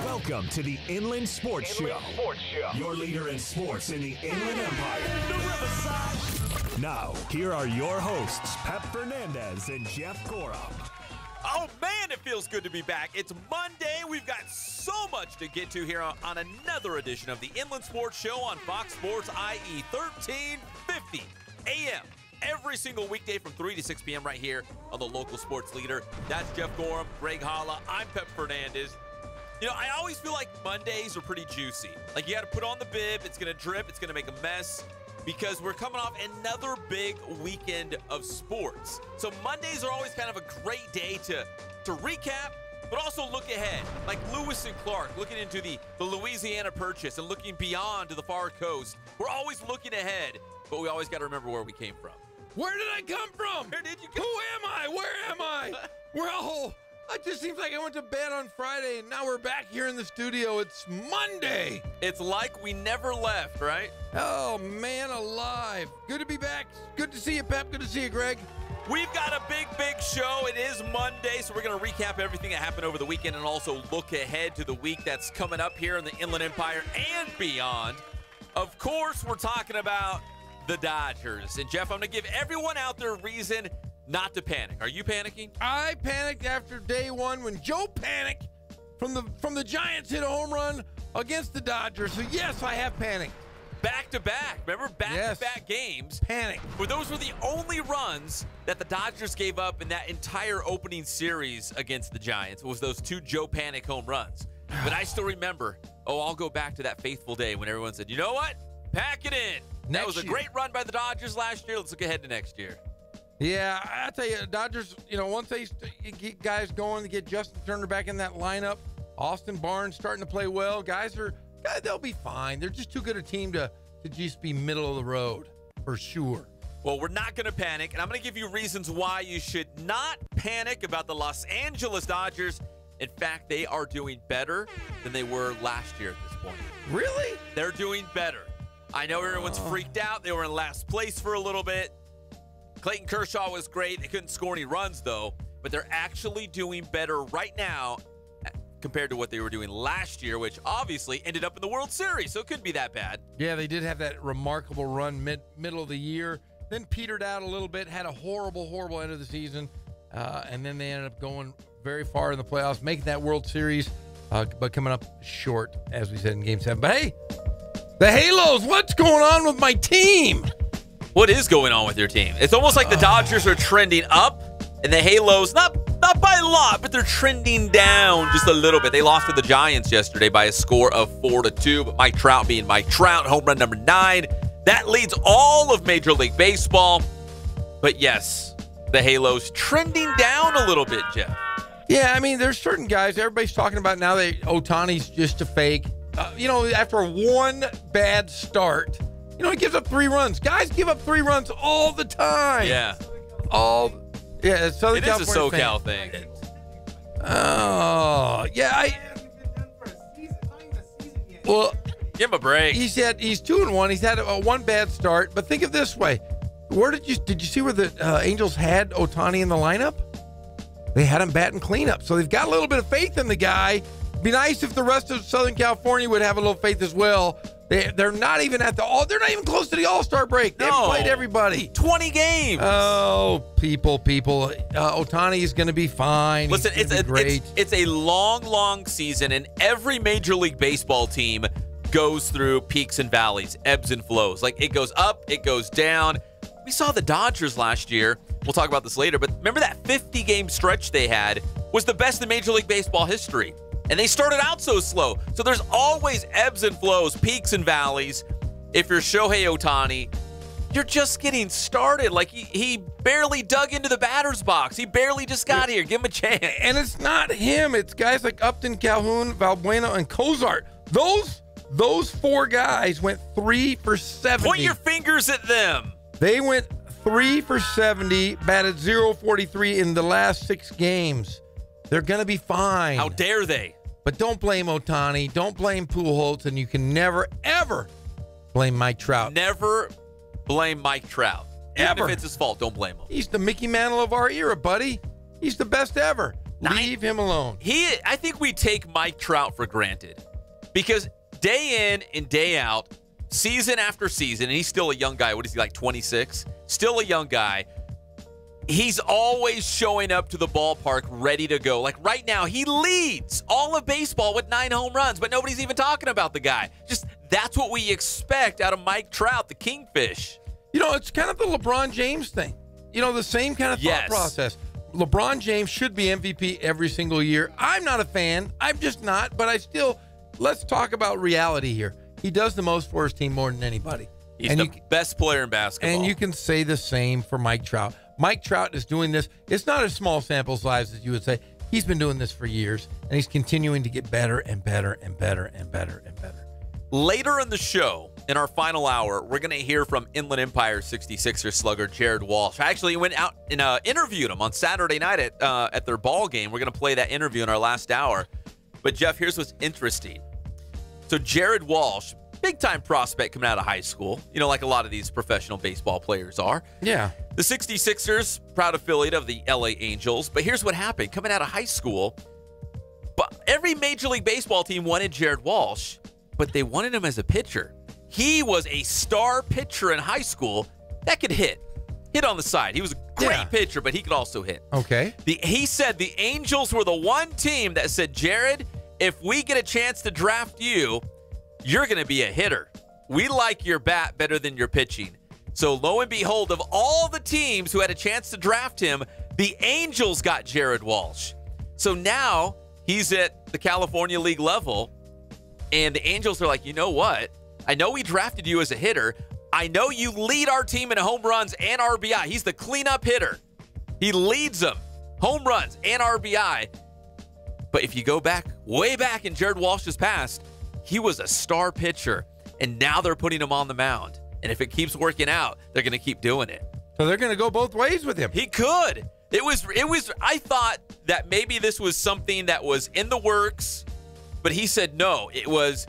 Welcome to the Inland Sports Show. Your leader in sports in the Inland Empire. Now, here are your hosts, Pep Fernandez and Jeff Gorham. Oh, man, it feels good to be back. It's Monday. We've got so much to get to here on another edition of the Inland Sports Show on Fox Sports IE 1350 AM. Every single weekday from 3 to 6 p.m. right here on the local sports leader. That's Jeff Gorham, Greg Holla. I'm Pep Fernandez. You know, I always feel like Mondays are pretty juicy. Like, you got to put on the bib. It's going to drip. It's going to make a mess because we're coming off another big weekend of sports. So Mondays are always kind of a great day to recap, but also look ahead. Like Lewis and Clark looking into the Louisiana Purchase and looking beyond to the far coast. We're always looking ahead, but we always got to remember where we came from. Where did I come from? Where did you come? Who am I? Where am I? Well, it just seems like I went to bed on Friday, and now we're back here in the studio. It's Monday. It's like we never left, right? Oh, man alive. Good to be back. Good to see you, Pep. Good to see you, Greg. We've got a big show. It is Monday, so we're going to recap everything that happened over the weekend and also look ahead to the week that's coming up here in the Inland Empire and beyond. Of course, we're talking about the Dodgers. And, Jeff, I'm going to give everyone out there a reason not to panic. Are you panicking? I panicked after day one when Joe Panic from the Giants hit a home run against the Dodgers. So, yes, I have panicked. Back-to-back. Remember, back-to-back games. Panic. Where those were the only runs that the Dodgers gave up in that entire opening series against the Giants. It was those two Joe Panic home runs. But I still remember, I'll go back to that faithful day when everyone said, you know what? Pack it in. That was a great run by the Dodgers last year. Let's look ahead to next year. Yeah, I tell you, Dodgers, once they get guys going to get Justin Turner back in that lineup, Austin Barnes starting to play well, guys, they'll be fine. They're just too good a team to just be middle of the road, for sure. Well, we're not going to panic, and I'm going to give you reasons why you should not panic about the Los Angeles Dodgers. In fact, they are doing better than they were last year at this point. Really? They're doing better. I know everyone's freaked out. They were in last place for a little bit. Clayton Kershaw was great. They couldn't score any runs, though. But they're actually doing better right now compared to what they were doing last year, which obviously ended up in the World Series, so it couldn't be that bad. Yeah, they did have that remarkable run middle of the year, then petered out a little bit, had a horrible end of the season, and then they ended up going very far in the playoffs, making that World Series, but coming up short, as we said in Game 7. But hey, the Halos, what's going on with my team? What is going on with your team? It's almost like the Dodgers are trending up, and the Halos, not by a lot, but they're trending down just a little bit. They lost to the Giants yesterday by a score of 4-2, but Mike Trout being Mike Trout, home run number 9. That leads all of Major League Baseball. But yes, the Halos trending down a little bit, Jeff. Yeah, I mean, there's certain guys everybody's talking about now. Ohtani's just a fake. After one bad start, he gives up 3 runs. Guys give up 3 runs all the time. Yeah. It's Southern It is California a SoCal thing. Oh, yeah. Well, give him a break. He's 2-1. He's had one bad start. But think of it this way: did you see where the Angels had Ohtani in the lineup? They had him batting cleanup, so they've got a little bit of faith in the guy. Be nice if the rest of Southern California would have a little faith as well. They're not even they're not even close to the All-Star break. They haven't played everybody. 20 games. Oh, people. Ohtani is going to be fine. Listen, it's a long season, and every Major League Baseball team goes through peaks and valleys, ebbs and flows. Like, it goes up, it goes down. We saw the Dodgers last year. We'll talk about this later, but remember that 50-game stretch they had was the best in Major League Baseball history. And they started out so slow. So there's always ebbs and flows, peaks and valleys. If you're Shohei Ohtani, you're just getting started. Like, he barely dug into the batter's box. He barely just got here. Give him a chance. And it's not him. It's guys like Upton, Calhoun, Valbuena, and Cozart. Those 4 guys went 3 for 70. Point your fingers at them. They went 3 for 70, batted .043 in the last 6 games. They're going to be fine. How dare they? But don't blame Ohtani. Don't blame Pujols. And you can never, ever blame Mike Trout. Never blame Mike Trout. Even if it's his fault, don't blame him. He's the Mickey Mantle of our era, buddy. He's the best ever. Leave him alone. I think we take Mike Trout for granted because day in and day out, season after season, and he's still a young guy. What is he, like 26? Still a young guy. He's always showing up to the ballpark ready to go. Like right now, he leads all of baseball with 9 home runs, but nobody's even talking about the guy. Just that's what we expect out of Mike Trout, the Kingfish. It's kind of the LeBron James thing. The same kind of thought process. LeBron James should be MVP every single year. I'm not a fan. I'm just not, but let's talk about reality here. He does the most for his team more than anybody. He's the best player in basketball. And you can say the same for Mike Trout. Mike Trout is doing this. It's not a small sample size, as you would say. He's been doing this for years, and he's continuing to get better and better and better and better and better. Later in the show, in our final hour, we're going to hear from Inland Empire 66er slugger Jared Walsh. I actually went out and interviewed him on Saturday night at their ball game. We're going to play that interview in our last hour. But, Jeff, here's what's interesting. So Jared Walsh, big-time prospect coming out of high school, like a lot of these professional baseball players are. Yeah. The 66ers, proud affiliate of the LA Angels. But here's what happened. Coming out of high school, but every Major League Baseball team wanted Jared Walsh, but they wanted him as a pitcher. He was a star pitcher in high school that could hit on the side. He was a great pitcher, but he could also hit. Okay. He said the Angels were the one team that said, Jared, if we get a chance to draft you, you're going to be a hitter. We like your bat better than your pitching. So lo and behold, of all the teams who had a chance to draft him, the Angels got Jared Walsh. So now he's at the California League level, and the Angels are like, you know what? I know we drafted you as a hitter. I know you lead our team in home runs and RBI. He's the cleanup hitter. He leads them, home runs and RBI. But if you go back, way back in Jared Walsh's past, he was a star pitcher, and now they're putting him on the mound. And if it keeps working out, they're going to keep doing it. So they're going to go both ways with him. He could. It was. I thought that maybe this was something that was in the works, but he said no. It was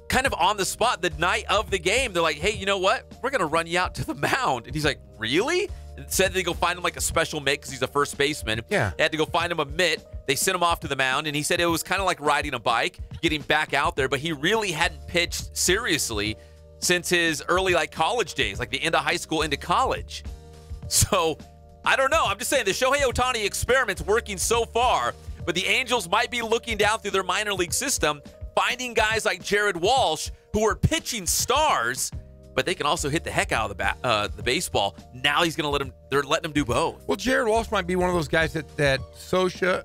kind of on the spot the night of the game. They're like, hey, you know what? We're going to run you out to the mound. And he's like, really? And said they go find him like a special mitt because he's a first baseman. Yeah. They had to go find him a mitt. They sent him off to the mound, and he said it was kind of like riding a bike, getting back out there, but he really hadn't pitched seriously since his early college days, like the end of high school into college. So I don't know. I'm just saying the Shohei Ohtani experiment's working so far, but the Angels might be looking down through their minor league system, finding guys like Jared Walsh who are pitching stars, but they can also hit the heck out of the baseball. Now he's going to they're letting him do both. Well, Jared Walsh might be one of those guys that Sosha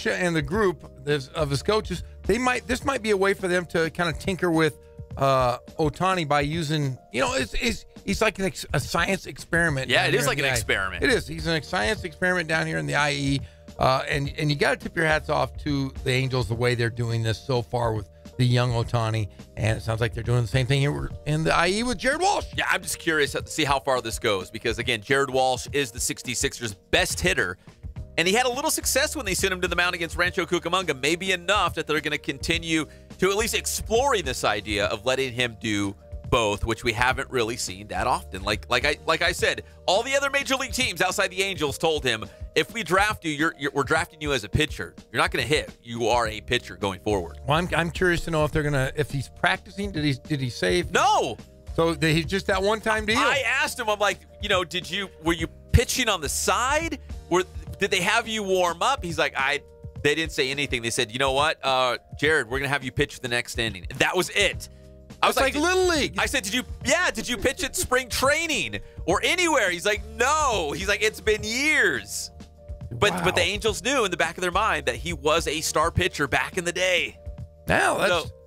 and the group of his coaches, this might be a way for them to kind of tinker with Ohtani by using, he's like a science experiment. Yeah, it is like an experiment. It is. He's a science experiment down here in the IE. And you got to tip your hats off to the Angels the way they're doing this so far with the young Ohtani. And it sounds like they're doing the same thing here in the IE with Jared Walsh. Yeah, I'm just curious to see how far this goes because, again, Jared Walsh is the 66ers' best hitter. And he had a little success when they sent him to the mound against Rancho Cucamonga, maybe enough that they're going to continue to at least exploring this idea of letting him do both, which we haven't really seen that often. Like I said, all the other major league teams outside the Angels told him, if we draft you, we're drafting you as a pitcher. You're not going to hit. You are a pitcher going forward. Well, I'm curious to know if he's practicing. Did he save? No. So he's just that one-time deal. I asked him, I'm like, were you pitching on the side? Did they have you warm up? He's like, they didn't say anything. They said, you know what, Jared, we're going to have you pitch the next inning. That was it. I was like Little League. I said, did you pitch at spring training or anywhere? He's like, no. He's like, it's been years. But the Angels knew in the back of their mind that he was a star pitcher back in the day. Now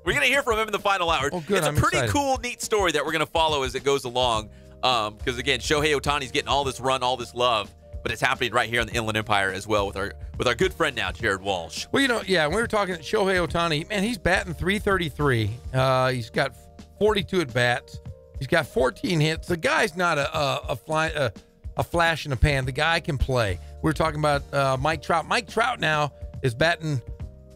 we're going to hear from him in the final hour. Oh, good. It's a pretty cool, neat story that we're going to follow as it goes along. Because, again, Shohei Ohtani's getting all this run, all this love. But it's happening right here in the Inland Empire as well with our good friend now, Jared Walsh. Well, when we were talking Shohei Ohtani, man, he's batting .333. He's got 42 at bats. He's got 14 hits. The guy's not a flash in the pan. The guy can play. We were talking about Mike Trout. Mike Trout now is batting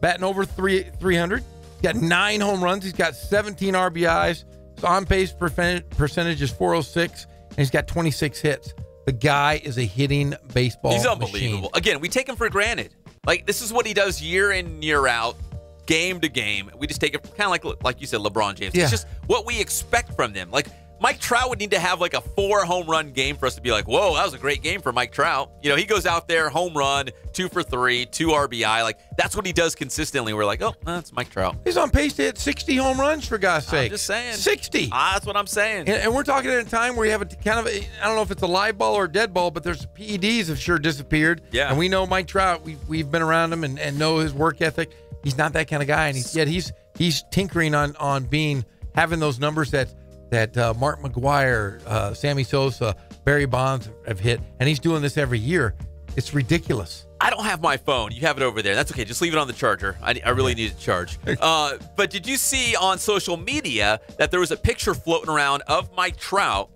over 300. He's got 9 home runs. He's got 17 RBIs. His on-base percentage is .406, and he's got 26 hits. The guy is a hitting baseball He's unbelievable. machine. Again, we take him for granted. Like, this is what he does year in, year out, game to game. We just take it kind of like you said, LeBron James. Yeah. It's just what we expect from them. Like, Mike Trout would need to have like a 4 home run game for us to be like, whoa, that was a great game for Mike Trout. You know, he goes out there, home run, 2 for 3, 2 RBI. Like, that's what he does consistently. We're like, oh, that's Mike Trout. He's on pace to hit 60 home runs, for God's sake. I'm just saying. 60. That's what I'm saying. And we're talking at a time where you have a kind of, I don't know if it's a live ball or a dead ball, but there's PEDs have sure disappeared. Yeah. And we know Mike Trout. We've been around him and know his work ethic. He's not that kind of guy. And he's tinkering on having those numbers that Mark McGuire, Sammy Sosa, Barry Bonds have hit, and he's doing this every year. It's ridiculous. I don't have my phone. You have it over there. That's okay. Just leave it on the charger. I really need to charge. But did you see on social media that there was a picture floating around of Mike Trout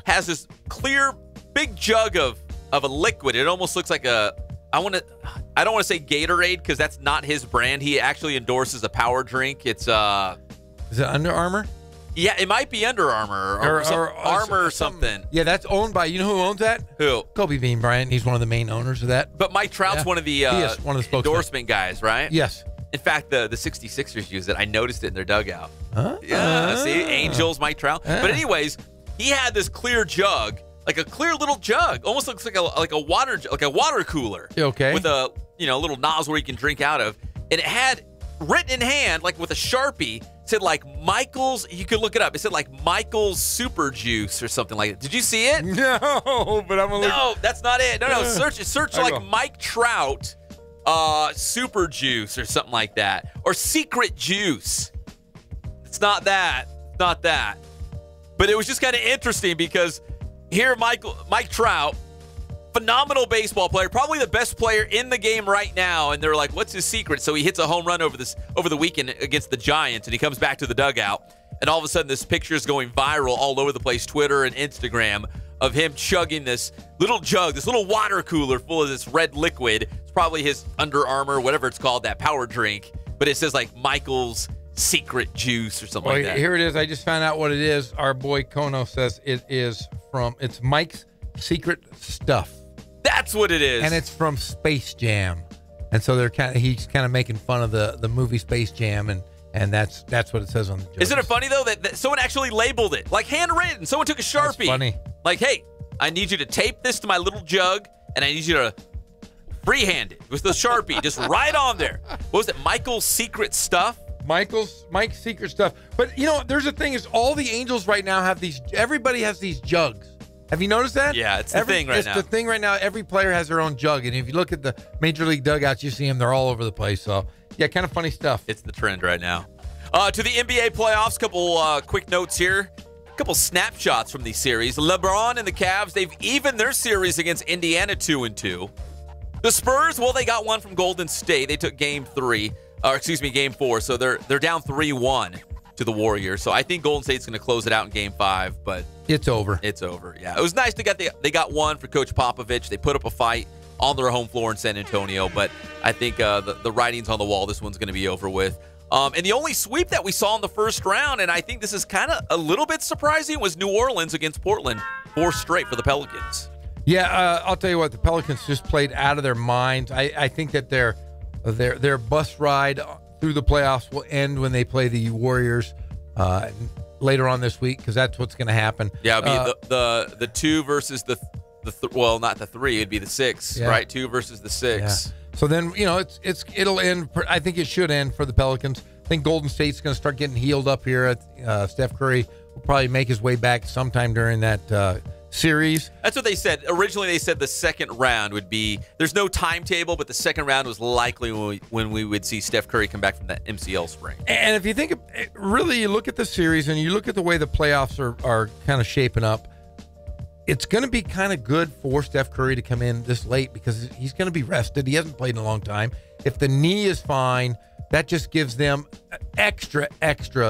has this clear big jug of a liquid? It almost looks like I don't want to say Gatorade because that's not his brand. He actually endorses a power drink. It's Is it Under Armour? Yeah, it might be Under Armour or Armour or something. Yeah, that's owned by, you know who owns that? Who? Kobe Bean Bryant. He's one of the main owners of that. But Mike Trout's one of the, he is one of the endorsement guys, right? Yes. In fact, the 66ers use it. I noticed it in their dugout. Yeah, see? Angels, Mike Trout. But anyways, he had this clear jug, like a clear little jug. Almost looks like a water cooler. Okay. With a little nozzle where you can drink out of. And it had written in hand, like with a Sharpie, said like Michael's, you could look it up. It said like Michael's Super Juice or something like that. Did you see it? No, but I'm going to look. No, that's not it. No, search like Mike Trout Super Juice or something like that. Or Secret Juice. It's not that. Not that. But it was just kind of interesting because here Mike Trout, phenomenal baseball player, probably the best player in the game right now. And they're like, what's his secret? So he hits a home run over the weekend against the Giants, and he comes back to the dugout. And all of a sudden, this picture is going viral all over the place, Twitter and Instagram, of him chugging this little jug, this little water cooler full of this red liquid. It's probably his Under Armour, whatever it's called, that power drink. But it says like Michael's Secret Juice or something like that. Here it is. I just found out what it is. Our boy Kono says it's Mike's Secret Stuff. That's what it is. And it's from Space Jam. And so he's kind of making fun of the movie Space Jam, and that's what it says on the jug. Isn't it funny though that someone actually labeled it, like handwritten? Someone took a Sharpie. That's funny. Like, hey, I need you to tape this to my little jug, and I need you to freehand it with the Sharpie, just right on there. What was it? Michael's Secret Stuff. Mike's Secret Stuff. But there's the thing is, all the Angels right now have these. Everybody has these jugs. Have you noticed that? Yeah, it's the thing right now. It's the thing right now. Every player has their own jug. And if you look at the Major League dugouts, you see them. They're all over the place. So, yeah, kind of funny stuff. It's the trend right now. To the NBA playoffs, couple quick notes here. A couple snapshots from these series. LeBron and the Cavs, they've evened their series against Indiana 2-2. The Spurs, well, they got one from Golden State. They took game 4. So they're down 3-1 to the Warriors. So I think Golden State's going to close it out in game 5, but it's over. It's over. Yeah, it was nice they got one for Coach Popovich. They put up a fight on their home floor in San Antonio, but I think the writing's on the wall. This one's going to be over with. And the only sweep that we saw in the first round, and I think this is kind of a little bit surprising, was New Orleans against Portland, 4 straight for the Pelicans. Yeah, I'll tell you what, the Pelicans just played out of their minds. I think that their bus ride through the playoffs will end when they play the Warriors later on this week, because that's what's going to happen. Yeah, it'll be the 2 versus well, not the 3, it'd be the 6, yeah. Right? 2 versus the 6. Yeah. So then, it'll end. I think it should end for the Pelicans. I think Golden State's going to start getting healed up here. Steph Curry will probably make his way back sometime during that series. That's what they said. Originally, they said the second round would be, there's no timetable, but the second round was likely when we would see Steph Curry come back from that MCL sprain. And if you think, really, you look at the series and you look at the way the playoffs are kind of shaping up, it's going to be kind of good for Steph Curry to come in this late because he's going to be rested. He hasn't played in a long time. If the knee is fine, that just gives them extra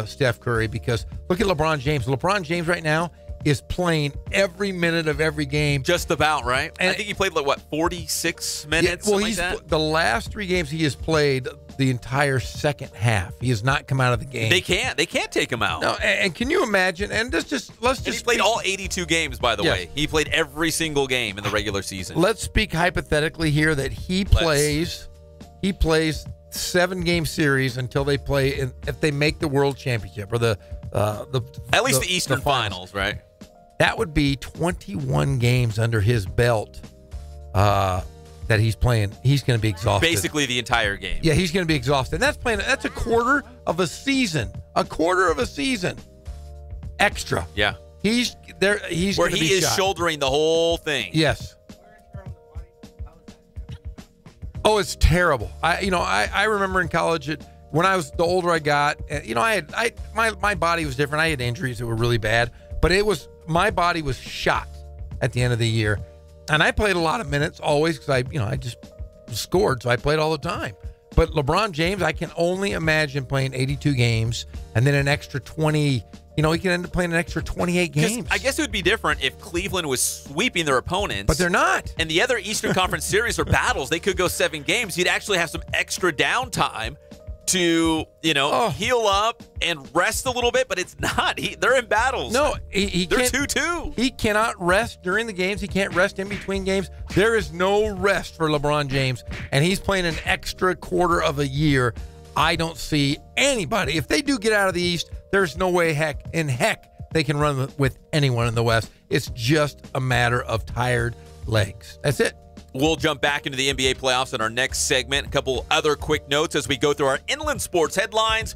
Steph Curry, because look at LeBron James. LeBron James right now is playing every minute of every game. Just about, right? And I think he played, 46 minutes? Yeah, well, the last 3 games he has played the entire second half. He has not come out of the game. They can't take him out. No, and can you imagine? And let's just he played all 82 games, by the way. He played every single game in the regular season. Let's speak hypothetically here that he plays he plays 7-game series until they play if they make the World Championship or the Eastern Finals, right? That would be 21 games under his belt that he's playing. He's going to be exhausted. Basically the entire game. Yeah, he's going to be exhausted. And that's a quarter of a season. A quarter of a season extra. Yeah. He's there. He's where he is shot. Shouldering the whole thing. Yes. Oh, it's terrible. I remember in college when I was the older I got, my body was different. I had injuries that were really bad, but my body was shot at the end of the year, and I played a lot of minutes always because I just scored, so I played all the time. But LeBron James, I can only imagine playing 82 games and then an extra 20. He can end up playing an extra 28 games. I guess it would be different if Cleveland was sweeping their opponents. But they're not. And the other Eastern Conference series or battles, they could go 7 games. You'd actually have some extra downtime to, heal up and rest a little bit, but it's not. They're in battles. No, they're 2-2. He cannot rest during the games. He can't rest in between games. There is no rest for LeBron James, and he's playing an extra quarter of a year. I don't see anybody. If they do get out of the East, there's no way heck they can run with anyone in the West. It's just a matter of tired legs. That's it. We'll jump back into the NBA playoffs in our next segment. A couple other quick notes as we go through our inland sports headlines.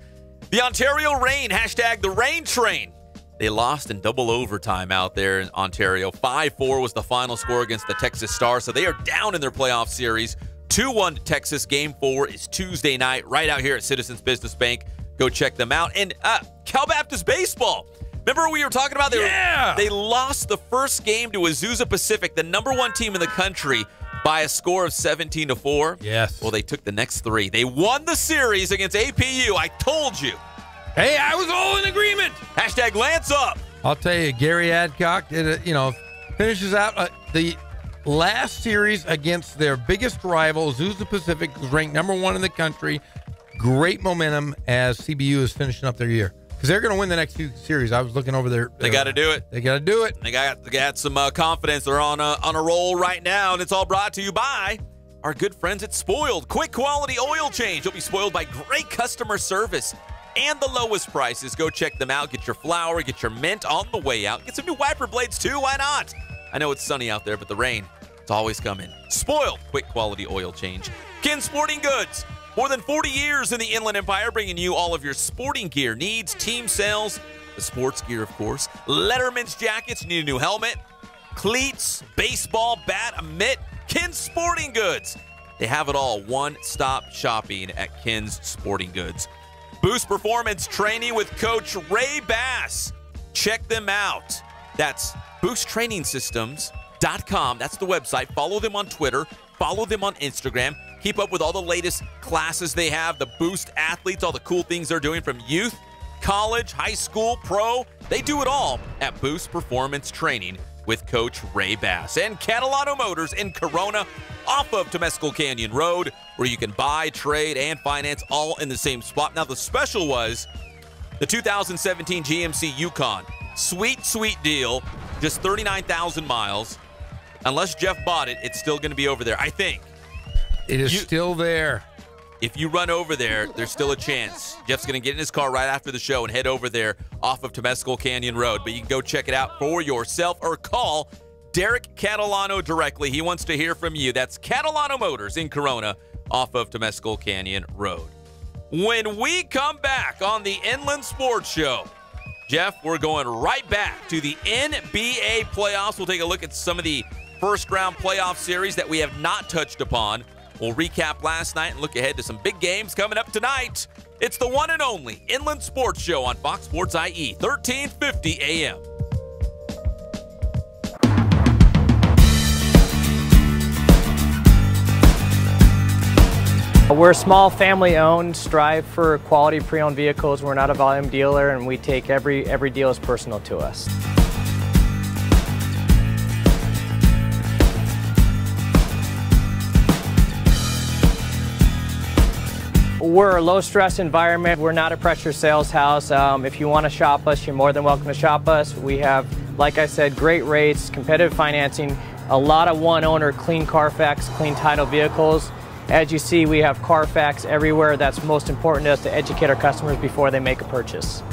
The Ontario Reign, hashtag the Rain Train. They lost in double overtime out there in Ontario. 5-4 was the final score against the Texas Stars, so they are down in their playoff series. 2-1 to Texas. Game 4 is Tuesday night right out here at Citizens Business Bank. Go check them out. And Cal Baptist Baseball. Remember we were talking about they lost the first game to Azusa Pacific, the #1 team in the country, by a score of 17-4. Yes. Well, they took the next 3. They won the series against APU. I told you. Hey, I was all in agreement. Hashtag Lance up. I'll tell you, Gary Adcock, finishes out the last series against their biggest rival, Azusa Pacific, who's ranked #1 in the country. Great momentum as CBU is finishing up their year. Because they're going to win the next few series. I was looking over there. They got to do it. They got to do it. They got some confidence. They're on a roll right now, and it's all brought to you by our good friends at Spoiled. Quick quality oil change. You'll be spoiled by great customer service and the lowest prices. Go check them out. Get your flour, get your mint on the way out. Get some new wiper blades too. Why not? I know it's sunny out there, but the rain, it's always coming. Spoiled. Quick quality oil change. Ken Sporting Goods. More than 40 years in the Inland Empire, bringing you all of your sporting gear needs, team sales, the sports gear, of course, Letterman's jackets, need a new helmet, cleats, baseball bat, a mitt, Ken's Sporting Goods. They have it all. One-stop shopping at Ken's Sporting Goods. Boost Performance Training with Coach Ray Bass. Check them out. That's boosttrainingsystems.com. That's the website. Follow them on Twitter. Follow them on Instagram. Keep up with all the latest classes they have, the Boost athletes, all the cool things they're doing from youth, college, high school, pro. They do it all at Boost Performance Training with Coach Ray Bass. And Catalano Motors in Corona off of Temescal Canyon Road, where you can buy, trade, and finance all in the same spot. Now, the special was the 2017 GMC Yukon. Sweet, sweet deal. Just 39,000 miles. Unless Jeff bought it, it's still going to be over there, I think. It is still there. If you run over there, there's still a chance. Jeff's going to get in his car right after the show and head over there off of Temescal Canyon Road. But you can go check it out for yourself or call Derek Catalano directly. He wants to hear from you. That's Catalano Motors in Corona off of Temescal Canyon Road. When we come back on the Inland Sports Show, Jeff, we're going right back to the NBA playoffs. We'll take a look at some of the first-round playoff series that we have not touched upon. We'll recap last night and look ahead to some big games coming up tonight. It's the one and only Inland Sports Show on Fox Sports IE, 1350 AM. We're small, family-owned, strive for quality pre-owned vehicles. We're not a volume dealer, and we take every deal as personal to us. We're a low-stress environment. We're not a pressure sales house. If you want to shop us, you're more than welcome to shop us. We have, like I said, great rates, competitive financing, a lot of one-owner, clean Carfax, clean title vehicles. As you see, we have Carfax everywhere. That's most important to us, to educate our customers before they make a purchase.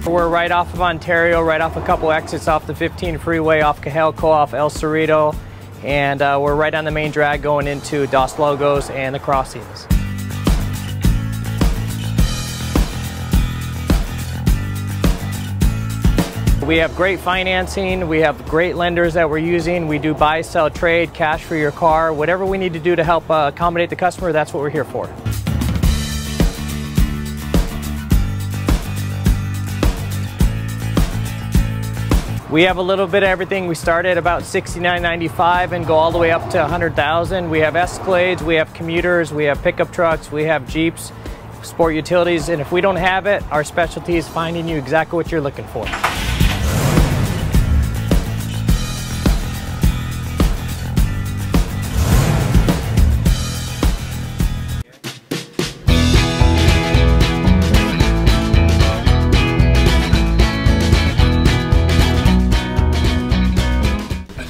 We're right off of Ontario, right off a couple exits off the 15 freeway, off Cajelco, off El Cerrito, and we're right on the main drag going into Dos Logos and the crossings. We have great financing, we have great lenders that we're using. We do buy, sell, trade, cash for your car. Whatever we need to do to help accommodate the customer, that's what we're here for. We have a little bit of everything. We start at about $69.95 and go all the way up to $100,000. We have Escalades, we have commuters, we have pickup trucks, we have Jeeps, sport utilities, and if we don't have it, our specialty is finding you exactly what you're looking for.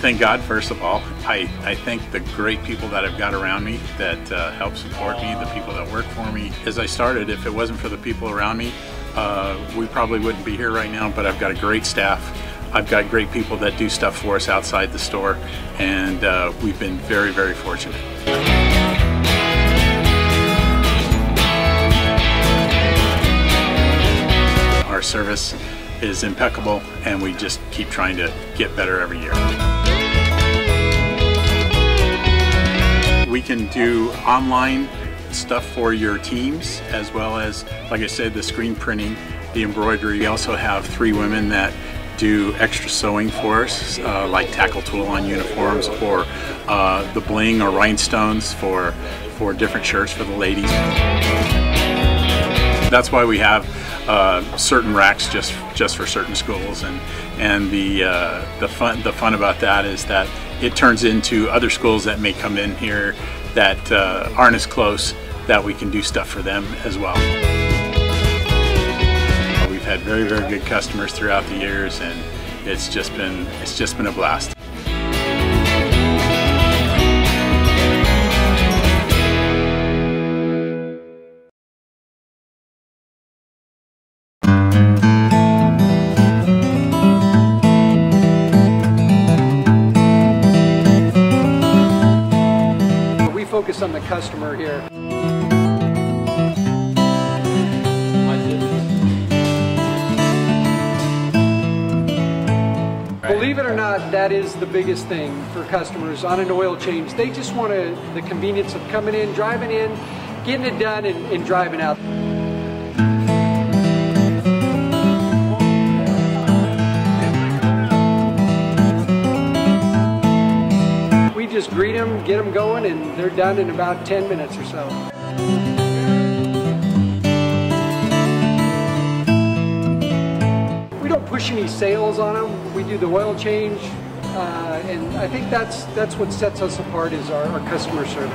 Thank God, first of all. I thank the great people that I've got around me that help support me, the people that work for me. As I started, if it wasn't for the people around me, we probably wouldn't be here right now, but I've got a great staff. I've got great people that do stuff for us outside the store, and we've been very, very fortunate. Our service is impeccable, and we just keep trying to get better every year. We can do online stuff for your teams, as well as, like I said, the screen printing, the embroidery. We also have 3 women that do extra sewing for us, like tackle tool on uniforms, or the bling or rhinestones for different shirts for the ladies. That's why we have certain racks just for certain schools, and the fun about that is that it turns into other schools that may come in here that aren't as close, that we can do stuff for them as well. We've had very, very good customers throughout the years, and it's just been a blast. Focus on the customer here. Believe it or not, that is the biggest thing for customers on an oil change. They just want the convenience of coming in, driving in, getting it done, and driving out. Just greet them, get them going, and they're done in about 10 minutes or so. We don't push any sales on them. We do the oil change, and I think that's what sets us apart, is our customer service.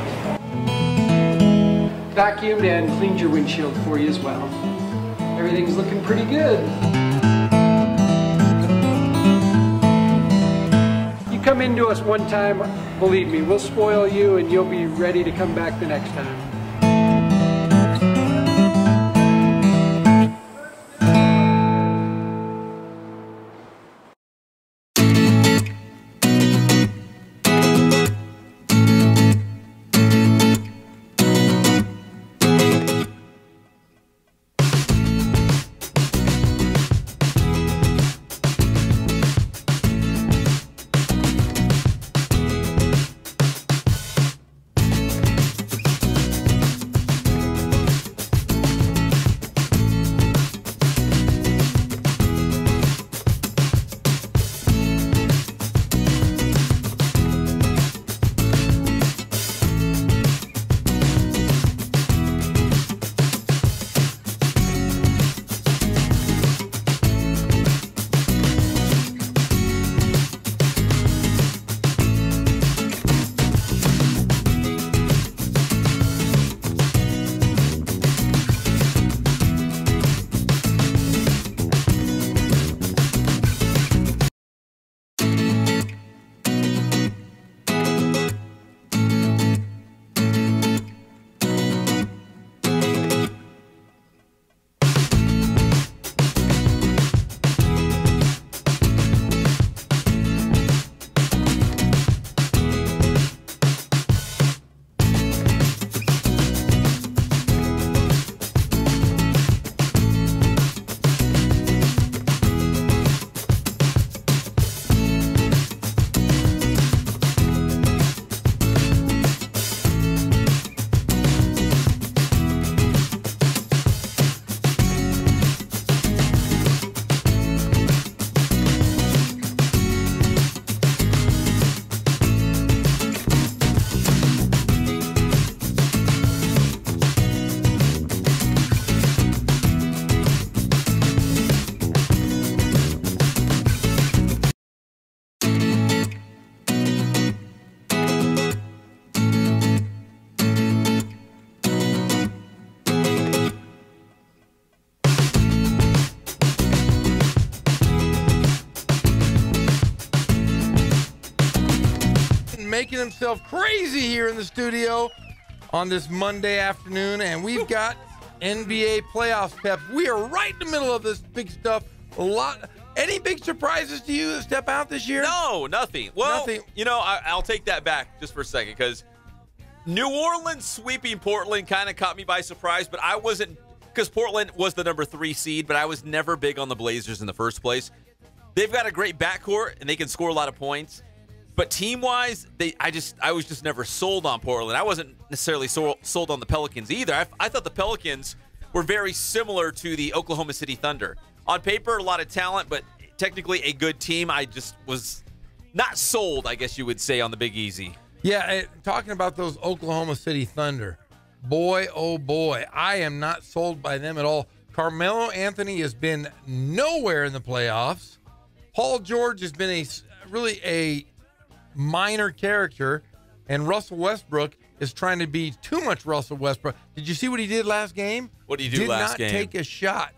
Vacuumed and cleaned your windshield for you as well. Everything's looking pretty good. Come into us one time, believe me, we'll spoil you and you'll be ready to come back the next time. making himself crazy here in the studio on this Monday afternoon, and we've got NBA playoffs pep. We are right in the middle of this big stuff. Any big surprises to you that step out this year? No, nothing. Well, Nothing. I'll take that back just for a second because New Orleans sweeping Portland kind of caught me by surprise, but I wasn't, because Portland was the number 3 seed, but I was never big on the Blazers in the first place. They've got a great backcourt, and they can score a lot of points. But team-wise, I was just never sold on Portland. I wasn't necessarily sold on the Pelicans either. I thought the Pelicans were very similar to the Oklahoma City Thunder. On paper, a lot of talent, but technically a good team. I just was not sold, I guess you would say, on the Big Easy. Yeah, talking about those Oklahoma City Thunder, boy, oh boy, I am not sold by them at all. Carmelo Anthony has been nowhere in the playoffs. Paul George has been really a minor character, and Russell Westbrook is trying to be too much Russell Westbrook. Did you see what he did last game? What did he do last game? Did not take a shot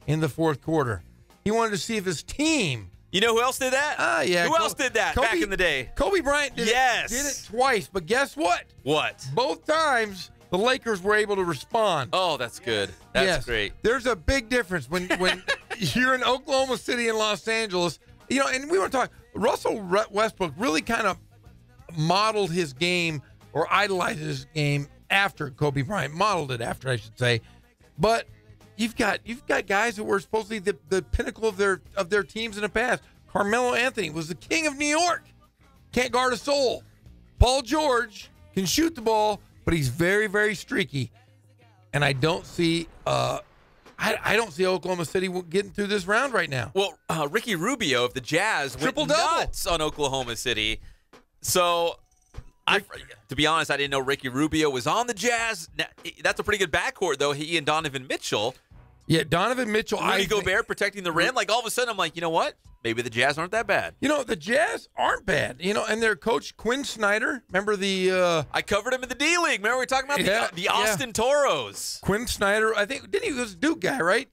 in the fourth quarter. He wanted to see if his team. You know who else did that? Yeah. Who else did that back in the day? Kobe Bryant did it twice, but guess what? What? Both times the Lakers were able to respond. Oh, that's good. That's great. There's a big difference when you're in Oklahoma City and Los Angeles. And we want to talk. Russell Westbrook really kind of modeled his game, or idolized his game after Kobe Bryant. Modeled it after, I should say. But you've got guys who were supposedly the pinnacle of their teams in the past. Carmelo Anthony was the king of New York. Can't guard a soul. Paul George can shoot the ball, but he's very, very streaky. And I don't see I don't see Oklahoma City getting through this round right now. Well, Ricky Rubio of the Jazz went nuts on Oklahoma City. So, to be honest, I didn't know Ricky Rubio was on the Jazz. That's a pretty good backcourt, though. He and Donovan Mitchell. Yeah, Donovan Mitchell. Rudy Gobert protecting the rim. Like, all of a sudden, I'm like, you know what? Maybe the Jazz aren't that bad. The Jazz aren't bad. And their coach, Quinn Snyder, remember the... I covered him in the D-League. Remember we were talking about the Austin Toros. Quinn Snyder, I think, he was a Duke guy, right?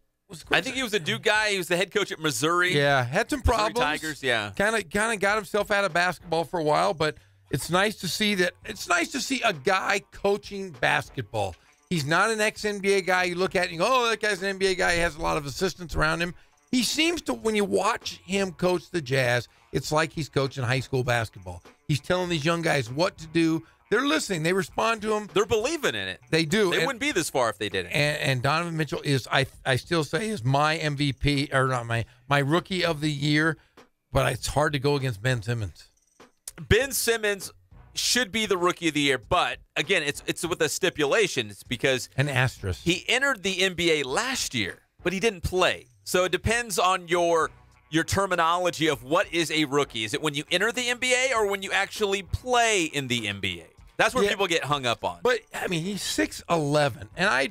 I think he was a Duke guy. He was the head coach at Missouri. Yeah, had some problems. Missouri Tigers, yeah. Kind of got himself out of basketball for a while, but it's nice to see that. It's nice to see a guy coaching basketball. He's not an ex-NBA guy. You look at it and you go, oh, that guy's an NBA guy. He has a lot of assistants around him. He seems to, when you watch him coach the Jazz, it's like he's coaching high school basketball. He's telling these young guys what to do. They're listening. They respond to him. They're believing in it. They do. They wouldn't be this far if they didn't. And Donovan Mitchell is, I still say, is my MVP, or not my rookie of the year, but it's hard to go against Ben Simmons. Ben Simmons should be the rookie of the year, but again, it's with a stipulation. It's because an asterisk. He entered the NBA last year, but he didn't play. So it depends on your terminology of what is a rookie. Is it when you enter the NBA or when you actually play in the NBA? That's where people get hung up on. But I mean, he's 6'11", and I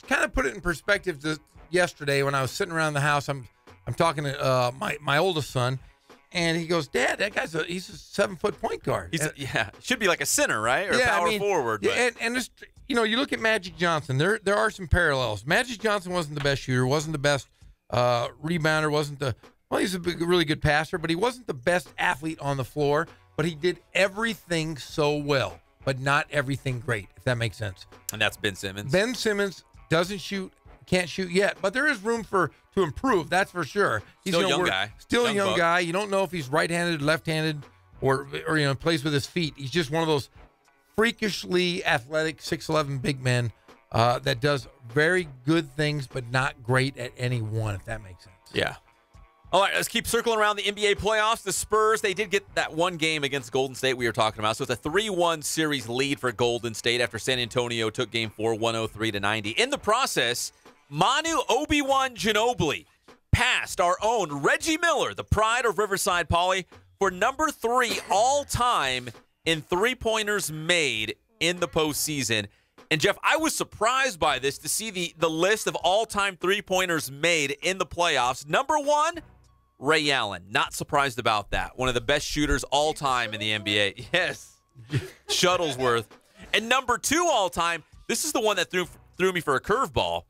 kind of put it in perspective yesterday when I was sitting around the house. I'm talking to my oldest son. And he goes, Dad, that guy's he's a 7-foot point guard. Should be like a center, right? Or power forward. But. Yeah, and just, you look at Magic Johnson. There are some parallels. Magic Johnson wasn't the best shooter, wasn't the best rebounder, he's a really good passer, but he wasn't the best athlete on the floor. But he did everything so well, but not everything great, if that makes sense. And that's Ben Simmons. Ben Simmons can't shoot yet, but there is room to improve. That's for sure. He's still a young guy. Still a young guy. You don't know if he's right-handed, left-handed, or plays with his feet. He's just one of those freakishly athletic 6'11" big men that does very good things, but not great at any one. If that makes sense. Yeah. All right, let's keep circling around the NBA playoffs. The Spurs, they did get that one game against Golden State we were talking about. So it's a 3-1 series lead for Golden State after San Antonio took Game 4, 103-90. In the process, Manu Obi-Wan Ginobili passed our own Reggie Miller, the pride of Riverside Poly, for number 3 all-time in three-pointers made in the postseason. And, Jeff, I was surprised by this to see the list of all-time three-pointers made in the playoffs. Number 1, Ray Allen. Not surprised about that. One of the best shooters all time in the NBA. Yes. Shuttlesworth. And number 2 all time, this is the one that threw me for a curveball,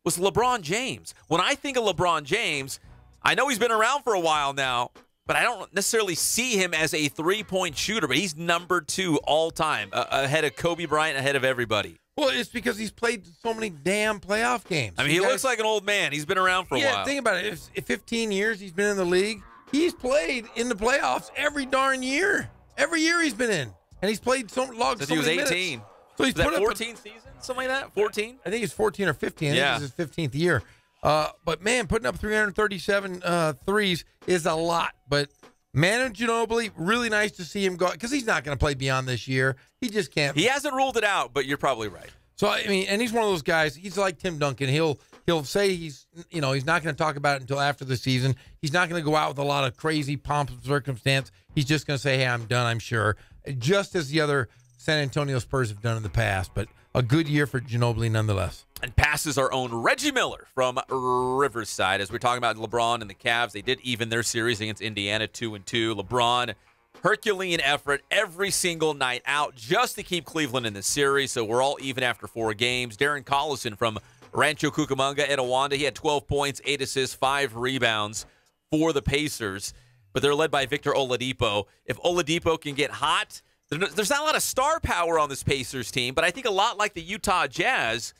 was LeBron James. When I think of LeBron James, I know he's been around for a while now, but I don't necessarily see him as a three-point shooter, but he's number 2 all time, ahead of Kobe Bryant, ahead of everybody. Well, it's because he's played so many damn playoff games. I mean, he looks like an old man. He's been around for a while. Yeah, think about it. If 15 years he's been in the league, he's played in the playoffs every darn year. Every year he's been in. And he's played so long. Since he was 18. Minutes. So he's was put that up 14 seasons? Something like that? 14? I think it's 14 or 15. I think it's his 15th year. But, man, putting up 337 threes is a lot. But Manu Ginobili, really nice to see him go, because he's not going to play beyond this year. He just can't. He hasn't ruled it out, but you're probably right. So, I mean, and he's one of those guys, he's like Tim Duncan. He'll say he's not going to talk about it until after the season. He's not going to go out with a lot of crazy pomp and circumstance. He's just going to say, hey, I'm done, I'm sure, just as the other San Antonio Spurs have done in the past. But a good year for Ginobili nonetheless. And passes our own Reggie Miller from Riverside. As we're talking about LeBron and the Cavs, they did even their series against Indiana 2-2. LeBron, Herculean effort every single night out just to keep Cleveland in the series. So we're all even after 4 games. Darren Collison from Rancho Cucamonga, Etowanda, he had 12 points, 8 assists, 5 rebounds for the Pacers. But they're led by Victor Oladipo. If Oladipo can get hot, there's not a lot of star power on this Pacers team, but I think a lot like the Utah Jazz,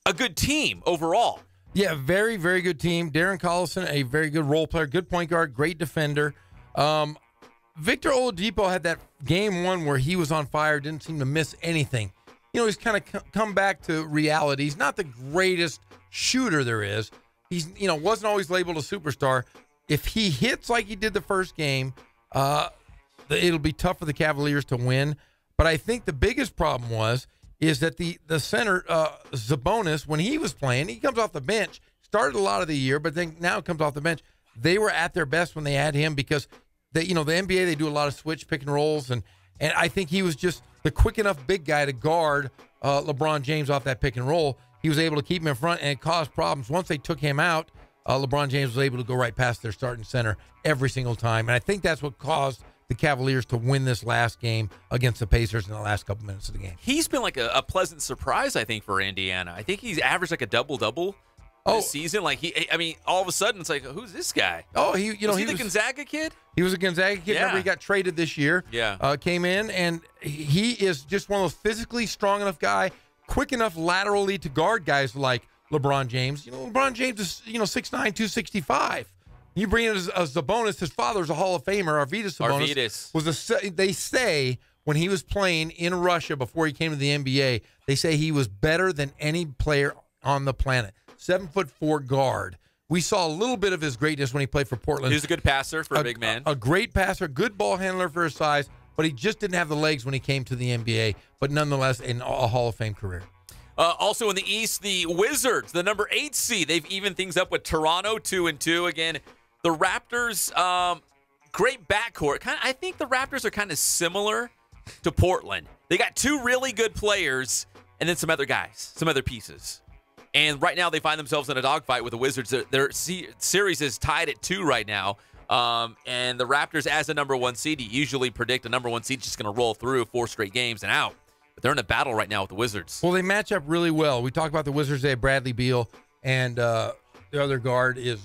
a good team overall. Yeah, very, very good team. Darren Collison, a very good role player, good point guard, great defender. Victor Oladipo had that game 1 where he was on fire, didn't seem to miss anything. He's kind of come back to reality. He's not the greatest shooter there is. He's, wasn't always labeled a superstar. If he hits like he did the first game, it'll be tough for the Cavaliers to win. But I think the biggest problem is that the center, Sabonis, when he was playing, he comes off the bench, started a lot of the year, but then now comes off the bench. They were at their best when they had him because, the NBA, they do a lot of switch pick and rolls, and I think he was just the quick enough big guy to guard LeBron James off that pick and roll. He was able to keep him in front, and it caused problems. Once they took him out, LeBron James was able to go right past their starting center every single time, and I think that's what caused the Cavaliers to win this last game against the Pacers in the last couple minutes of the game. He's been like a pleasant surprise, I think, for Indiana. I think he's averaged like a double-double this season. Like all of a sudden, it's like, who's this guy? Oh, was he the Gonzaga kid? He was a Gonzaga kid. Yeah. Remember, he got traded this year. Yeah. Came in, and he is just one of those physically strong enough guy, quick enough laterally to guard guys like LeBron James. LeBron James is 6'9", 265. You bring in a Sabonis. His father's a Hall of Famer. Arvydas Sabonis was they say when he was playing in Russia before he came to the NBA, they say he was better than any player on the planet. 7'4" guard. We saw a little bit of his greatness when he played for Portland. He was a good passer for a big man. A great passer, good ball handler for his size, but he just didn't have the legs when he came to the NBA. But nonetheless, in a Hall of Fame career. Also in the East, the Wizards, the number 8 seed, they've evened things up with Toronto 2-2. Again, the Raptors, great backcourt. I think the Raptors are kind of similar to Portland. They got 2 really good players and then some other guys, some other pieces. And right now they find themselves in a dogfight with the Wizards. Their series is tied at 2 right now. And the Raptors, as a number 1 seed, you usually predict a number 1 seed just going to roll through 4 straight games and out. But they're in a battle right now with the Wizards. Well, they match up really well. We talked about the Wizards. They have Bradley Beal, and the other guard is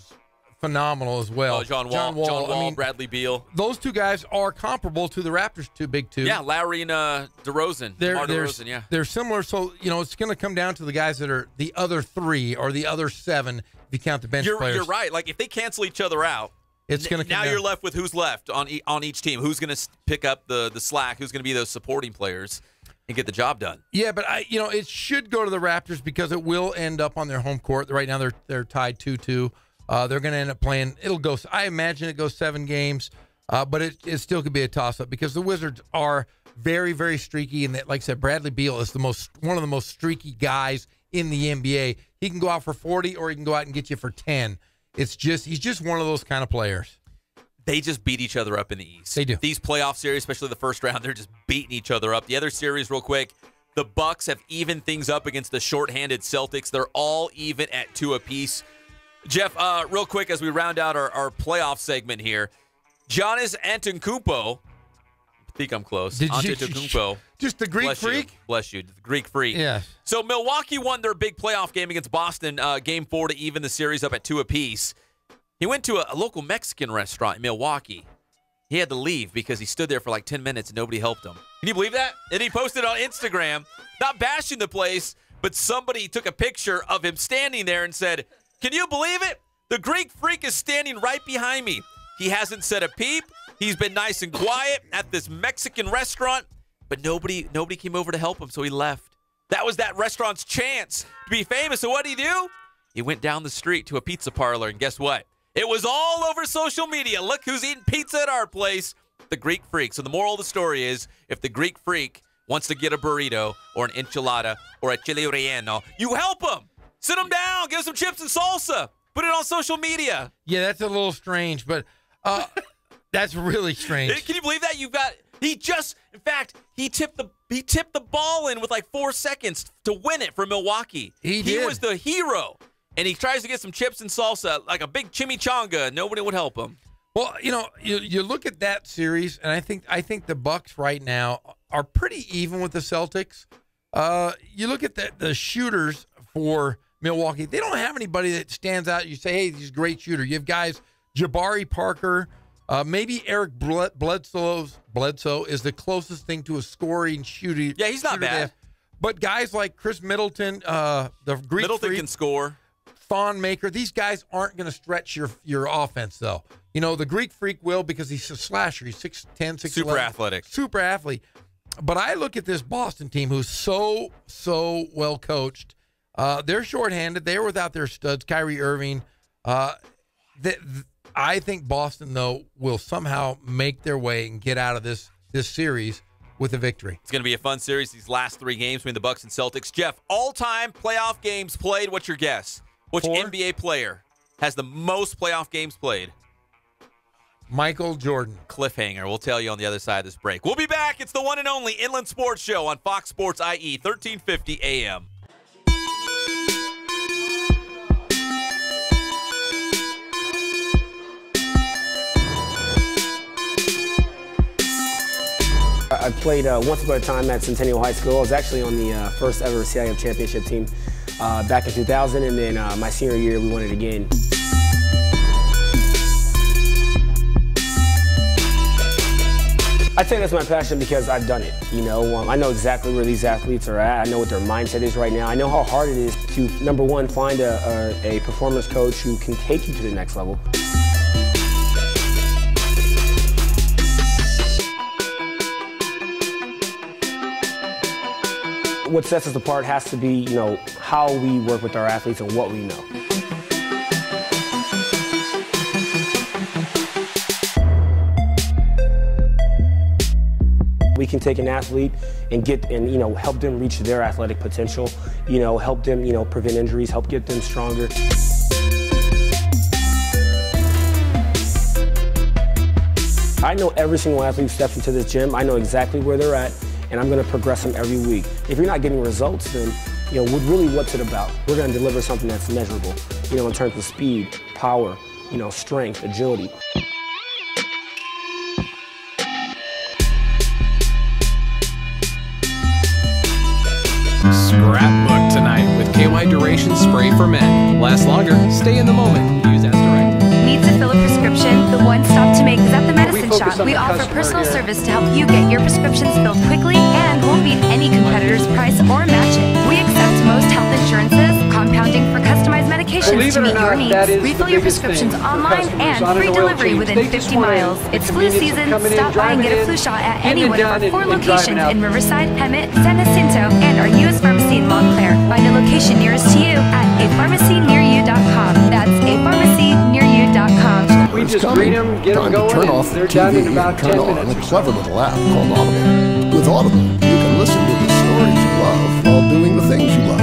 phenomenal as well. John Wall, Bradley Beal. Those 2 guys are comparable to the Raptors' 2 big 2. Yeah, Lowry and DeRozan. They're similar. So, it's going to come down to the guys that are the other 3 or the other 7 if you count the bench players. You're right. Like, if they cancel each other out, it's going to now you're left with who's left on each team. Who's going to pick up the slack? Who's going to be those supporting players and get the job done? Yeah, but it should go to the Raptors because it will end up on their home court. Right now they're tied 2-2. They're going to end up playing. I imagine it goes 7 games, but it still could be a toss-up because the Wizards are very, very streaky. And like I said, Bradley Beal is one of the most streaky guys in the NBA. He can go out for 40 or he can go out and get you for 10. He's just one of those kind of players. They just beat each other up in the East. They do. These playoff series, especially the first round, they're just beating each other up. The other series, real quick, the Bucks have evened things up against the shorthanded Celtics. They're all even at 2 apiece. Jeff, real quick as we round out our playoff segment here, Giannis Antetokounmpo, I think I'm close. Antetokounmpo. Just the Greek freak? Bless you. The Greek freak. Yes. So Milwaukee won their big playoff game against Boston, game 4 to even the series up at 2 apiece. He went to a local Mexican restaurant in Milwaukee, he had to leave because he stood there for like 10 minutes and nobody helped him. Can you believe that? And he posted on Instagram, not bashing the place, but somebody took a picture of him standing there and said, "Can you believe it? The Greek Freak is standing right behind me. He hasn't said a peep. He's been nice and quiet at this Mexican restaurant, but nobody came over to help him, so he left." That was that restaurant's chance to be famous. So what did he do? He went down the street to a pizza parlor, and guess what? It was all over social media. Look who's eating pizza at our place, the Greek Freak. So the moral of the story is, if the Greek Freak wants to get a burrito or an enchilada or a chile relleno, you help him. Sit him down, give him some chips and salsa. Put it on social media. Yeah, that's a little strange, but that's really strange. Can you believe that? In fact, he tipped the ball in with like 4 seconds to win it for Milwaukee. He was the hero. And he tries to get some chips and salsa, like a big chimichanga. Nobody would help him. Well, you look at that series, and I think the Bucks right now are pretty even with the Celtics. You look at the shooters for Milwaukee. They don't have anybody that stands out. You say, hey, he's a great shooter. You have guys, Jabari Parker, maybe Eric Bledsoe is the closest thing to a scoring shooting. Yeah, he's not bad. But guys like Chris Middleton, the Greek Middleton Freak, can score. Thon Maker, these guys aren't going to stretch your offense, though. The Greek Freak will, because he's a slasher. He's 6'10", 6'11". Super athletic. Super athlete. But I look at this Boston team who's so well coached. They're shorthanded. They're without their studs, Kyrie Irving. I think Boston, though, will somehow make their way and get out of this series with a victory. It's going to be a fun series, these last 3 games between the Bucks and Celtics. Jeff, all-time playoff games played, what's your guess? Which 4? NBA player has the most playoff games played? Michael Jordan. Cliffhanger. We'll tell you on the other side of this break. We'll be back. It's the one and only Inland Sports Show on Fox Sports IE, 1350 AM. I played once upon a time at Centennial High School. I was actually on the first ever CIF championship team back in 2000, and then my senior year we won it again. I'd say that's my passion because I've done it. I know exactly where these athletes are at. I know what their mindset is right now. I know how hard it is to, number one, find a performance coach who can take you to the next level. What sets us apart has to be, how we work with our athletes and what we know. We can take an athlete and help them reach their athletic potential, help them, prevent injuries, help get them stronger. I know every single athlete who steps into this gym. I know exactly where they're at, and I'm going to progress them every week. If you're not getting results, then, what's it about? We're going to deliver something that's measurable, in terms of speed, power, strength, agility. Scrapbook tonight with KY Duration Spray for Men. Lasts longer, stay in the moment, use as directed. Need to fill a prescription? The one stop to make is at the medicine shop. We offer personal service to help you get your prescriptions filled quickly and won't beat any competitor's price or match it. We accept most health insurances, compounding for customized medications to meet your needs. Refill your prescriptions online and free delivery within 50 miles. It's flu season. Stop by and get a flu shot at any one of our 4 locations in Riverside, Hemet, San Jacinto, and our newest pharmacy in Montclair. Find a location nearest to you at apharmacynearyou.com. That's apharmacynearyou.com. We just greet them, get them going, turn off they're the done in TV about and turn 10 on minutes a or so. clever little app called Audible. With Audible, you can listen to the stories you love while doing the things you love.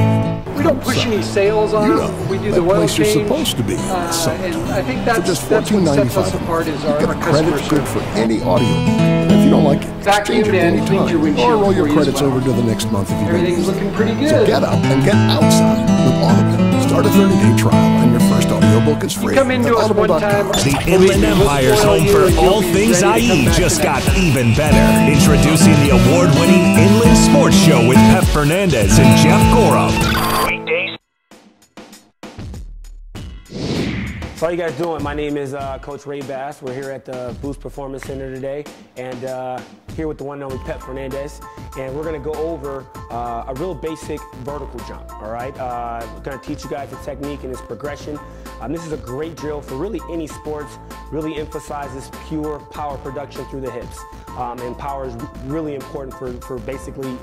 We don't push any sales on them. We do the oil place you're change. supposed to be And I think that's just what sets us $14.95. apart is You our get a customer credit good service. for any audio. And if you don't like it, Vacuum exchange it and clean your anytime. Or windshield roll your for you as credits well. over to the next month if you don't. Everything's looking pretty good. So get up and get outside with Audible. Start a 30-day trial and your first audiobook is free. You come into us one time. The Inland Empire's home for all things IE just got even better. Introducing the award-winning Inland Sports Show with Pep Fernandez and Jeff Gorham. So how you guys doing? My name is Coach Ray Bass. We're here at the Boost Performance Center today, and here with the one and only Pep Fernandez, and we're going to go over a real basic vertical jump, all right? We're going to teach you guys the technique and its progression. This is a great drill for really any sports, really emphasizes pure power production through the hips, and power is really important for basically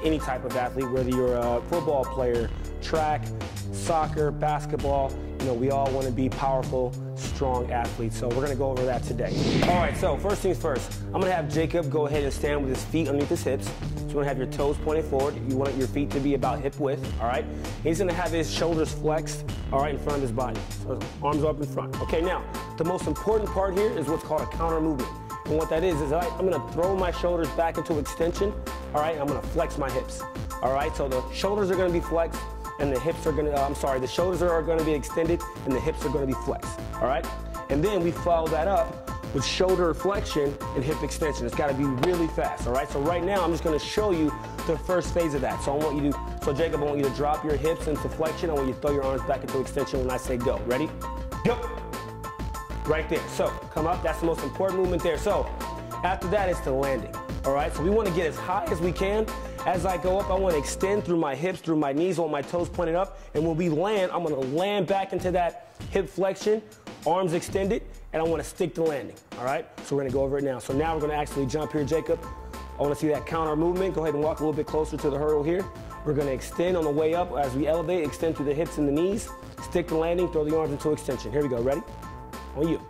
any type of athlete, whether you're a football player, track, soccer, basketball. You know, we all want to be powerful, strong athletes, so we're going to go over that today. All right, so first things first, I'm going to have Jacob go ahead and stand with his feet underneath his hips. So you want to have your toes pointed forward. You want your feet to be about hip width, all right? He's going to have his shoulders flexed, all right, in front of his body. So arms up in front. Okay, now, the most important part here is what's called a counter movement. And what that is I'm going to throw my shoulders back into extension, all right? I'm going to flex my hips, all right? So the shoulders are going to be flexed, and the hips are going to, the shoulders are going to be extended and the hips are going to be flexed, all right? And then we follow that up with shoulder flexion and hip extension. It's got to be really fast, all right? So right now, I'm just going to show you the first phase of that. So Jacob, I want you to drop your hips into flexion. I want you to throw your arms back into extension when I say go. Ready? Go. Right there. So come up. That's the most important movement there. So after that, it's the landing, all right? So we want to get as high as we can. As I go up, I want to extend through my hips, through my knees, I want my toes pointed up. And when we land, I'm going to land back into that hip flexion, arms extended, and I want to stick the landing, all right? So we're going to go over it now. So now we're going to actually jump here, Jacob. I want to see that counter movement. Go ahead and walk a little bit closer to the hurdle here. We're going to extend on the way up. As we elevate, extend through the hips and the knees, stick the landing, throw the arms into extension. Here we go. Ready? On you.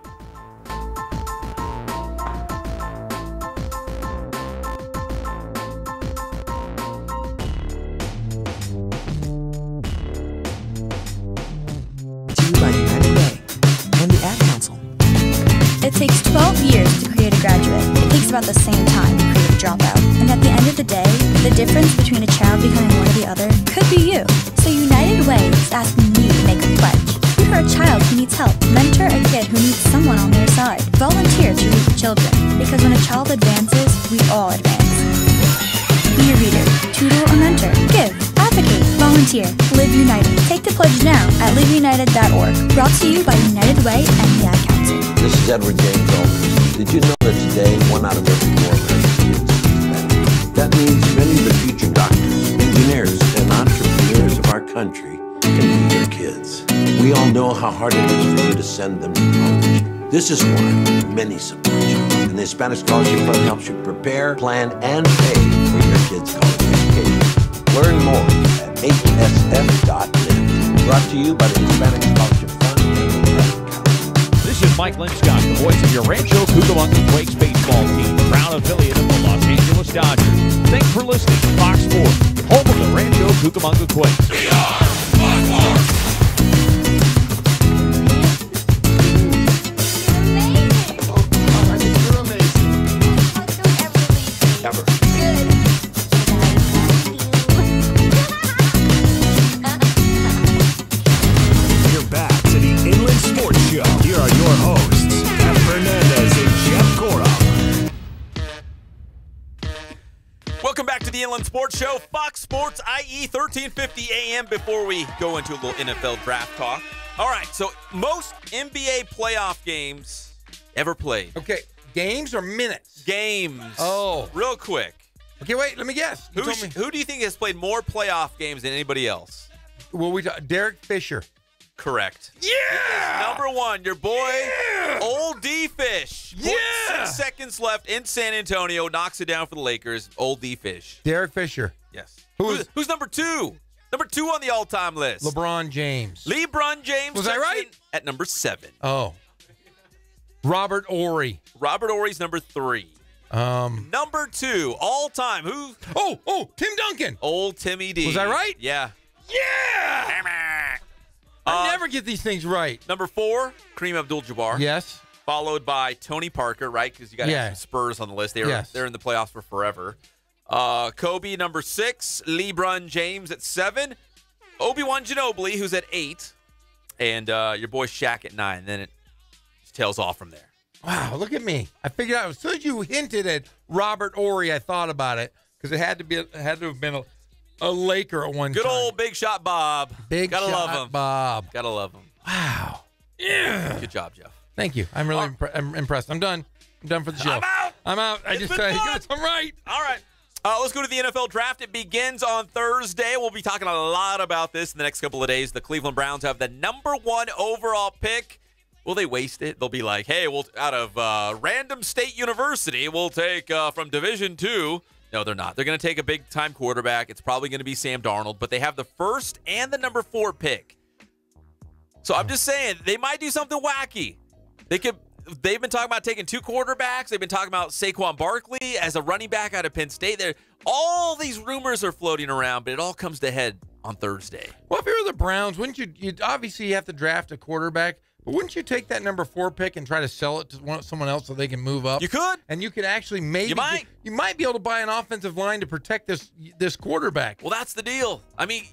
It takes 12 years to create a graduate. It takes about the same time to create a dropout. And at the end of the day, the difference between a child becoming one or the other could be you. So United Way is asking you to make a pledge. If you're a child who needs help, mentor a kid who needs someone on their side. Volunteer to reach children, because when a child advances, we all advance. Be a reader, tutor or mentor, give, advocate, volunteer, live united. Take the pledge now at liveunited.org. Brought to you by United Way and the Ad Council. This is Edward James Aldridge. Did you know that today 1 out of every 4 American kids is Hispanic? That means many of the future doctors, engineers, and entrepreneurs of our country can be your kids. We all know how hard it is for you to send them to college. This is why many support you. And the Hispanic Scholarship Fund helps you prepare, plan, and pay for your kids' college education. Learn more at hsf.net. Brought to you by the Hispanic Scholarship Fund and the Ad Council. This is Mike Linscott, the voice of your Rancho Cucamonga Quakes baseball team, proud affiliate of the Los Angeles Dodgers. Thanks for listening to Fox Sports, home of the Rancho Cucamonga Quakes. We are Fox Sports! Here are your hosts, Pep Fernandez and Jeff Gora. Welcome back to the Inland Sports Show, Fox Sports IE 1350 AM. Before we go into a little NFL draft talk. All right, so most NBA playoff games ever played. Okay, games or minutes? Games. Oh. Real quick. Okay, wait, let me guess. Who do you think has played more playoff games than anybody else? Well, Derek Fisher. Correct. Yeah! Number 1, your boy, Old D-Fish. Yeah! 0.6 seconds left in San Antonio. Knocks it down for the Lakers. Old D-Fish. Derek Fisher. Yes. Who's number 2? Number 2 on the all-time list. LeBron James. LeBron James. Was I right? At number 7. Oh. Robert Horry. Robert Horry's number 3. Number 2, all-time. Who? Oh, Tim Duncan. Old Timmy D. Was I right? Yeah. Yeah! I never get these things right. Number 4, Kareem Abdul-Jabbar. Yes. Followed by Tony Parker, right? Because you got to have some Spurs on the list. They're in the playoffs for forever. Kobe, number 6. LeBron James at 7. Obi-Wan Ginobili, who's at 8. And your boy Shaq at 9. Then it just tails off from there. Wow, look at me. I figured out as soon as you hinted at Robert Horry, I thought about it. Because it had to have been a Laker at one time. Good old Big Shot Bob. Big Gotta Shot love him. Bob. Gotta love him. Wow. Yeah. Good job, Jeff. Thank you. I'm really I'm impressed. I'm done. I'm done for the show. I'm out. I just said, I'm right. All right. Let's go to the NFL draft. It begins on Thursday. We'll be talking a lot about this in the next couple of days. The Cleveland Browns have the #1 overall pick. Will they waste it? They'll be like, hey, we'll out of random state university, we'll take from Division II. No, they're not. They're going to take a big-time quarterback. It's probably going to be Sam Darnold, but they have the first and the #4 pick. So I'm just saying, they might do something wacky. They've been talking about taking 2 quarterbacks. They've been talking about Saquon Barkley as a running back out of Penn State. All these rumors are floating around, but it all comes to head on Thursday. Well, if you're the Browns, wouldn't you obviously have to draft a quarterback, but wouldn't you take that #4 pick and try to sell it to someone else so they can move up? You could. And you could actually maybe you might be able to buy an offensive line to protect this quarterback. Well, that's the deal. I mean,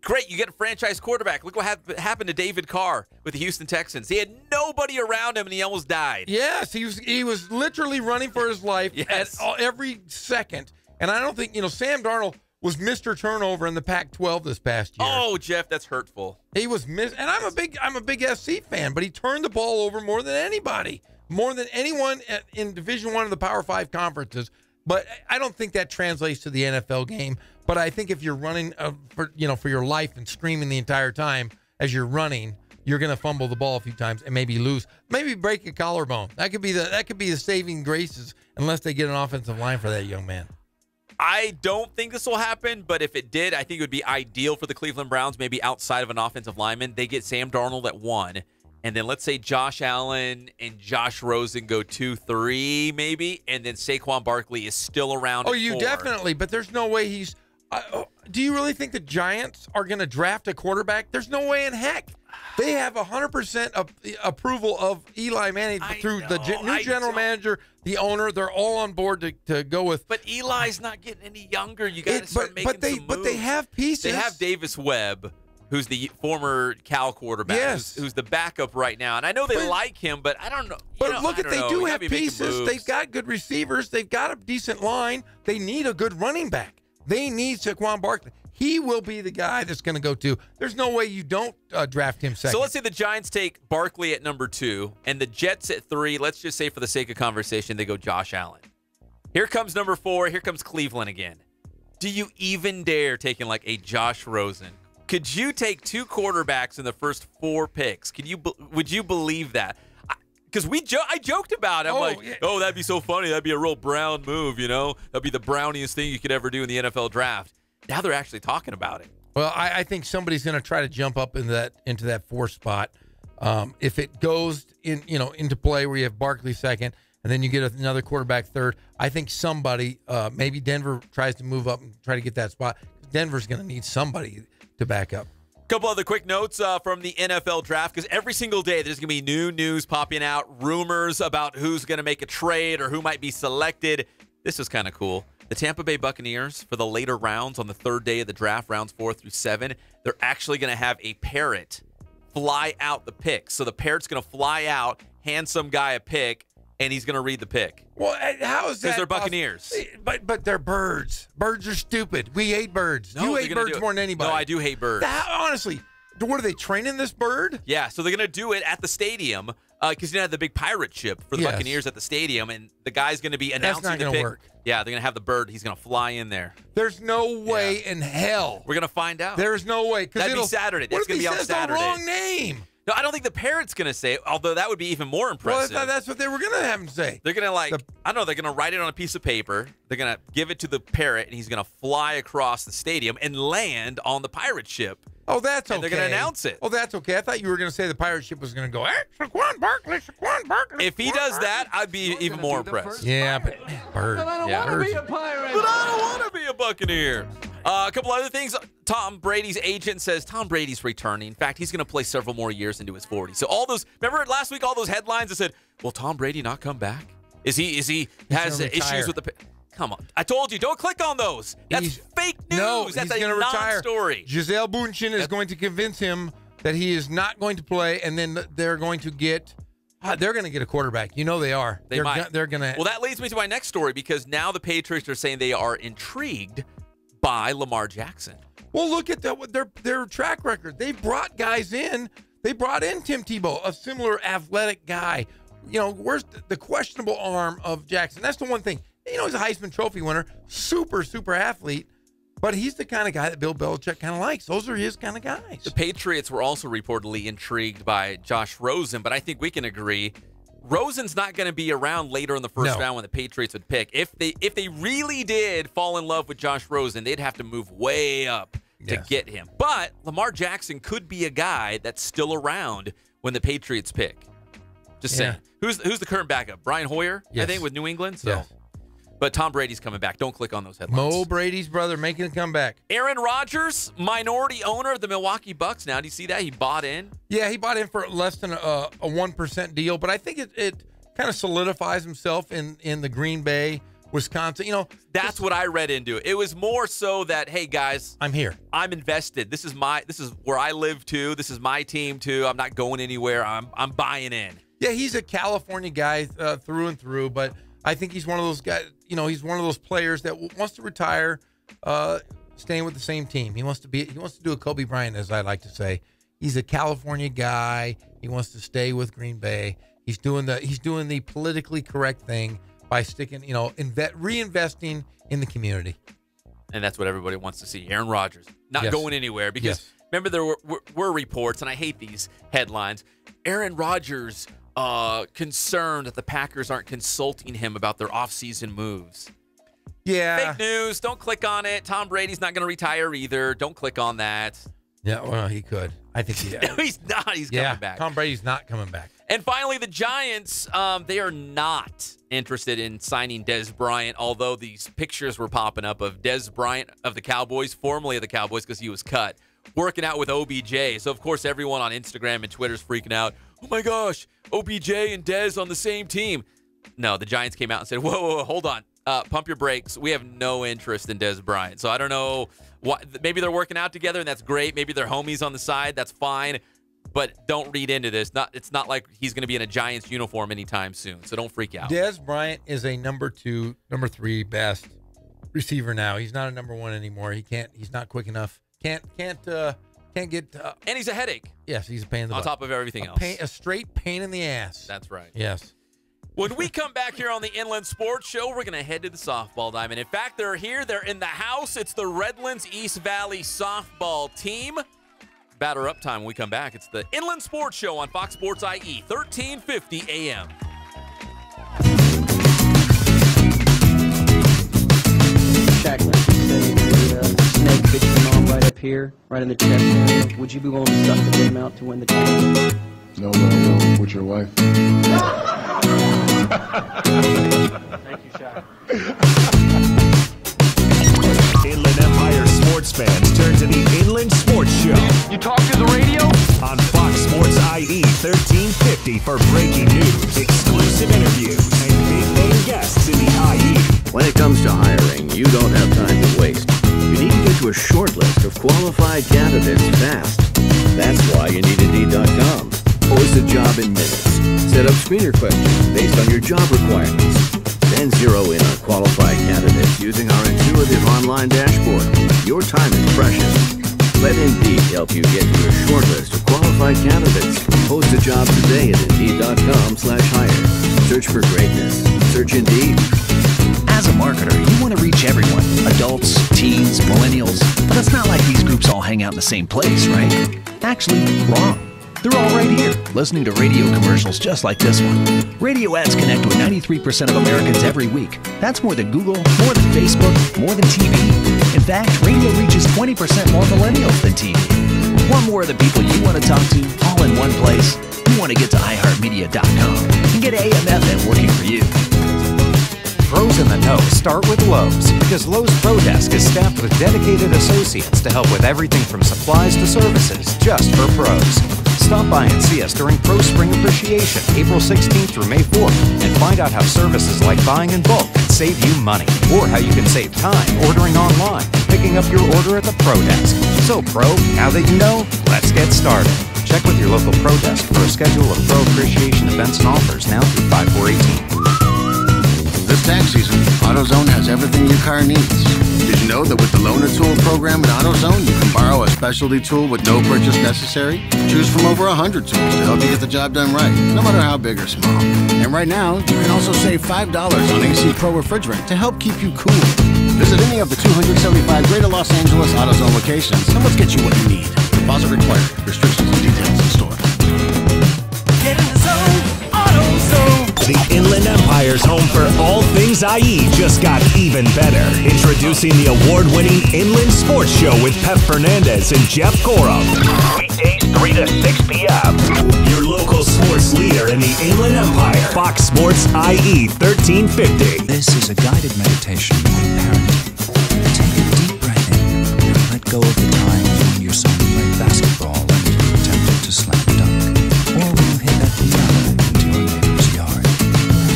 great, you get a franchise quarterback. Look what happened to David Carr with the Houston Texans. He had nobody around him, and he almost died. Yes, he was literally running for his life at every second. And I don't think, Sam Darnold was Mr. Turnover in the Pac-12 this past year. Oh, Jeff, that's hurtful. He was and I'm a big SC fan, but he turned the ball over more than anybody, more than anyone in Division I of the Power 5 conferences. But I don't think that translates to the NFL game. But I think if you're running for your life and screaming the entire time as you're running, you're going to fumble the ball a few times and maybe lose, maybe break a collarbone. That could be the saving graces, unless they get an offensive line for that young man. I don't think this will happen, but if it did, I think it would be ideal for the Cleveland Browns, maybe outside of an offensive lineman. They get Sam Darnold at 1, and then let's say Josh Allen and Josh Rosen go 2, 3 maybe, and then Saquon Barkley is still around at 4. Definitely, but there's no way he's do you really think the Giants are going to draft a quarterback? There's no way in heck. They have 100% approval of Eli Manning through the new general manager, the owner. They're all on board to go with. But Eli's not getting any younger. You got to start making some moves. But they have pieces. They have Davis Webb, who's the former Cal quarterback, who's the backup right now. And I know they like him, but I don't know. But look, they do have pieces. They've got good receivers. They've got a decent line. They need a good running back. They need Saquon Barkley. He will be the guy that's going to go to. There's no way you don't draft him second. So let's say the Giants take Barkley at #2 and the Jets at 3. Let's just say for the sake of conversation, they go Josh Allen. Here comes #4. Here comes Cleveland again. Do you even dare taking like a Josh Rosen? Could you take 2 quarterbacks in the first 4 picks? Would you believe that? Because I joked about it. I'm that'd be so funny. That'd be a real Brown move, That'd be the browniest thing you could ever do in the NFL draft. Now they're actually talking about it. Well, I think somebody's going to try to jump up into that 4 spot. If it goes into play where you have Barkley second, and then you get another quarterback third, I think somebody, maybe Denver tries to move up and try to get that spot. Denver's going to need somebody to back up. Couple other quick notes from the NFL draft, because every single day there's going to be new news popping out, rumors about who's going to make a trade or who might be selected. This is kind of cool. The Tampa Bay Buccaneers, for the later rounds on the 3rd day of the draft, rounds 4 through 7, they're actually going to have a parrot fly out the pick. So the parrot's going to fly out, hand some guy a pick, and he's going to read the pick. Well, how is that? Because they're Buccaneers. But they're birds. Birds are stupid. We hate birds. No, you hate birds more than anybody. No, I do hate birds. Honestly, what are they training this bird? Yeah, so they're going to do it at the stadium because you have the big pirate ship for the Buccaneers at the stadium, and the guy's going to be announcing That's not the pick. Work. Yeah, they're going to have the bird. He's going to fly in there. There's no way in hell. We're going to find out. There's no way. That'd be Saturday. That's going to be on Saturday. The wrong name? No, I don't think the parrot's going to say it, although that would be even more impressive. Well, I thought that's what they were going to have him say. They're going to I don't know, they're going to write it on a piece of paper. They're going to give it to the parrot, and he's going to fly across the stadium and land on the pirate ship. Oh, that's okay. And they're going to announce it. Oh, that's okay. I thought you were going to say the pirate ship was going to go, hey, Saquon Barkley. If he does that, I'd be even more impressed. Yeah, but bird. But I don't want to be a pirate. But I don't want to be a Buccaneer. A couple other things. Tom Brady's agent says Tom Brady's returning. In fact, he's going to play several more years into his 40s. So all those, remember last week, all those headlines that said, will Tom Brady not come back? Is he has issues with the... Come on. I told you, don't click on those. That's fake news. No, that's he's going to retire. Story. Gisele Bündchen is going to convince him that he is not going to play, and then they're going to get a quarterback. You know they are. They're going to. Well, that leads me to my next story, because now the Patriots are saying they are intrigued by Lamar Jackson. Well, look at their track record. They brought guys in They brought in Tim Tebow, a similar athletic guy. Where's the questionable arm of Jackson? That's the one thing. He's a Heisman Trophy winner, super athlete, but he's the kind of guy that Bill Belichick kind of likes. Those are his kind of guys. The Patriots were also reportedly intrigued by Josh Rosen, but I think we can agree Rosen's not going to be around later in the first round when the Patriots would pick. If they really did fall in love with Josh Rosen, they'd have to move way up to get him. But Lamar Jackson could be a guy that's still around when the Patriots pick. Just saying. Who's the current backup? Brian Hoyer, I think, with New England. So. But Tom Brady's coming back. Don't click on those headlines. Mo Brady's brother making a comeback. Aaron Rodgers, minority owner of the Milwaukee Bucks now. Do you see that? He bought in? Yeah, he bought in for less than a 1% deal, but I think it kind of solidifies himself in the Green Bay, Wisconsin. That's what I read into it. It was more so that, hey guys, I'm here. I'm invested. This is where I live too. This is my team too. I'm not going anywhere. I'm buying in. Yeah, he's a California guy through and through, but I think he's one of those guys, he's one of those players that wants to retire staying with the same team. He wants to do a Kobe Bryant, as I like to say. He's a California guy. He wants to stay with Green Bay. He's doing the politically correct thing by sticking, reinvesting in the community. And that's what everybody wants to see. Aaron Rodgers not going anywhere because remember there were reports, and I hate these headlines. Aaron Rodgers concerned that the Packers aren't consulting him about their offseason moves. Yeah. Fake news. Don't click on it. Tom Brady's not going to retire either. Don't click on that. Yeah, well, he could. I think he No, he's not. He's coming back. Tom Brady's not coming back. And finally, the Giants, they are not interested in signing Dez Bryant, although these pictures were popping up of Dez Bryant of the Cowboys, formerly of the Cowboys because he was cut, working out with OBJ. So, of course, everyone on Instagram and Twitter is freaking out. Oh, my gosh, OBJ and Dez on the same team. No, the Giants came out and said, whoa, hold on. Pump your brakes. We have no interest in Dez Bryant. So I don't know. Maybe they're working out together, and that's great.Maybe they're homies on the side. That's fine. But don't read into this. It's not like he's going to be in a Giants uniform anytime soon. So don't freak out. Dez Bryant is a number 2, number 3 best receiver now. He's not a number 1 anymore. He's not quick enough. Can't get. And he's a headache. Yes, he's a pain in the butt. On top of everything else. A straight pain in the ass. That's right. Yes. When we come back here on the Inland Sports Show, we're going to head to the softball diamond. In fact, they're here. They're in the house. It's the Redlands East Valley softball team. Batter up time when we come back. It's the Inland Sports Show on Fox Sports IE, 1350 AM. Shaq, let's just say the snake bit your mom right up here, right in the chest area. Would you be willing to suck the venom out to win the game? No. With your wife. Thank you, Shaq. Inland Empire sports fans turn to the Inland Sports Show. You talk to the radio? On Fox Sports IE 1350 for breaking news, exclusive interviews, and big-name guests in the IE. When it comes to hiring, you don't have time to waste. You need to get to a short list of qualified candidates fast. That's why you need Indeed.com. Post a job in minutes. Set up screener questions based on your job requirements. Then zero in on qualified candidates using our intuitive online dashboard. Your time is precious. Let Indeed help you get to a short list of qualified candidates. Post a job today at Indeed.com/hire. Search for greatness. Search Indeed. As a marketer, you want to reach everyone. Adults, teens, millennials. But it's not like these groups all hang out in the same place, right? Actually, wrong. They're all right here, listening to radio commercials just like this one. Radio ads connect with 93% of Americans every week. That's more than Google, more than Facebook, more than TV. In fact, radio reaches 20% more millennials than TV. Want more of the people you want to talk to, all in one place? You want to get to iHeartMedia.com and get AM/FM working for you. Pros in the know start with Lowe's, because Lowe's Pro Desk is staffed with dedicated associates to help with everything from supplies to services, just for pros. Stop by and see us during Pro Spring Appreciation, April 16th through May 4th, and find out how services like buying in bulk can save you money, or how you can save time ordering online and picking up your order at the Pro Desk. So, Pro, now that you know, let's get started. Check with your local Pro Desk for a schedule of Pro Appreciation events and offers now through 5/4/18. This it's tax season, AutoZone has everything your car needs. Did you know that with the Loaner Tool program at AutoZone, you can borrow a specialty tool with no purchase necessary? Choose from over 100 tools to help you get the job done right, no matter how big or small. And right now, you can also save $5 on AC Pro refrigerant to help keep you cool. Visit any of the 275 Greater Los Angeles AutoZone locations and let's get you what you need. Deposit required. Restrictions and details in store. Get in the zone, AutoZone. The Inland Empire's home for all things IE just got even better. Introducing the award-winning Inland Sports Show with Pep Fernandez and Jeff Gorham. Weekdays 3 to 6 p.m. Your local sports leader in the Inland Empire. Fox Sports IE 1350. This is a guided meditation on parenting. Take a deep breath in and let go of the time when your son played basketball and you attempted to slam dunk. Or when you hit that piano into your neighbor's yard.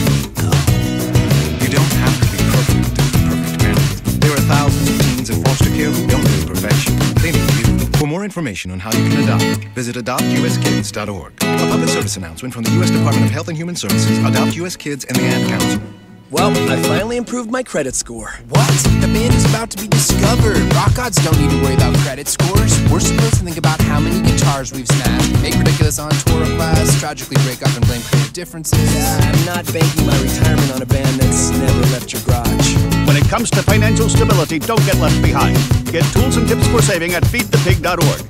Let go. You don't have to be perfect to be a perfect parent. There are thousands of teens in foster care who don't need perfection. They need you. For more information on how you can adopt, visit adoptuskids.org. A public service announcement from the U.S. Department of Health and Human Services, Adopt U.S. Kids, and the Ad Council. Well, I finally improved my credit score. What? The band is about to be discovered. Rock gods don't need to worry about credit scores. We're supposed to think about how many guitars we've smashed, make ridiculous on-tour requests, tragically break up and blame creative differences. I'm not banking my retirement on a band that's never left your garage. When it comes to financial stability, don't get left behind. Get tools and tips for saving at feedthepig.org.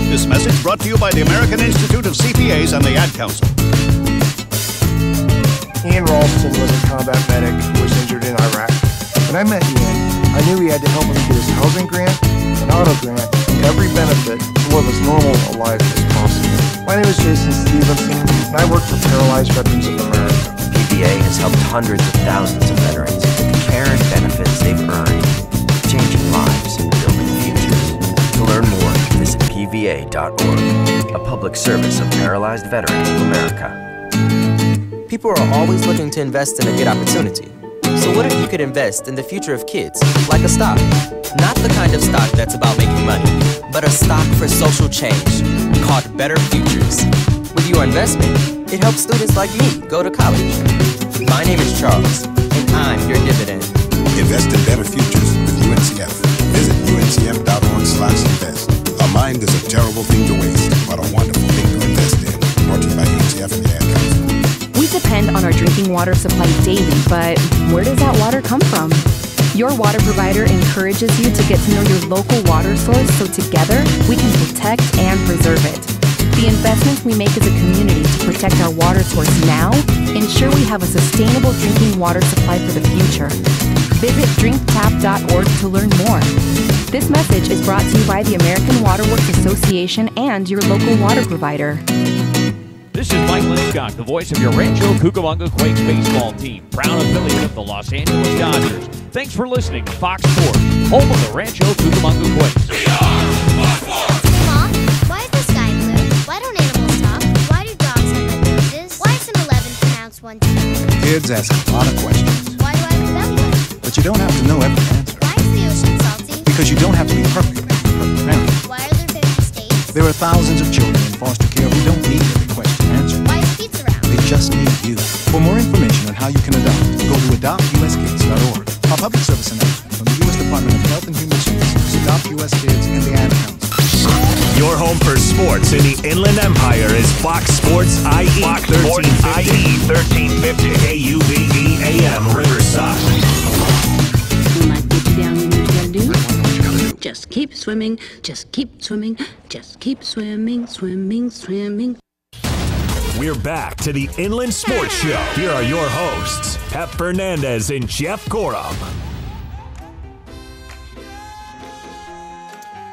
This message brought to you by the American Institute of CPAs and the Ad Council. Ian Ralston was a combat medic who was injured in Iraq. When I met Ian, I knew we had to help him get his housing grant, an auto grant, and every benefit to live as normal a life as possible. My name is Jason Stevenson, and I work for Paralyzed Veterans of America. PVA has helped hundreds of thousands of veterans with the care and benefits they've earned, changing lives and building futures. To learn more, visit PVA.org, a public service of Paralyzed Veterans of America. People are always looking to invest in a good opportunity. So what if you could invest in the future of kids, like a stock? Not the kind of stock that's about making money, but a stock for social change, called Better Futures. With your investment, it helps students like me go to college. My name is Charles, and I'm your dividend. Invest in better futures with UNCF. Visit uncf.org/invest. A mind is a terrible thing to waste, but a wonderful thing to invest in. Brought to you by UNCF and the Ad Council. We depend on our drinking water supply daily, but where does that water come from? Your water provider encourages you to get to know your local water source so together we can protect and preserve it. The investments we make as a community to protect our water source now ensure we have a sustainable drinking water supply for the future. Visit drinktap.org to learn more. This message is brought to you by the American Water Works Association and your local water provider. This is Mike Linscott, the voice of your Rancho Cucamonga Quakes baseball team, proud affiliate of the Los Angeles Dodgers. Thanks for listening to Fox Sports, home of the Rancho Cucamonga Quakes. Mom, why is the sky blue? Why don't animals talk? Why do dogs have red noses? Why isn't 11 pronounced 1, 2? Kids ask a lot of questions, Why do I have a belly button? but you don't have to know every answer. Why is the ocean salty? Because you don't have to be perfect to be a perfect parent. Why are there 50 states? There are thousands of children in foster care who don't need every question answered. Why is pizza round? They just need you. For more information on how you can adopt, go to adoptuskids.org. A public service announcement from the U.S. Department of Health and Human Services, Adopt U.S. Kids, and the Ad Council. Your home for sports in the Inland Empire is Fox Sports IE 1350 KUBE AM Riverside. When life gets you down, you know what you gotta do? Just keep swimming, just keep swimming, just keep swimming, swimming, swimming. We're back to the Inland Sports Show. Here are your hosts, Pep Fernandez and Jeff Gorham.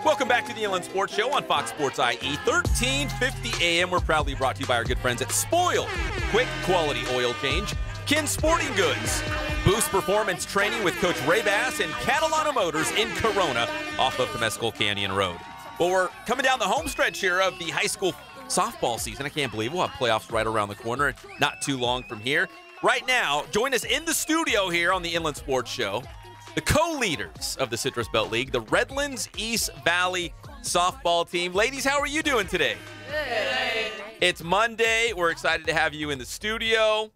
Welcome back to the Inland Sports Show on Fox Sports IE 1350 AM. We're proudly brought to you by our good friends at Spoil. Quick quality oil change. Kin Sporting Goods. Boost performance training with Coach Ray Bass and Catalana Motors in Corona off of Temescal Canyon Road. Well, we're coming down the home stretch here of the high school softball season. I can't believe we'll have playoffs right around the corner, not too long from here. Right now, join us in the studio here on the Inland Sports Show, the co-leaders of the Citrus Belt League, the Redlands East Valley softball team. Ladies, how are you doing today? Good. It's Monday. We're excited to have you in the studio.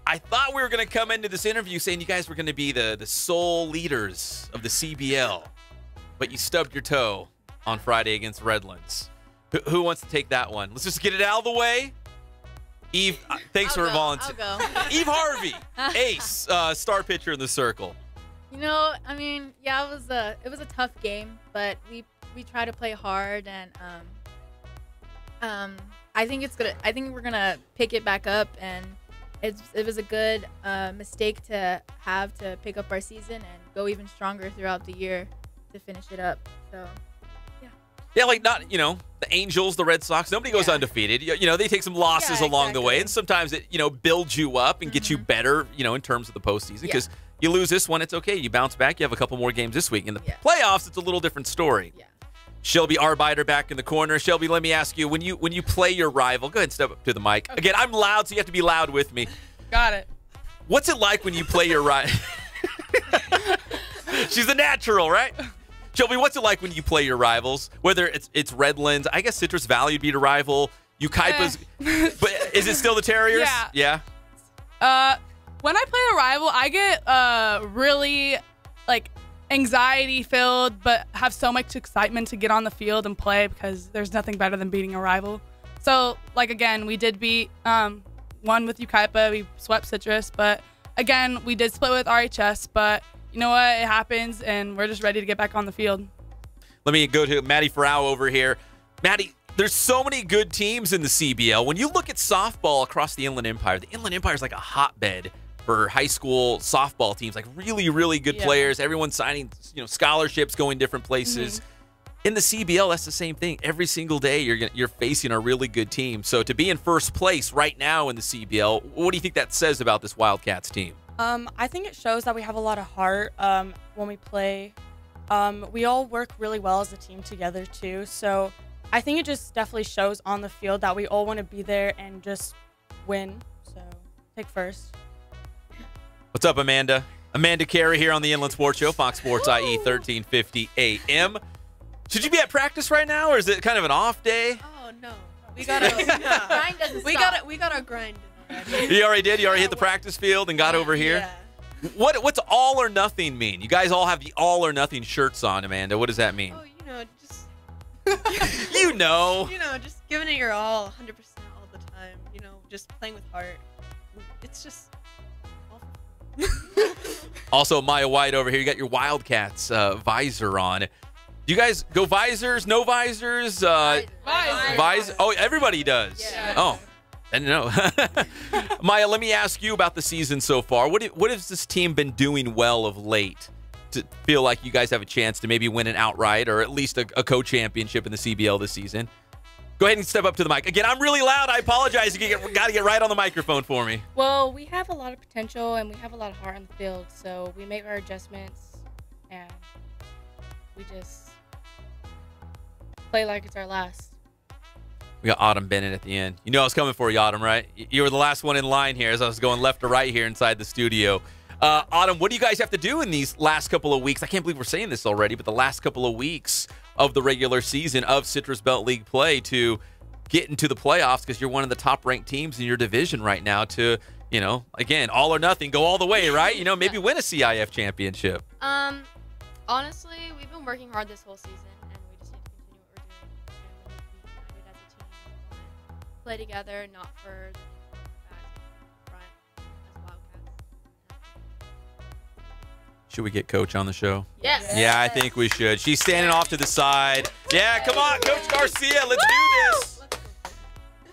I thought we were going to come into this interview saying you guys were going to be the sole leaders of the CBL, but you stubbed your toe on Friday against Redlands. Who wants to take that one? Let's just get it out of the way. Eve, thanks for volunteering. I'll go. Eve Harvey, ace, star pitcher in the circle. You know, I mean, yeah, it was a tough game, but we try to play hard, and I think we're gonna pick it back up, and it was a good mistake to have to pick up our season and go even stronger throughout the year to finish it up. So. Yeah, like not, the Angels, the Red Sox, nobody goes undefeated. They take some losses along the way, and sometimes it, builds you up and gets you better, in terms of the postseason. Because you lose this one, it's okay. You bounce back. You have a couple more games this week. In the playoffs, it's a little different story. Yeah. Shelby Arbiter back in the corner. Shelby, let me ask you, when you play your rival, go ahead and step up to the mic. Okay. Again, I'm loud, so you have to be loud with me. Got it. What's it like when you play your rival? She's a natural, right? Shelby, what's it like when you play your rivals? Whether it's Redlands, I guess Citrus Valley would be the rival. Ukaipa's, but is it still the Terriers? Yeah. When I play the rival, I get really anxiety filled, but have so much excitement to get on the field and play because there's nothing better than beating a rival. So again, we did beat one with Ukaipa. We swept Citrus, but again, we did split with RHS, but. You know what? It happens, and we're just ready to get back on the field. Let me go to Maddie Farrow over here. Maddie, there's so many good teams in the CBL. When you look at softball across the Inland Empire is like a hotbed for high school softball teams, like really, really good players. Everyone's signing, scholarships, going different places. In the CBL, that's the same thing. Every single day, you're facing a really good team. So to be in first place right now in the CBL, what do you think that says about this Wildcats team? I think it shows that we have a lot of heart when we play. We all work really well as a team together too. So I think it just definitely shows on the field that we all want to be there and just win. So pick first. What's up, Amanda? Amanda Carey here on the Inland Sports Show, Fox Sports IE 1350 AM. Should you be at practice right now, or is it kind of an off day? Oh no, we got grind doesn't stop. We got our grind. You already did? You already hit the practice field and got over here? Yeah. What's all or nothing mean? You guys all have the all or nothing shirts on, Amanda. What does that mean? Oh, just... just giving it your all, 100% all the time. Just playing with heart. It's just... Also, Maya White over here. You got your Wildcats visor on. Do you guys go visors, no visors? Visor. Oh, everybody does. Yeah. Oh. I don't know. Maya, let me ask you about the season so far. What has this team been doing well of late to feel like you guys have a chance to maybe win an outright or at least a co-championship in the CBL this season? Go ahead and step up to the mic. Again, I'm really loud. I apologize. You got to get right on the microphone for me. Well, we have a lot of potential and we have a lot of heart on the field, so we make our adjustments and we just play like it's our last. We got Autumn Bennett at the end. You know I was coming for you, Autumn, right? You were the last one in line here as I was going left to right here inside the studio. Autumn, what do you guys have to do in these last couple of weeks? I can't believe we're saying this already, but the last couple of weeks of the regular season of Citrus Belt League play to get into the playoffs because you're one of the top-ranked teams in your division right now to, again, all or nothing, go all the way, right? Maybe win a CIF championship. Honestly, we've been working hard this whole season. Play together, not for the back front as Wildcats. Should we get Coach on the show? Yes. Yeah, I think we should. She's standing off to the side. Yeah, come on, Coach Garcia, let's do this.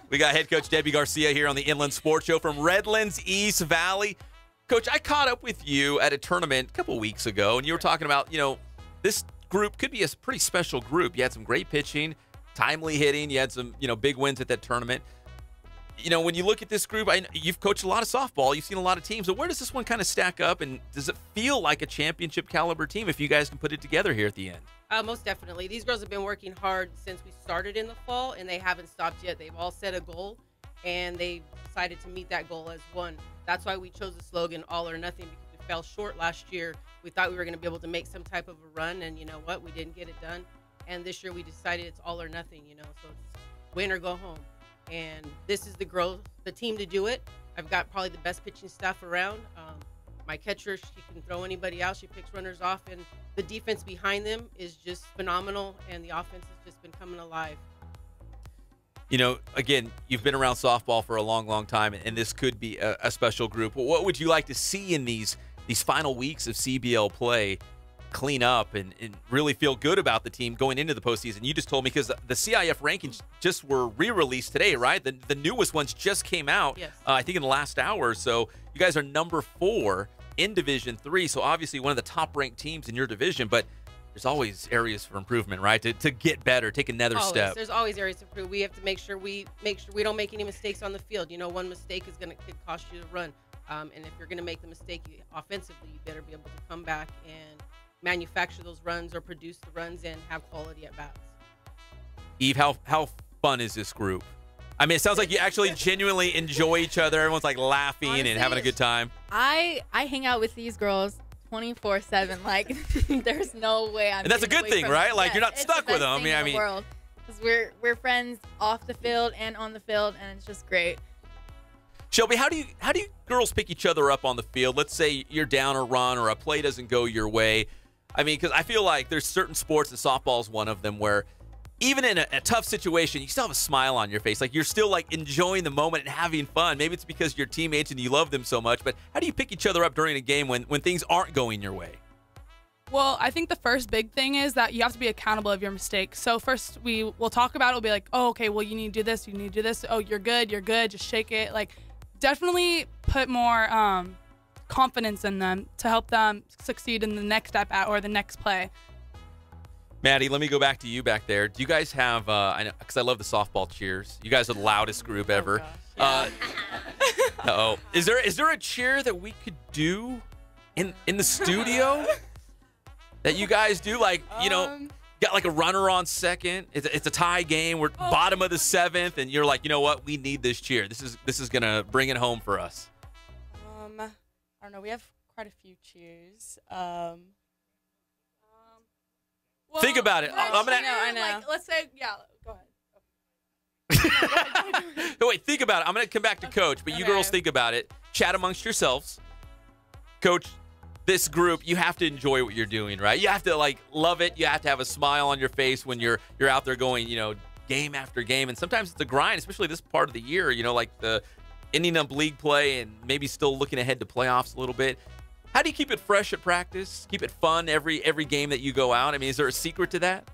We got head coach Debbie Garcia here on the Inland Sports Show from Redlands, East Valley. Coach, I caught up with you at a tournament a couple weeks ago, and you were talking about, this group could be a pretty special group. You had some great pitching, timely hitting. You had some, big wins at that tournament. When you look at this group, you've coached a lot of softball. You've seen a lot of teams. So where does this one kind of stack up? And does it feel like a championship caliber team if you guys can put it together here at the end? Most definitely. These girls have been working hard since we started in the fall, and they haven't stopped yet. They've all set a goal, and they decided to meet that goal as one. That's why we chose the slogan, all or nothing, because we fell short last year. We thought we were going to be able to make some type of a run, and you know what? We didn't get it done. And this year we decided it's all or nothing, so it's win or go home. And this is the team to do it. I've got probably the best pitching staff around. My catcher, she can throw anybody out. She picks runners off, and the defense behind them is just phenomenal, and the offense has just been coming alive. You know, again, you've been around softball for a long, long time, and this could be a special group. What would you like to see in these final weeks of CBL play clean up and really feel good about the team going into the postseason? You just told me, because the CIF rankings just were re-released today, right? The newest ones just came out, yes. I think in the last hour or so. You guys are number 4 in Division III, so obviously one of the top-ranked teams in your division, but there's always areas for improvement, right? To get better, take another step. There's always areas to improve. We have to make sure we don't make any mistakes on the field. You know, one mistake could cost you the run. And if you're going to make the mistake offensively, you better be able to come back and manufacture those runs or produce the runs and have quality at bats. Eve, how fun is this group? I mean, it sounds like you actually genuinely enjoy each other. Everyone's like laughing and having a good time. I hang out with these girls 24/7. Like, there's no way I'm. And that's a good thing, right? Like, you're not stuck with them. I mean, because we're friends off the field and on the field, and it's just great. Shelby, how do you girls pick each other up on the field? Let's say you're down a run or a play doesn't go your way. I mean, because I feel like there's certain sports, and softball is one of them, where even in a tough situation, you still have a smile on your face. Like, you're still like enjoying the moment and having fun. Maybe it's because you're teammates and you love them so much, but how do you pick each other up during a game when things aren't going your way? Well, I think the first big thing is that you have to be accountable of your mistakes. So first we'll talk about it. We'll be like, oh, okay, well, you need to do this. You need to do this. Oh, you're good. Just shake it. Like, definitely put more confidence in them to help them succeed in the next at bat or the next play. Maddie, let me go back to you back there. Do you guys have, I know, because I love the softball cheers. You guys are the loudest group ever. Uh-oh. Is there a cheer that we could do in the studio that you guys do? Like, you know, got like a runner on second. It's a tie game. We're bottom of the 7th, and you're like, you know what? We need this cheer. This is going to bring it home for us. I don't know. We have quite a few cheers. Well, think about it. I'm gonna. I know. Like, let's say, yeah. Go ahead. No, wait. Think about it. I'm gonna come back to Coach, but you girls think about it. Chat amongst yourselves. Coach, this group, you have to enjoy what you're doing, right? You have to like love it. You have to have a smile on your face when you're out there going, you know, game after game. And sometimes it's a grind, especially this part of the year. You know, like the ending up league play and maybe still looking ahead to playoffs a little bit. How do you keep it fresh at practice? Keep it fun every game that you go out? I mean, is there a secret to that?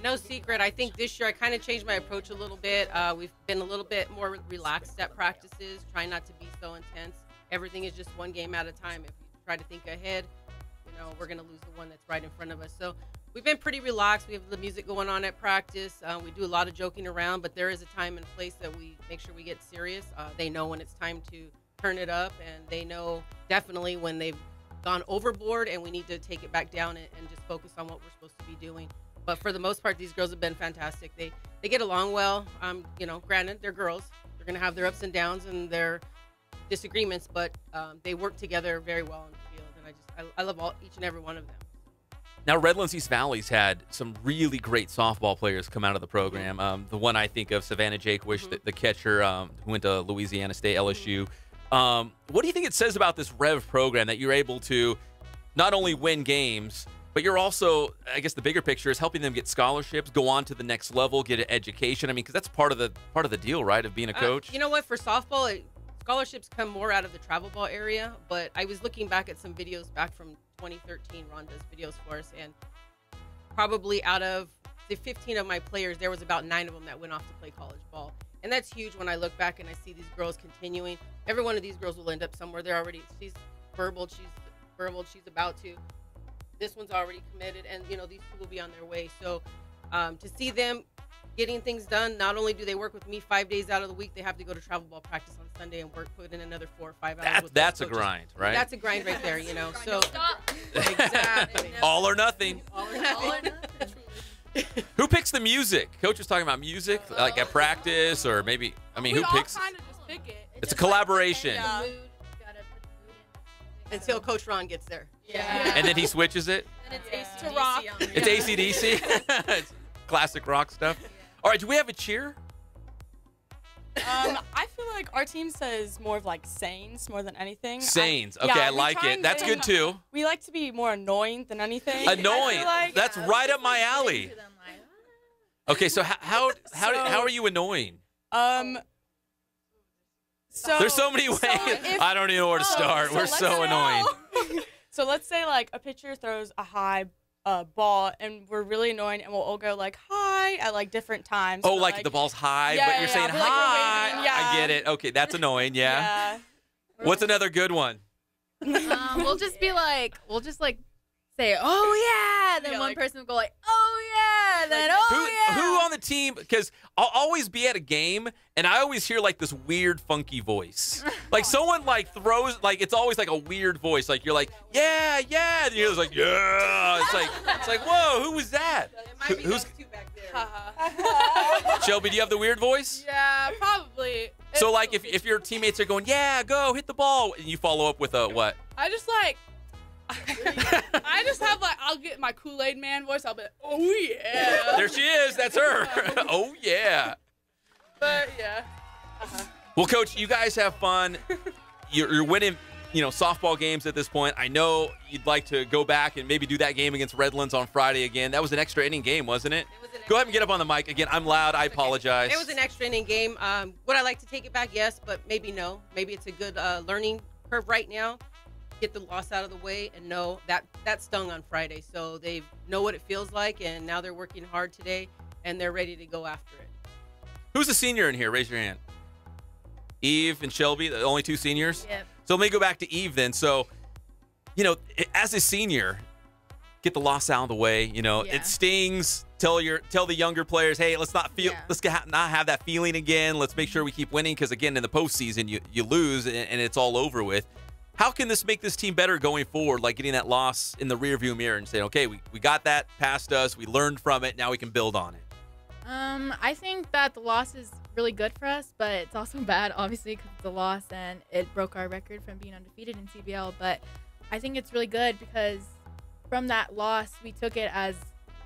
No secret. I think this year I kind of changed my approach a little bit. We've been a little bit more relaxed at practices, trying not to be so intense. Everything is just one game at a time. If you try to think ahead, you know, we're going to lose the one that's right in front of us. So we've been pretty relaxed. We have the music going on at practice. We do a lot of joking around, but there is a time and place that we make sure we get serious. They know when it's time to turn it up, and they know definitely when they've gone overboard and we need to take it back down and just focus on what we're supposed to be doing. But for the most part, these girls have been fantastic. They get along well. You know, granted, they're girls. They're going to have their ups and downs and their disagreements, but they work together very well in the field. And I love each and every one of them. Now, Redlands East Valley's had some really great softball players come out of the program. The one I think of, Savannah Jakewish, the catcher who went to Louisiana State, LSU. What do you think it says about this Rev program that you're able to not only win games, but you're also, I guess the bigger picture is helping them get scholarships, go on to the next level, get an education? I mean, because that's part of the deal, right, of being a coach? You know what? For softball, scholarships come more out of the travel ball area. But I was looking back at some videos back from 2013. Ron does videos for us, and probably out of the 15 of my players, there was about 9 of them that went off to play college ball. And that's huge when I look back and I see these girls continuing. Every one of these girls will end up somewhere. They're already, she's verbal, she's about to. This one's already committed, and, you know, these two will be on their way. So to see them getting things done, not only do they work with me 5 days out of the week, they have to go to travel ball practice on Sunday and put in another 4 or 5 hours. That's a grind, right? That's a grind right there, you know. So exactly. All or nothing. All or nothing. Who picks the music? Coach was talking about music, like at practice, or maybe, I mean, who picks? We all kind of just pick it. It's a collaboration. Until Coach Ron gets there. Yeah. And then he switches it? And it's to rock. It's AC/DC? It's classic rock stuff. All right, do we have a cheer? I feel like our team says more of like Sanes more than anything. Sanes. Okay, I like it. That's good too. We like to be more annoying than anything. Annoying. That's right up my alley. Okay, so how are you annoying? So there's so many ways. I don't even know where to start. We're so annoying. So let's say like a pitcher throws a high ball and we're really annoying and we'll all go like hi at like different times. Oh, like the ball's high, but you're saying hi. Yeah. I get it. Okay, that's annoying. Yeah. What's another good one? We'll just say, oh yeah, then one person will go like, oh yeah, then Who on the team? Because I'll always be at a game and I always hear like this weird, funky voice. Like someone like throws, like it's always like a weird voice. Like you're like, yeah, and you're just like, yeah. It's like, whoa, who was that? Who's Shelby? Do you have the weird voice? Yeah, probably. So like if your teammates are going, yeah, go hit the ball, and you follow up with a what? I just have like, I'll get my Kool-Aid man voice. I'll be like, oh yeah. There she is. That's her. Oh yeah. But yeah. Well, Coach, you guys have fun. You're winning, softball games at this point. I know you'd like to go back and maybe do that game against Redlands on Friday again. That was an extra inning game, wasn't it? Go ahead and get up on the mic again. I'm loud. I apologize. It was an extra inning game. Would I like to take it back? Yes, but maybe no. Maybe it's a good learning curve right now. Get the loss out of the way and know that stung on Friday. So they know what it feels like, and now they're working hard today, and they're ready to go after it. Who's a senior in here? Raise your hand. Eve and Shelby, the only two seniors? Yep. So let me go back to Eve then. So, as a senior, get the loss out of the way. It stings. Tell the younger players, hey, let's not have that feeling again. Let's make sure we keep winning because, again, in the postseason, you lose and it's all over with. How can this make this team better going forward, like getting that loss in the rearview mirror and saying, okay, we got that past us, we learned from it, now we can build on it? I think that the loss is really good for us, but it's also bad, obviously, because it's a loss and it broke our record from being undefeated in CBL. But I think it's really good because from that loss, we took it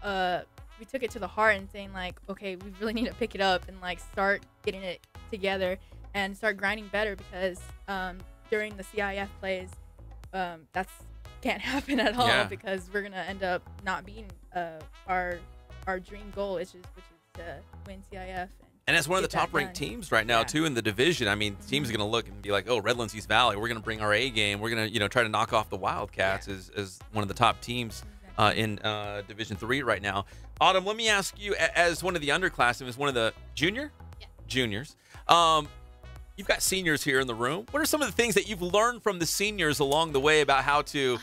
to the heart and saying like, okay, we really need to pick it up and like start getting it together and start grinding better because during the CIF plays, that's can't happen at all because we're gonna end up not being our dream goal, which is to win CIF. And as one of the top-ranked teams right now, too, in the division, I mean, teams are going to look and be like, oh, Redlands East Valley, we're going to bring our A game. We're going to, try to knock off the Wildcats as one of the top teams in Division III right now. Autumn, let me ask you, as one of the underclassmen, as one of the juniors, you've got seniors here in the room. What are some of the things that you've learned from the seniors along the way about how to,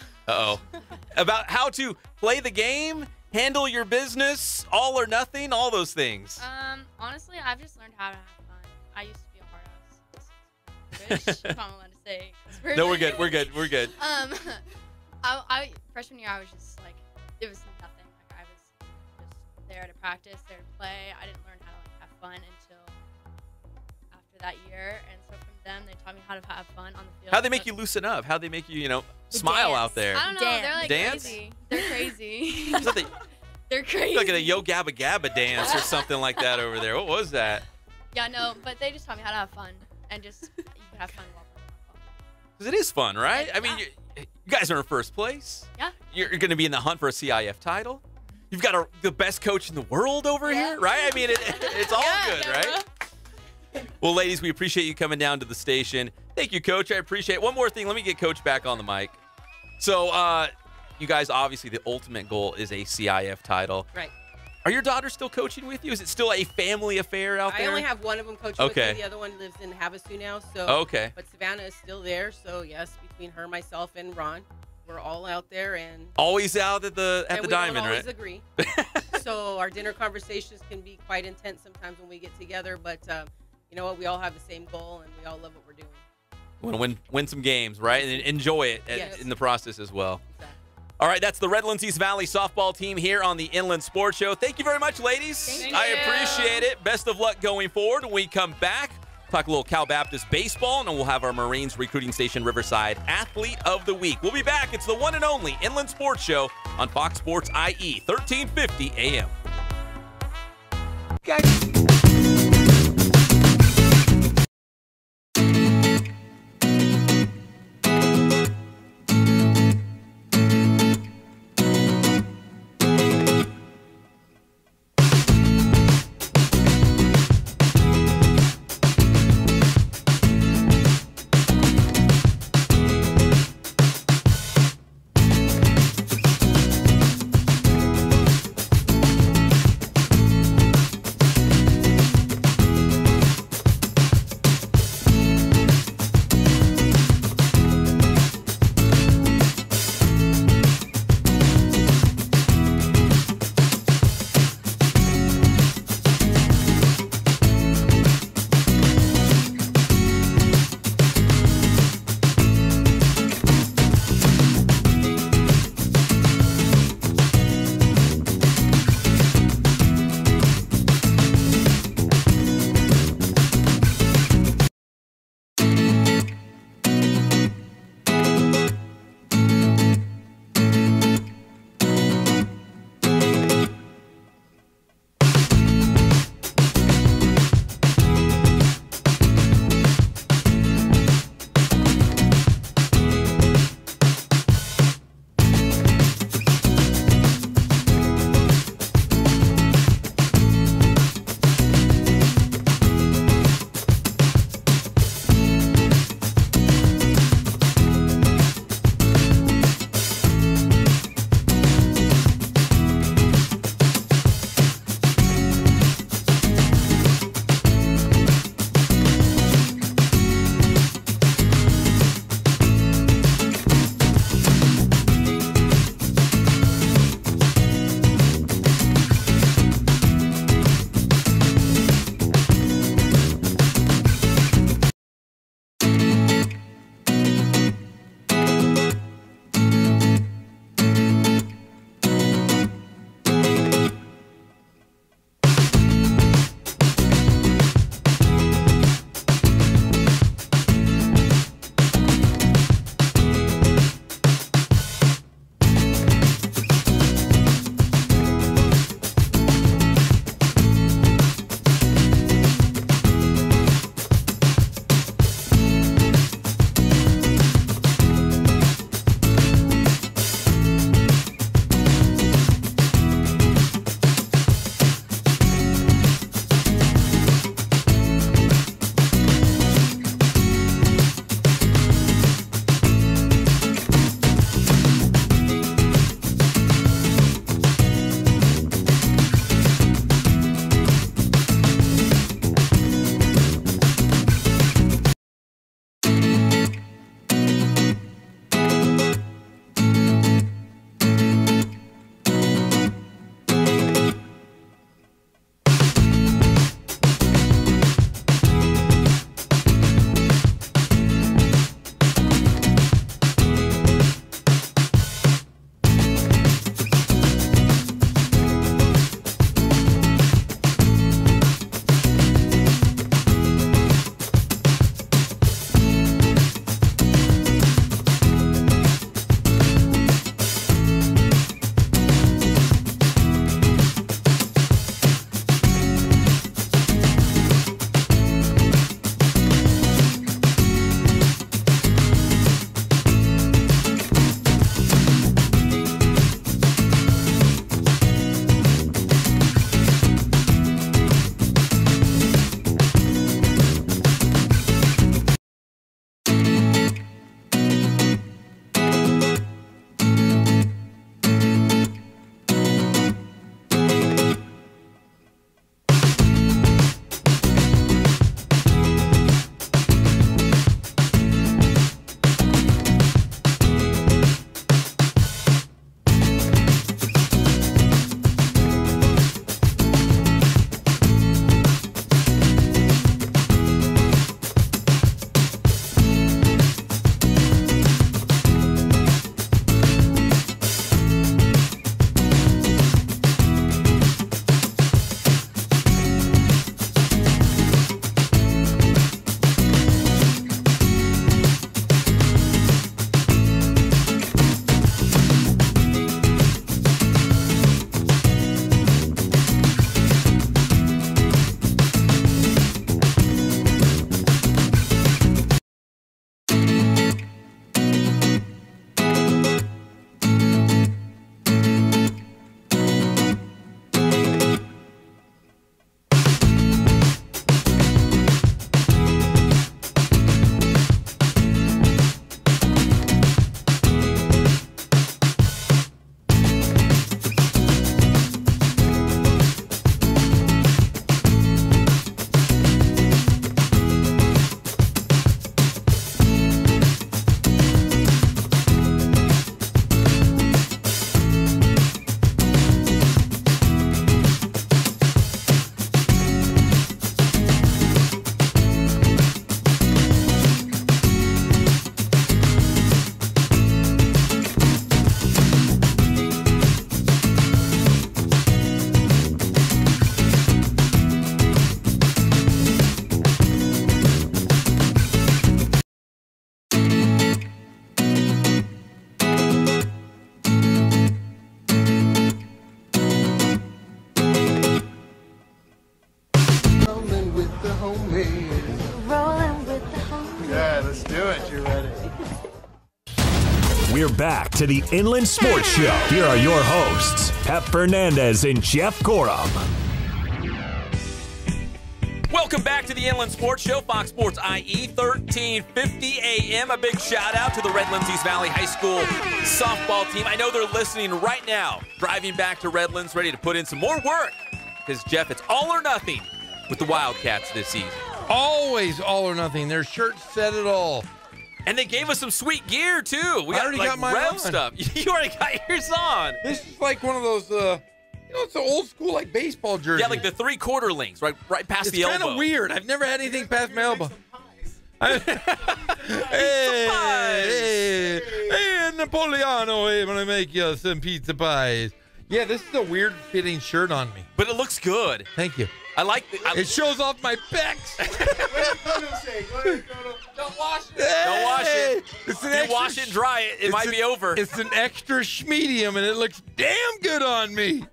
about how to play the game, handle your business, all or nothing, all those things? Honestly, I've just learned how to have fun. I used to be a hard ass, if I'm allowed to say. No, we're good. We're good. Freshman year, I was just like, it was nothing. Like I was just there to practice, there to play. I didn't learn how to have fun until after that year, and so from them, they taught me how to have fun on the field. How'd they make you loosen up? How'd they make you, smile out there? I don't know. They're like crazy. They're crazy. They're crazy. Like a Yo Gabba Gabba dance or something like that over there. What was that? Yeah, no, but they just taught me how to have fun and just you can have fun while playing football. Because it is fun, right? I mean, you guys are in first place. Yeah. You're going to be in the hunt for a CIF title. You've got the best coach in the world over here, right? I mean, it's all good, right? Well, ladies, we appreciate you coming down to the station. Thank you, Coach. I appreciate it. One more thing. Let me get Coach back on the mic. So, you guys, obviously, the ultimate goal is a CIF title. Right. Are your daughters still coaching with you? Is it still a family affair out there? I only have one of them coaching with me. The other one lives in Havasu now. So, but Savannah is still there. So, yes, between her, myself, and Ron, we're all out there. And always out at the Diamond, right? We always agree. So, our dinner conversations can be quite intense sometimes when we get together. But you know what? We all have the same goal, and we all love what we're doing. We want to win some games, right? And enjoy it in the process as well. Exactly. All right, that's the Redlands East Valley softball team here on the Inland Sports Show. Thank you very much, ladies. Thank I you. appreciate it. Best of luck going forward. When we come back, talk a little Cal Baptist baseball, and then we'll have our Marines Recruiting Station Riverside Athlete of the Week. We'll be back. It's the one and only Inland Sports Show on Fox Sports IE, 1350 AM. you're back to the Inland Sports Show. Here are your hosts, Pep Fernandez and Jeff Gorham. Welcome back to the Inland Sports Show, Fox Sports IE, 1350 a.m. A big shout out to the Redlands East Valley High School softball team. I know they're listening right now, driving back to Redlands, ready to put in some more work. Because, Jeff, it's all or nothing with the Wildcats this season. Always all or nothing. Their shirts said it all. And they gave us some sweet gear, too. We already got mine Rev on. stuff. You already got yours on. This is like one of those, it's an old school like baseball jersey. Yeah, like the 3/4 links, right past the elbow. It's kind of weird. I've never had anything past my elbow. Hey, Napoleano, I'm going to make you some pizza pies. Yeah, this is a weird fitting shirt on me. But it looks good. Thank you. I like it. Shows off my pecs. Don't wash it. Don't wash it. It's an if you wash it and dry it, it might be over. It's an extra schmedium, and it looks damn good on me.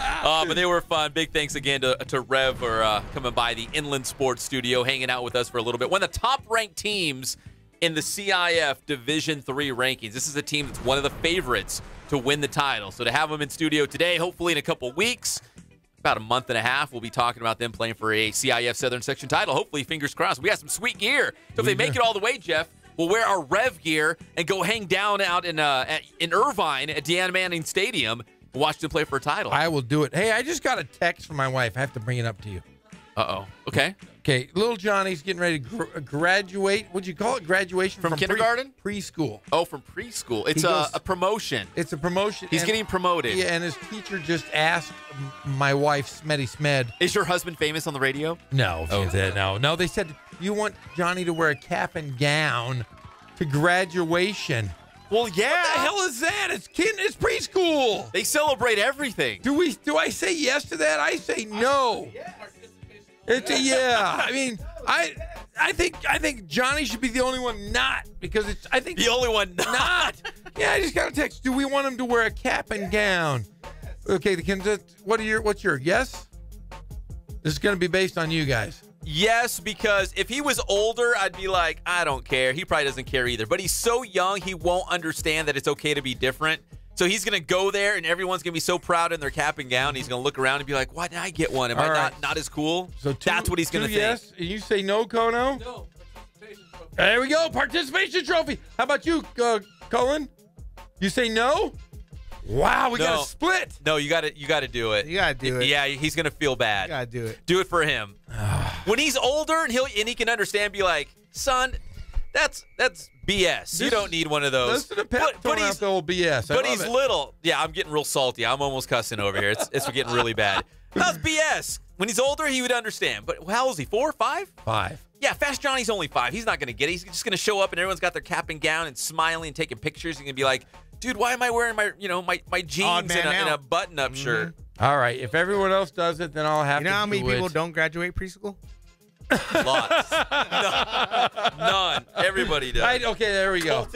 But they were fun. Big thanks again to Rev for coming by the Inland Sports Studio, hanging out with us for a little bit. One of the top-ranked teams in the CIF Division III rankings. This is a team that's one of the favorites to win the title. So to have them in studio today, hopefully in a couple weeks, about a month and a half, we'll be talking about them playing for a CIF Southern Section title. Hopefully, fingers crossed. We got some sweet gear. So if they make it all the way, Jeff, we'll wear our Rev gear and go hang down out in Irvine at Deanna Manning Stadium and watch them play for a title. I will do it. Hey, I just got a text from my wife. I have to bring it up to you. Uh-oh. Okay. Okay, little Johnny's getting ready to graduate. What'd you call it? Graduation from kindergarten? Preschool. Oh, from preschool. It's a promotion. It's a promotion. He's getting promoted. Yeah, and his teacher just asked my wife, Smetty Smed. Is your husband famous on the radio? No. Oh. No. They said, you want Johnny to wear a cap and gown to graduation. Well, yeah. What the hell is that? It's preschool. They celebrate everything. Do I say yes to that? I say no. Yeah. I mean, I think Johnny should be the only one not, because I think the only one not. Yeah, I just got a text. Do we want him to wear a cap and gown? Okay, what's your yes? This is going to be based on you guys. Yes, because if he was older, I'd be like, I don't care. He probably doesn't care either. But he's so young, he won't understand that it's okay to be different. So he's going to go there, and everyone's going to be so proud in their cap and gown. He's going to look around and be like, why did I get one? Am I not as cool? So that's what he's going to think. Yes, and you say no, Kono? No. There we go. Participation trophy. How about you, Cullen? You say no? Wow, we got a split. No, you got to do it. You got to do it. Yeah, he's going to feel bad. You got to do it. Do it for him. When he's older and he can understand, be like, son, that's BS. You don't need one of those. Listen to Pep throwing out the old BS. But he's little. Yeah, I'm getting real salty. I'm almost cussing over here. It's getting really bad. That's BS. When he's older, he would understand. But how old is he? 4, 5? 5. Yeah, Fast Johnny's only 5. He's not going to get it. He's just going to show up and everyone's got their cap and gown and smiling and taking pictures. He's going to be like, dude, why am I wearing my jeans and a button-up shirt? All right, if everyone else does it, then I'll have to. You know how many people don't graduate preschool? Lots. None. Everybody does. Okay, there we go.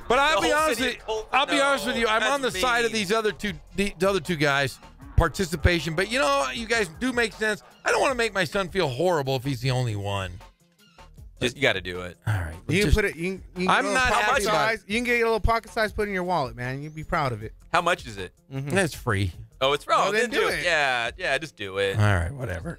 But I'll be honest with you. I'm on the side of these other two guys. Participation, but you guys do make sense. I don't want to make my son feel horrible if he's the only one. Just you got to do it. All right. You can put it. You can I'm not happy about it. You can get a little pocket size, put it in your wallet, man. You'd be proud of it. How much is it? That's free. Oh, it's free. Oh, then do it. Yeah, just do it. All right, whatever.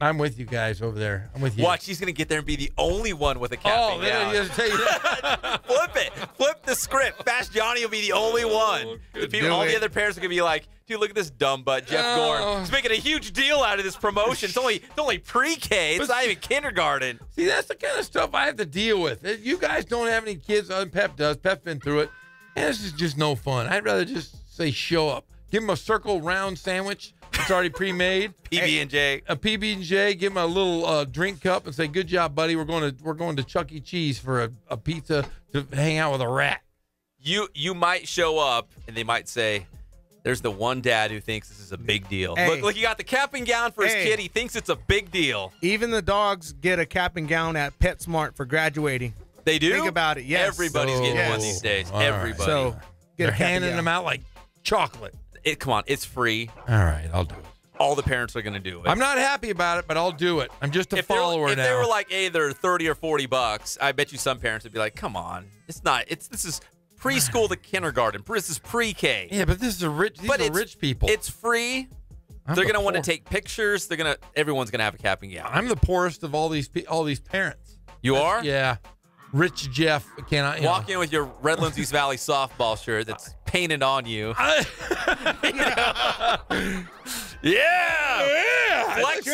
I'm with you guys over there. I'm with you. Watch, he's going to get there and be the only one with a cap and gown. Then tell you that. Flip it. Flip the script. Fast Johnny will be the only one. All the other parents are going to be like, dude, look at this dumb butt, Jeff Gorham. He's making a huge deal out of this promotion. It's only pre-K. It's not even kindergarten. See, that's the kind of stuff I have to deal with. You guys don't have any kids. Pep does. Pep's been through it. And this is just no fun. I'd rather just say show up. Give him a circle round sandwich. It's already pre-made. PB&J. A PB&J. Give him a little drink cup and say, "Good job, buddy. We're going to Chuck E. Cheese for a pizza to hang out with a rat." You might show up and they might say, "There's the one dad who thinks this is a big deal." Hey. Look, you got the cap and gown for his kid. He thinks it's a big deal. Even the dogs get a cap and gown at PetSmart for graduating. They do? Think about it. Yes. Everybody's getting one these days. Everybody. So they're handing them out like chocolate. Come on, it's free. All right, I'll do it. all the parents are going to do it. I'm not happy about it, but I'll do it. I'm just a follower now. If they were like either 30 or 40 bucks, I bet you some parents would be like, "Come on, it's not. This is preschool to kindergarten. This is pre-K." Yeah, but these are rich people. It's free. They're going to want to take pictures. Everyone's going to have a cap and gown. I'm the poorest of all these parents. You are? Yeah. Rich Jeff cannot walk in with your Redlands East Valley softball shirt that's painted on you. Yeah. Flex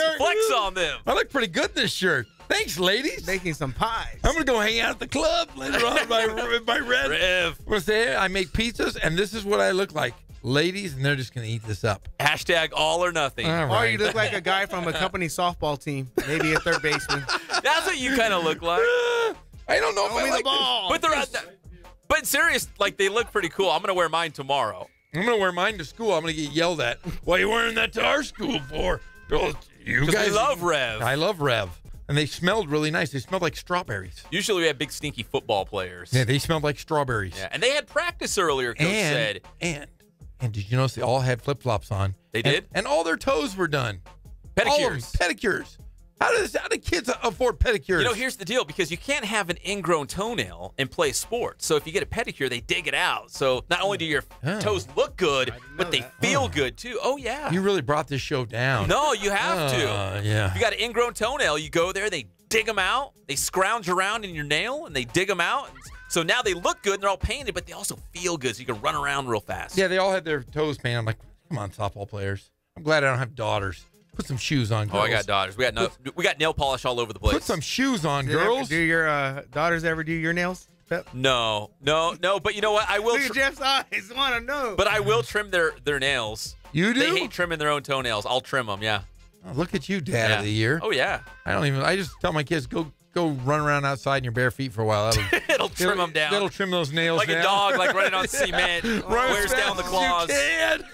on them. I look pretty good in this shirt. Thanks, ladies. Making some pies. I'm gonna go hang out at the club later on with my Rev. I'm gonna say I make pizzas, and this is what I look like, ladies, and they're just gonna eat this up. Hashtag all or nothing. All right. Or you look like a guy from a company softball team, maybe a third baseman. That's what you kind of look like. I don't know if I like the ball. But but serious, like they look pretty cool. I'm gonna wear mine tomorrow. I'm gonna wear mine to school. I'm gonna get yelled at. What are you wearing that to our school for? You guys love Rev. I love Rev. And they smelled really nice. They smelled like strawberries. Usually we have big stinky football players. Yeah, they smelled like strawberries. Yeah, and they had practice earlier, Coach said. And did you notice they all had flip-flops on? They did? And all their toes were done. Pedicures. All of them, pedicures. How do kids afford pedicures? You know, here's the deal, because you can't have an ingrown toenail and play sports. So if you get a pedicure, they dig it out. So not only do your toes look good, but they feel good too. Oh, yeah. You really brought this show down. No, you have to. Yeah. If you got an ingrown toenail, you go there, they dig them out, they scrounge around in your nail, and they dig them out. So now they look good, and they're all painted, but they also feel good, so you can run around real fast. Yeah, they all had their toes painted. I'm like, come on, softball players. I'm glad I don't have daughters. Put some shoes on, girls. Oh, I got daughters. We got nail polish all over the place. Put some shoes on, girls. Do your daughters ever do your nails, Pep? No. But you know what? I will. Look at Jeff's eyes. Want to know. But I will trim their nails. You do? They hate trimming their own toenails. I'll trim them. Yeah. Oh, look at you, Dad of the Year. Oh yeah. I just tell my kids go run around outside in your bare feet for a while. It'll trim them down. That'll trim those nails like down. a dog, like running on cement. Wears down the claws. You can.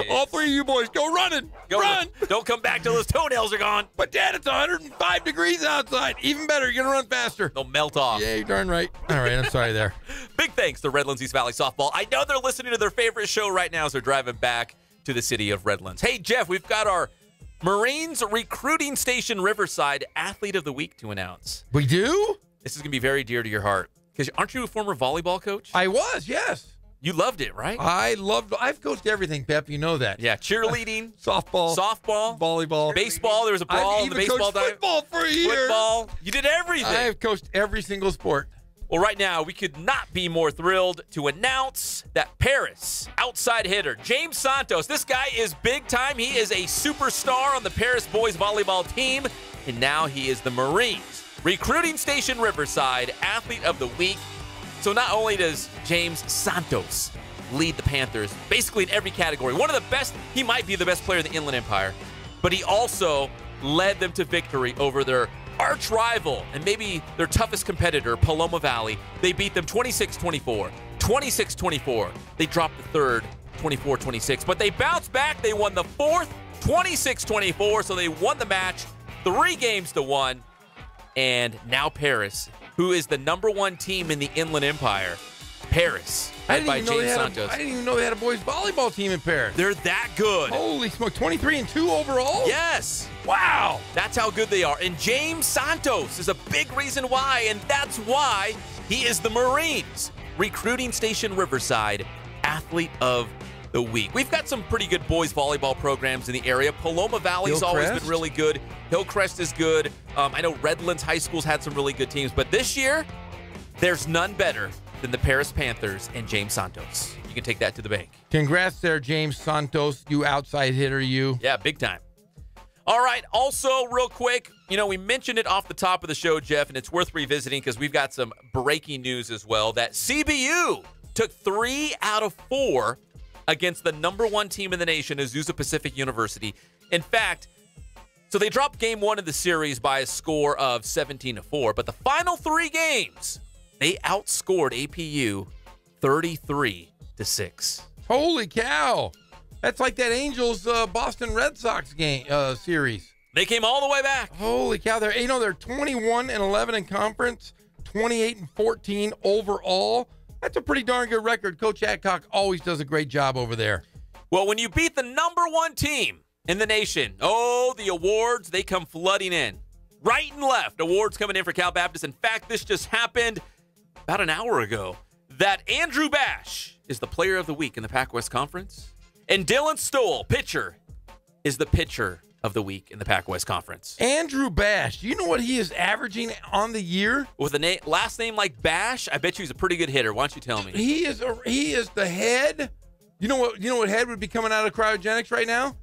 All three of you boys, go running. Run. Don't come back till those toenails are gone. But Dad, it's 105 degrees outside. Even better, you're gonna run faster. They'll melt off. Yeah, you're darn right. All right, I'm sorry there. Big thanks to Redlands East Valley Softball. I know they're listening to their favorite show right now as they're driving back to the city of Redlands. Hey, Jeff, we've got our Marines Recruiting Station Riverside Athlete of the Week to announce. We do? This is going to be very dear to your heart. Because aren't you a former volleyball coach? I was, yes. You loved it, right? I've coached everything, Pep. You know that. Yeah, cheerleading. Softball. Volleyball. Baseball. There was a brawl in the baseball diamond. Football for a year. Football. You did everything. I have coached every single sport. Well, right now, we could not be more thrilled to announce that Paris outside hitter, James Santos, this guy is big time. He is a superstar on the Paris boys volleyball team, and now he is the Marines Recruiting Station Riverside Athlete of the Week. So not only does James Santos lead the Panthers basically in every category, one of the best, he might be the best player in the Inland Empire, but he also led them to victory over their arch rival and maybe their toughest competitor, Paloma Valley. They beat them 26-24, 26-24. They dropped the third, 24-26, but they bounced back. They won the fourth, 26-24, so they won the match 3-1. And now Paris, who is the #1 team in the Inland Empire, Paris, led by James Santos. I didn't even know they had a boys volleyball team in Paris. They're that good. Holy smoke, 23-2 overall? Yes. Wow. That's how good they are. And James Santos is a big reason why, and that's why he is the Marines Recruiting Station Riverside Athlete of the Week. We've got some pretty good boys volleyball programs in the area. Paloma Valley's always been really good. Hillcrest is good. I know Redlands High School's had some really good teams, but this year, there's none better than the Paris Panthers and James Santos. You can take that to the bank. Congrats there, James Santos, you outside hitter, you. Yeah, big time. All right, also real quick, we mentioned it off the top of the show, Jeff, and it's worth revisiting because we've got some breaking news as well, that CBU took 3 out of 4 against the #1 team in the nation, Azusa Pacific University. In fact, so they dropped game 1 of the series by a score of 17-4, but the final 3 games, they outscored APU 33-6. Holy cow. That's like that Angels Boston Red Sox game series. They came all the way back. Holy cow. They're 21-11 in conference, 28-14 overall. That's a pretty darn good record. Coach Adcock always does a great job over there. Well, when you beat the #1 team in the nation. Oh, the awards, they come flooding in. Right and left, awards coming in for Cal Baptist. In fact, this just happened about an hour ago, that Andrew Bash is the player of the week in the Pac-West Conference. And Dylan Stoll, pitcher, is the pitcher of the week in the Pac-West Conference. Andrew Bash, you know what he is averaging on the year? With a last name like Bash, I bet you he's a pretty good hitter. Why don't you tell me? He is the head. You know what head would be coming out of cryogenics right now?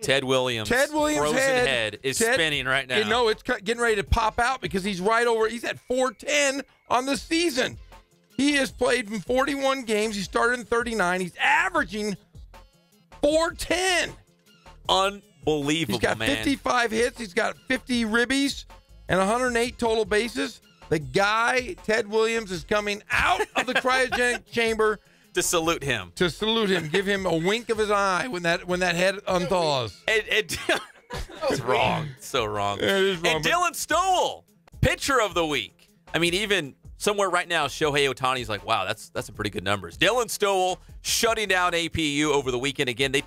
Ted Williams. Ted Williams' frozen head is spinning right now. You know, it's getting ready to pop out because he's right over. He's at 410 on the season. He has played in 41 games. He started in 39. He's averaging 410. Unbelievable, He's got 55 hits. He's got 50 ribbies and 108 total bases. The guy, Ted Williams, is coming out of the cryogenic chamber to salute him. Give him a wink of his eye when that head unthaws. It's wrong. It's so wrong. It is wrong. And Dylan Stoll, pitcher of the week. I mean, even somewhere right now, Shohei Ohtani's like, wow, that's some pretty good numbers. Dylan Stoll shutting down APU over the weekend again. They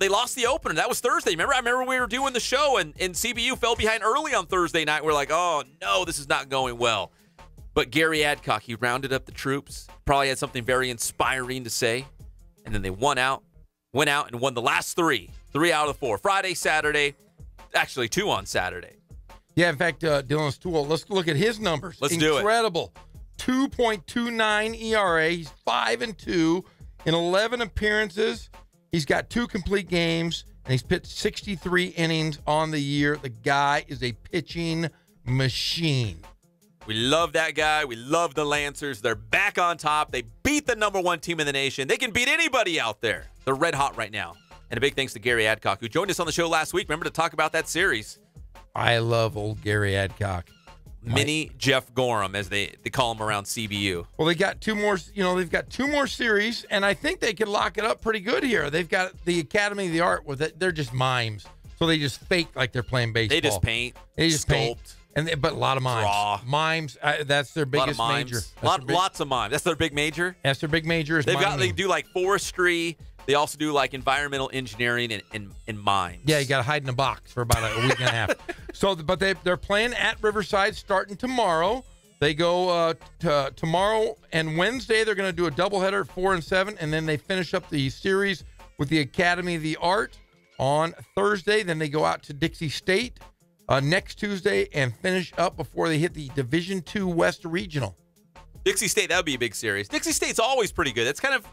lost the opener. That was Thursday. I remember we were doing the show, and CBU fell behind early on Thursday night. We're like, oh, no, this is not going well. But Gary Adcock, he rounded up the troops, probably had something very inspiring to say, and then they went out and won the last three out of the 4. Friday, Saturday, actually 2 on Saturday. Yeah, in fact, Dylan Stoll, let's look at his numbers. Let's do it. Incredible. 2.29 ERA. He's 5-2 in 11 appearances. He's got 2 complete games, and he's pitched 63 innings on the year. The guy is a pitching machine. We love that guy. We love the Lancers. They're back on top. They beat the #1 team in the nation. They can beat anybody out there. They're red hot right now. And a big thanks to Gary Adcock, who joined us on the show last week. Remember to talk about that series. I love old Gary Adcock. Mini Jeff Gorham, as they call him around CBU. Well, they got 2 more. They've got 2 more series, and I think they could lock it up pretty good here. They've got the Academy of the Art with it. They're just mimes, so they just fake like they're playing baseball. They just paint. They just sculpt. Paint. But a lot of mimes. Draw. Mimes. That's their biggest major. Lots of mimes. That's their big major. That's their big major. They do like forestry. They also do like environmental engineering and mimes. Yeah, you got to hide in a box for about a week and a half. But they're playing at Riverside starting tomorrow. They go tomorrow and Wednesday. They're going to do a doubleheader at 4 and 7, and then they finish up the series with the Academy of the Art on Thursday. Then they go out to Dixie State next Tuesday and finish up before they hit the Division II West Regional. Dixie State, that would be a big series. Dixie State's always pretty good. That's kind of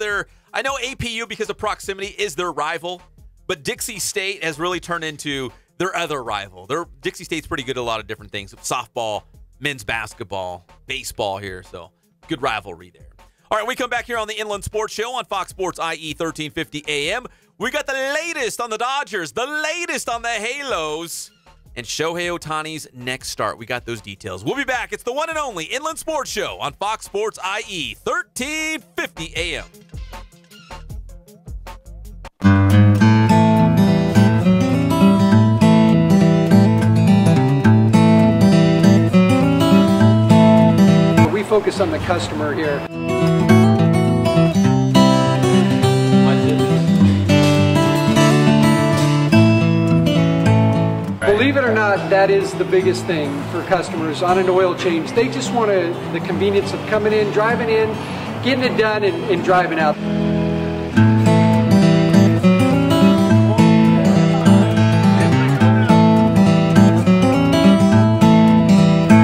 I know APU, because of proximity, is their rival, but Dixie State has really turned into their other rival. Dixie State's pretty good at a lot of different things. Softball, men's basketball, baseball here, so good rivalry there. All right, we come back here on the Inland Sports Show on Fox Sports IE 1350 AM. We got the latest on the Dodgers, the latest on the Halos, and Shohei Ohtani's next start. We got those details. We'll be back. It's the one and only Inland Sports Show on Fox Sports IE 1350 AM. We focus on the customer here. Believe it or not, that is the biggest thing for customers on an oil change. They just want the convenience of coming in, driving in, getting it done, and driving out.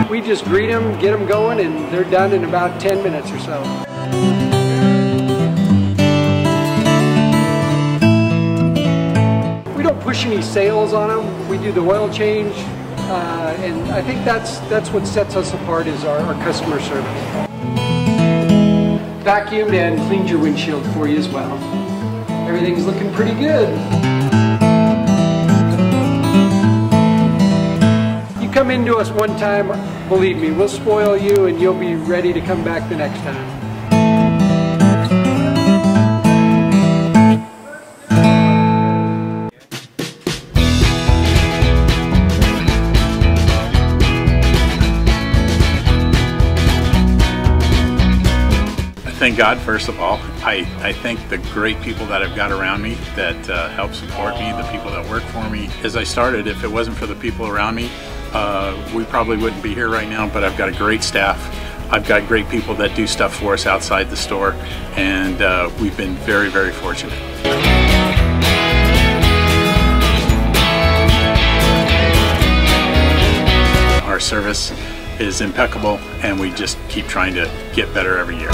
We just greet them, get them going, and they're done in about 10 minutes or so. We don't push any sales on them. We do the oil change, and I think that's what sets us apart is our customer service. Vacuumed and cleaned your windshield for you as well. Everything's looking pretty good. You come into us one time, believe me, we'll spoil you and you'll be ready to come back the next time. Thank God, first of all. I thank the great people that I've got around me that help support me, the people that work for me. As I started, if it wasn't for the people around me, we probably wouldn't be here right now, but I've got a great staff. I've got great people that do stuff for us outside the store, and we've been very, very fortunate. Our service is impeccable, and we just keep trying to get better every year.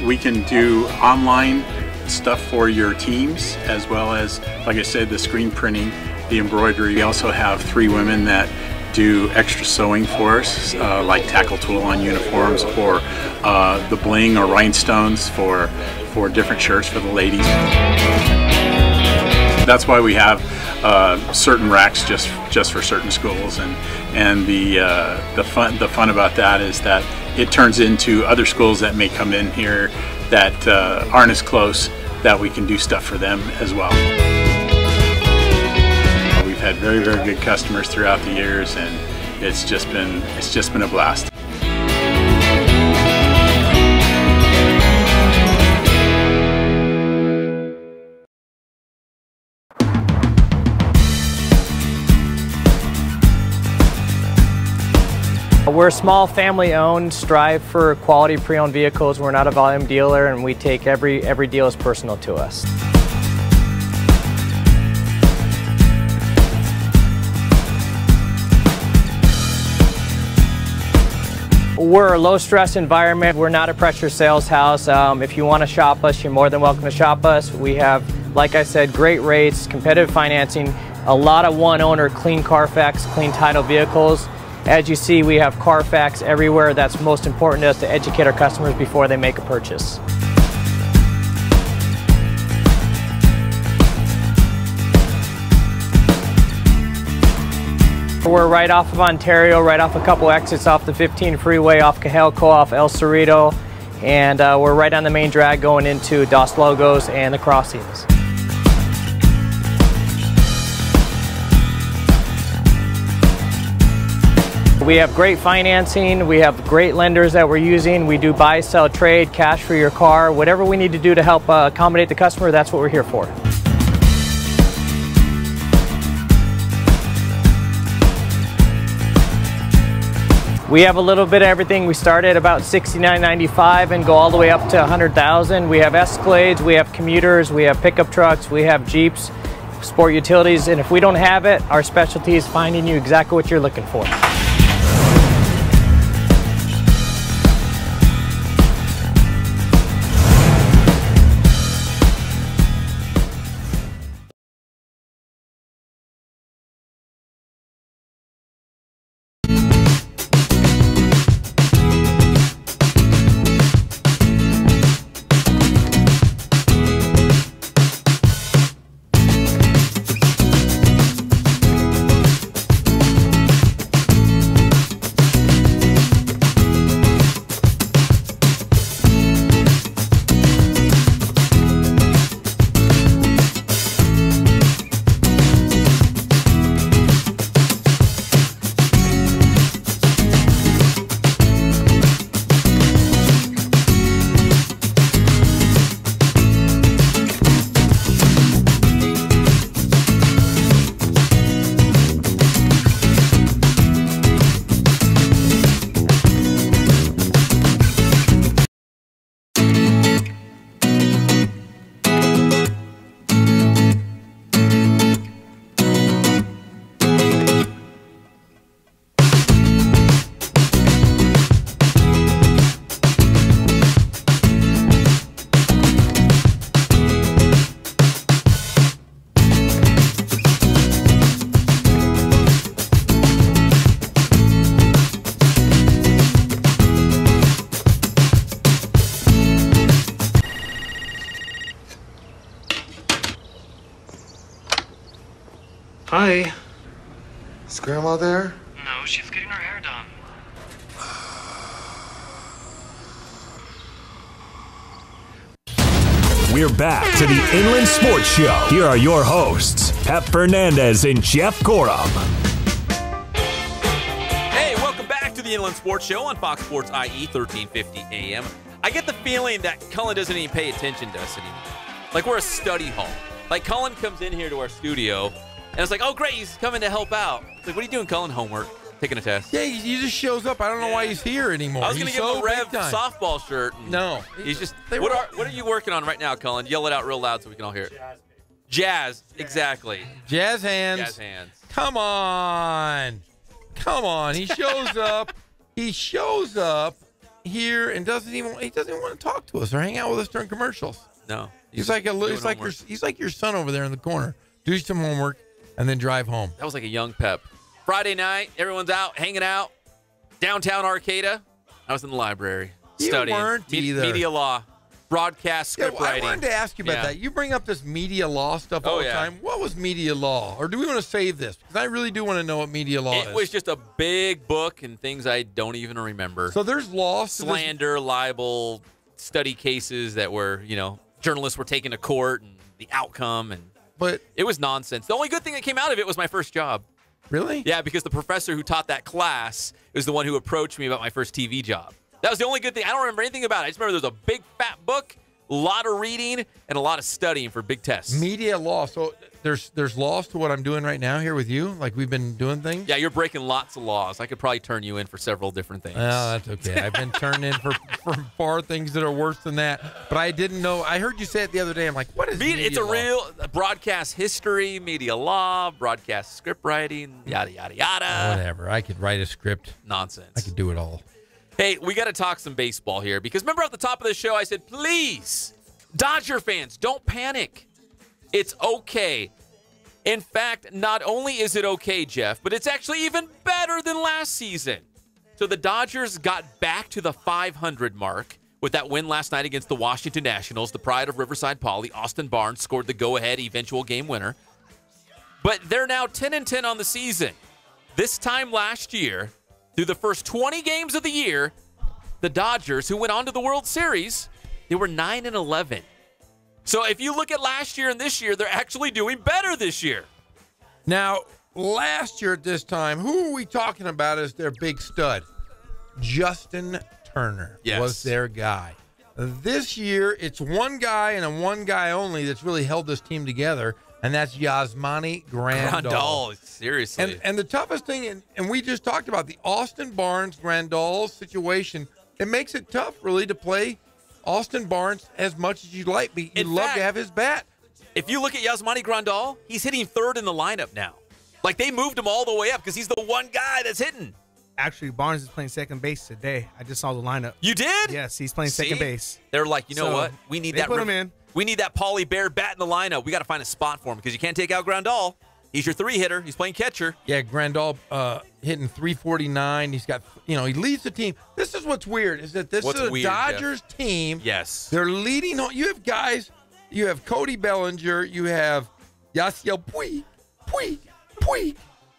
We can do online stuff for your teams, as well as, like I said, the screen printing, the embroidery. We also have 3 women that do extra sewing for us, like tackle tool on uniforms, or the bling or rhinestones for different shirts for the ladies. That's why we have certain racks just for certain schools, and the fun about that is that it turns into other schools that may come in here that aren't as close, that we can do stuff for them as well. We've had very, very good customers throughout the years, and it's just been a blast. We're small, family-owned, strive for quality pre-owned vehicles. We're not a volume dealer, and we take every deal as personal to us. We're a low-stress environment. We're not a pressure sales house. If you want to shop us, you're more than welcome to shop us. We have, like I said, great rates, competitive financing, a lot of one-owner, clean Carfax, clean title vehicles. As you see, we have Carfax everywhere. That's most important to us, to educate our customers before they make a purchase. We're right off of Ontario, right off a couple exits off the 15 freeway, off Cajelco, off El Cerrito, and we're right on the main drag going into Dos Logos and the crossings. We have great financing, we have great lenders that we're using. We do buy, sell, trade, cash for your car. Whatever we need to do to help accommodate the customer, that's what we're here for. We have a little bit of everything. We start at about $69.95 and go all the way up to $100,000. We have Escalades, we have commuters, we have pickup trucks, we have Jeeps, sport utilities, and if we don't have it, our specialty is finding you exactly what you're looking for. Hi. Is Grandma there? No, she's getting her hair done. We're back to the Inland Sports Show. Here are your hosts, Pep Fernandez and Jeff Gorham. Hey, welcome back to the the Inland Sports Show on Fox Sports IE 1350 AM. I get the feeling that Cullen doesn't even pay attention to us anymore. Like we're a study hall. Like Cullen comes in here to our studio, and it's like, oh, great, he's coming to help out. It's like, what are you doing, Cullen? Homework. Taking a test. Yeah, he just shows up. I don't know why he's here anymore. I was going to give him a Rev softball shirt. No. He's just, what are you working on right now, Cullen? Yell it out real loud so we can all hear it. Jazz, exactly. Jazz hands. Jazz hands. Come on. He shows up. He shows up here and doesn't even want to talk to us or hang out with us during commercials. No. He's like your son over there in the corner. Do some homework and then drive home. That was like a young Pep. Friday night, everyone's out, hanging out, downtown Arcata. I was in the library studying. You weren't either. Media law, broadcast, script writing. I wanted to ask you about that. You bring up this media law stuff all the time. What was media law? Or do we want to save this? Because I really do want to know what media law is. It was just a big book and things I don't even remember. So there's laws. Slander, libel, study cases that were, journalists were taken to court and the outcome. But it was nonsense. The only good thing that came out of it was my first job. Really? Yeah, because the professor who taught that class was the one who approached me about my first TV job. That was the only good thing. I don't remember anything about it. I just remember there was a big fat book, a lot of reading, and a lot of studying for big tests. Media law. So there's laws to what I'm doing right now here with you? Like we've been doing things? Yeah, you're breaking lots of laws. I could probably turn you in for several different things. Oh, that's okay. I've been turned in for far things that are worse than that. But I didn't know. I heard you say it the other day. I'm like, what is media It's a law? real broadcast history, media law, broadcast script writing, yada, yada, yada. Whatever. I could write a script. Nonsense. I could do it all. Hey, we got to talk some baseball here because remember at the top of the show I said, please, Dodger fans, don't panic. It's okay. In fact, not only is it okay, Jeff, but it's actually even better than last season. So the Dodgers got back to the 500 mark with that win last night against the Washington Nationals. The pride of Riverside Poly, Austin Barnes, scored the go-ahead eventual game winner. But they're now 10-10 on the season. This time last year, through the first 20 games of the year, the Dodgers, who went on to the World Series, they were 9-11. So if you look at last year and this year, they're actually doing better this year. Now, last year at this time, who are we talking about as their big stud? Justin Turner was their guy. This year, it's one guy and a one guy only that's really held this team together, and that's Yasmani Grandal. Seriously. And the toughest thing, and we just talked about the Austin Barnes Grandal situation, it makes it tough, really, to play Austin Barnes as much as you'd like. But you'd love to have his bat. If you look at Yasmani Grandal, he's hitting third in the lineup now. Like, they moved him all the way up because he's the one guy that's hitting. Actually, Barnes is playing second base today. I just saw the lineup. You did? Yes, he's playing second base. They're like, you know what? We need that. Put him in. We need that Paulie Bear bat in the lineup. We got to find a spot for him because you can't take out Grandal. He's your three hitter. He's playing catcher. Yeah, Grandal hitting 349. He's got, he leads the team. This is what's weird is that this is a Dodgers team. Yes. They're leading. You have guys. You have Cody Bellinger. You have Yasiel Puig.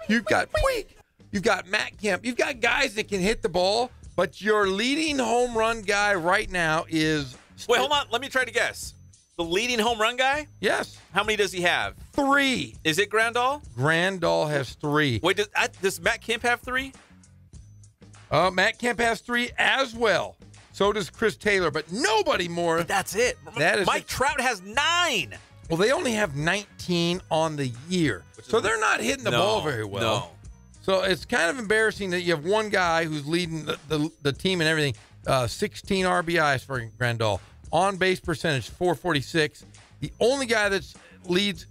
You've got Puig. You've got Matt Kemp. You've got guys that can hit the ball, but your leading home run guy right now is. Wait, hold on. Let me try to guess. The leading home run guy? Yes. How many does he have? 3. Is it Grandal? Grandal has 3. Wait, does Matt Kemp have 3? Matt Kemp has 3 as well. So does Chris Taylor, but nobody more. But that's it. Mike Trout has 9. Well, they only have 19 on the year. So they're not hitting the ball very well. No. So it's kind of embarrassing that you have one guy who's leading the team and everything. 16 RBIs for Grandal. On-base percentage, 446. The only guy that leads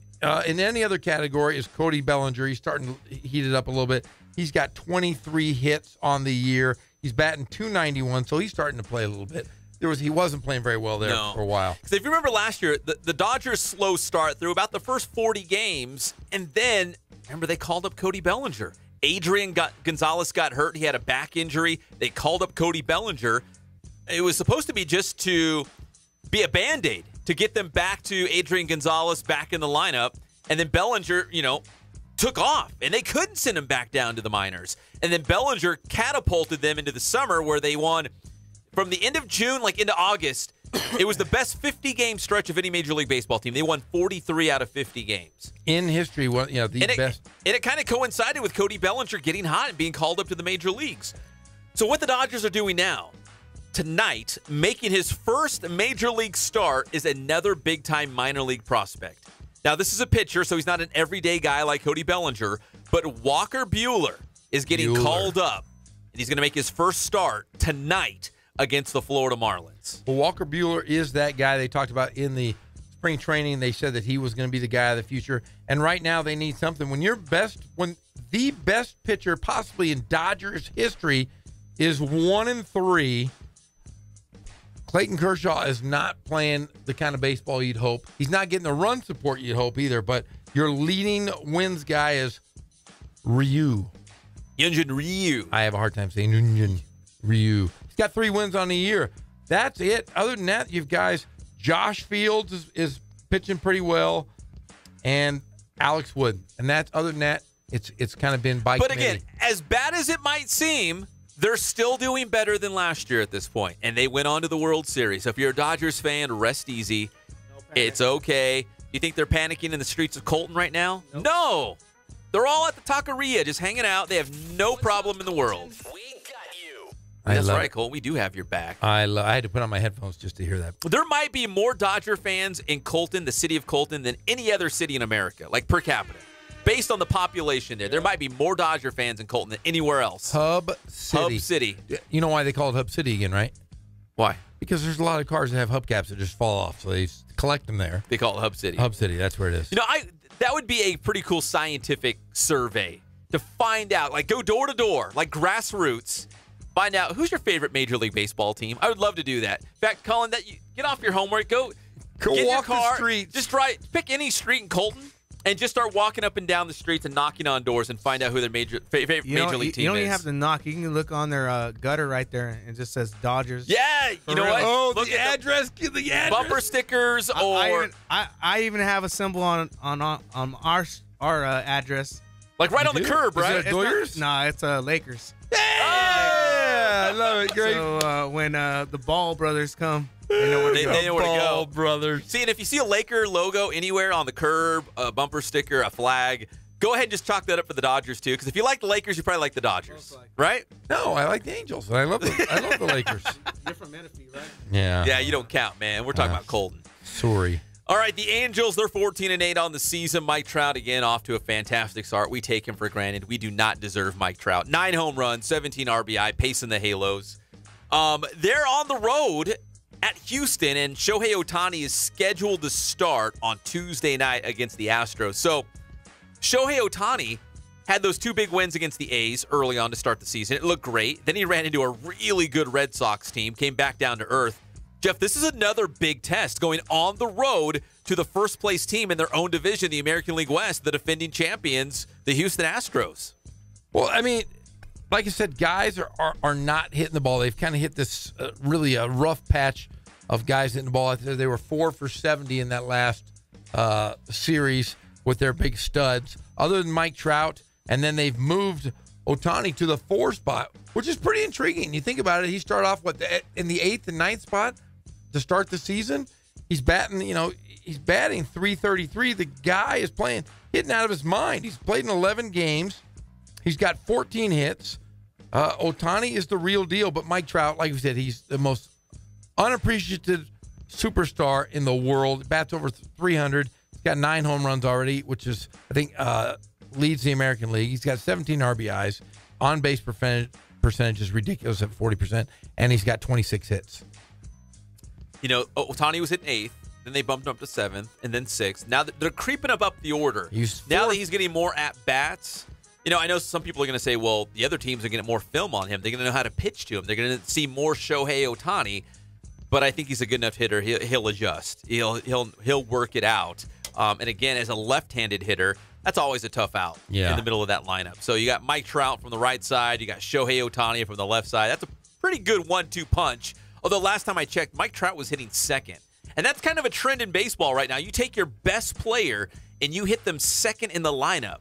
in any other category is Cody Bellinger. He's starting to heat it up a little bit. He's got 23 hits on the year. He's batting .291, so he's starting to play a little bit. He wasn't playing very well there for a while. Because if you remember last year, the Dodgers' slow start through about the first 40 games, and then, remember, they called up Cody Bellinger. Adrian Gonzalez got hurt. He had a back injury. They called up Cody Bellinger. It was supposed to be just to be a Band-Aid to get them back to Adrian Gonzalez back in the lineup. And then Bellinger, took off, and they couldn't send him back down to the minors. And then Bellinger catapulted them into the summer where they won from the end of June, into August. It was the best 50-game stretch of any Major League Baseball team. They won 43 out of 50 games. In history, the best. And it kind of coincided with Cody Bellinger getting hot and being called up to the Major Leagues. So what the Dodgers are doing now, tonight, making his first major league start is another big-time minor league prospect. Now, this is a pitcher, so he's not an everyday guy like Cody Bellinger, but Walker Buehler is getting called up, and he's going to make his first start tonight against the Florida Marlins. Well, Walker Buehler is that guy they talked about in the spring training. They said that he was going to be the guy of the future, and right now they need something. When the best pitcher possibly in Dodgers history is 1-3, Clayton Kershaw is not playing the kind of baseball you'd hope. He's not getting the run support you'd hope either, but your leading wins guy is Ryu. Hyunjin Ryu. I have a hard time saying Hyunjin Ryu. He's got 3 wins on the year. That's it. Other than that, you've guys, Josh Fields is pitching pretty well, and Alex Wood. And that's, other than that, it's kind of been by But committee. again, as bad as it might seem, they're still doing better than last year at this point, and they went on to the World Series. So if you're a Dodgers fan, rest easy. It's okay. You think they're panicking in the streets of Colton right now? Nope. No. They're all at the taqueria just hanging out. They have no problem in the world. That's right, Colton. We do have your back. I had to put on my headphones just to hear that. There might be more Dodger fans in Colton, the city of Colton, than any other city in America, like per capita. Based on the population there might be more Dodger fans in Colton than anywhere else. Hub City. Hub City. You know why they call it Hub City again, right? Why? Because there's a lot of cars that have hubcaps that just fall off, so they collect them there. They call it Hub City. Hub City, that's where it is. You know, that would be a pretty cool scientific survey to find out, like go door to door, like grassroots, find out who's your favorite Major League Baseball team. I would love to do that. In fact, Colin, get off your homework, go get in your car, the streets. just pick any street in Colton, and just start walking up and down the streets and knocking on doors and find out who their favorite Major League team is. You don't even have to knock. You can look on their gutter right there, and it just says Dodgers. Yeah, you know what? Oh, Look the at address. Give the address. bumper stickers, or I even have a symbol on our address. like right on the curb, right? Is it Doyers? Nah, it's Lakers. Yeah, I love it. Great. So when the Ball brothers come, they know where to go. They know where to go. Ball brothers. See, and if you see a Laker logo anywhere on the curb, a bumper sticker, a flag, go ahead and just chalk that up for the Dodgers too. Because if you like the Lakers, you probably like the Dodgers, right? No, I like the Angels. I love the Lakers. You're from Menifee, right? Yeah. Yeah, you don't count, man. We're talking about Colton. Sorry. All right, the Angels, they're 14-8 on the season. Mike Trout, again, off to a fantastic start. We take him for granted. We do not deserve Mike Trout. 9 home runs, 17 RBI, pacing the Halos. They're on the road at Houston, and Shohei Ohtani is scheduled to start on Tuesday night against the Astros. So Shohei Ohtani had those 2 big wins against the A's early on to start the season. It looked great. Then he ran into a really good Red Sox team, came back down to earth. Jeff, this is another big test going on the road to the first-place team in their own division, the American League West, the defending champions, the Houston Astros. Well, I mean, like I said, guys are not hitting the ball. They've kind of hit this really a rough patch of guys hitting the ball. They were 4 for 70 in that last series with their big studs, other than Mike Trout, and then they've moved Ohtani to the 4 spot, which is pretty intriguing. You think about it, he started off in the 8th and 9th spot to start the season. He's batting, he's batting .333. The guy is hitting out of his mind. He's played in 11 games. He's got 14 hits. Ohtani is the real deal, but Mike Trout, like we said, he's the most unappreciated superstar in the world. Bats over 300. He's got 9 home runs already, which is, I think, leads the American League. He's got 17 RBIs. On-base percentage is ridiculous at 40%, and he's got 26 hits. Ohtani was hitting 8th, then they bumped him up to 7th, and then 6th. Now they're creeping up the order. Now that he's getting more at-bats, I know some people are going to say, well, the other teams are going to get more film on him. They're going to know how to pitch to him. They're going to see more Shohei Ohtani, but I think he's a good enough hitter. He'll adjust. He'll work it out. And again, as a left-handed hitter, that's always a tough out in the middle of that lineup. So you got Mike Trout from the right side. You got Shohei Ohtani from the left side. That's a pretty good 1-2 punch. Although last time I checked, Mike Trout was hitting 2nd. And that's kind of a trend in baseball right now. You take your best player and you hit them 2nd in the lineup.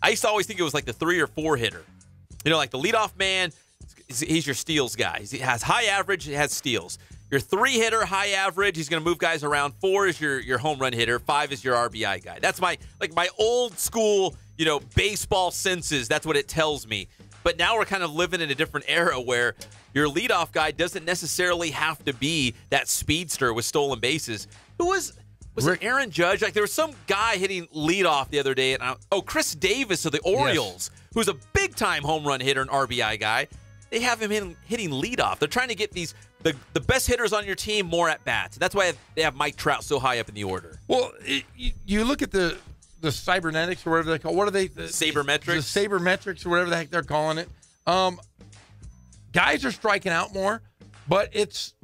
I used to always think it was like the 3 or 4 hitter. Like the leadoff man, he's your steals guy. He has high average, he has steals. Your 3 hitter, high average, he's going to move guys around. 4 is your home run hitter. 5 is your RBI guy. That's my old school, baseball senses. That's what it tells me. But now we're kind of living in a different era where your leadoff guy doesn't necessarily have to be that speedster with stolen bases. Who was it Aaron Judge? Like there was some guy hitting leadoff the other day. And Chris Davis of the Orioles, who's a big-time home run hitter and RBI guy. They have him hitting leadoff. They're trying to get the best hitters on your team more at bats. That's why they have Mike Trout so high up in the order. Well, you look at the cybernetics or whatever they call. What are they? Sabermetrics. The sabermetrics or whatever the heck they're calling it. Guys are striking out more, but it's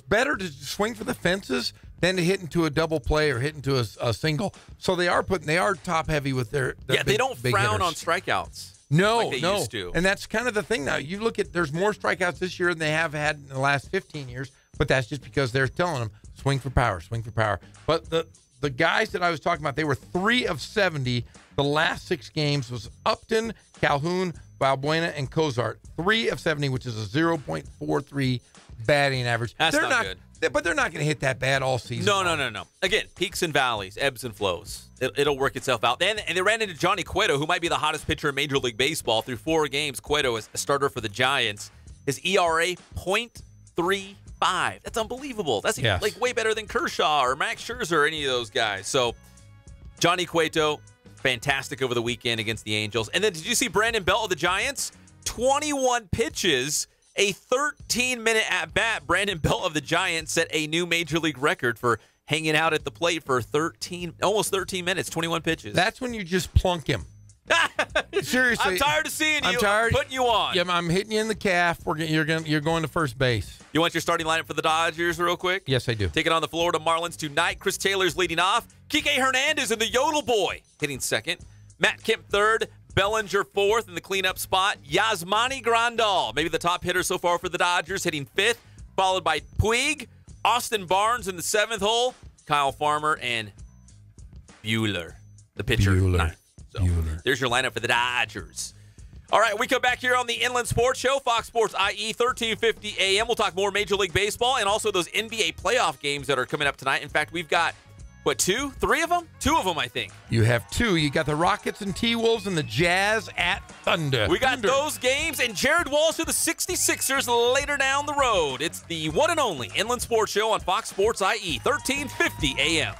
better to swing for the fences than to hit into a double play or hit into a single. So they are top heavy with their they don't big frown hitters. on strikeouts. No, like they used to. And that's kind of the thing now. You look at there's more strikeouts this year than they have had in the last 15 years, but that's just because they're telling them swing for power, swing for power. But the guys that I was talking about, they were 3 of 70. The last 6 games was Upton, Calhoun, Valbuena, and Cozart. 3 of 70, which is a 0.43 batting average. That's not good. But they're not going to hit that bad all season. No. Again, peaks and valleys, ebbs and flows. It'll work itself out. And they ran into Johnny Cueto, who might be the hottest pitcher in Major League Baseball. Through 4 games, Cueto is a starter for the Giants. His ERA, 0.35. That's unbelievable. That's like way better than Kershaw or Max Scherzer or any of those guys. So, Johnny Cueto, fantastic over the weekend against the Angels. And then did you see Brandon Belt of the Giants? 21 pitches. A 13-minute at-bat. Brandon Belt of the Giants set a new Major League record for hanging out at the plate for almost 13 minutes, 21 pitches. That's when you just plunk him. Seriously. I'm tired of seeing you. I'm tired. Putting you on. Yeah, I'm hitting you in the calf. You're going to first base. You want your starting lineup for the Dodgers real quick? Yes, I do. Taking on the Florida Marlins tonight. Chris Taylor's leading off. Kike Hernandez and the Yodel Boy hitting second. Matt Kemp third. Bellinger fourth in the cleanup spot. Yasmani Grandal, maybe the top hitter so far for the Dodgers, hitting fifth, followed by Puig, Austin Barnes in the 7th hole, Kyle Farmer, and Buehler, the pitcher. Buehler. There's your lineup for the Dodgers. All right, we come back here on the Inland Sports Show, Fox Sports IE, 1350 AM. We'll talk more Major League Baseball and also those NBA playoff games that are coming up tonight. In fact, we've got 2, 3 of them? 2 of them, I think. You have 2. You got the Rockets and T-Wolves and the Jazz at Thunder. We got those games and Jared Walsh of the 66ers later down the road. It's the one and only Inland Sports Show on Fox Sports IE, 1350 AM.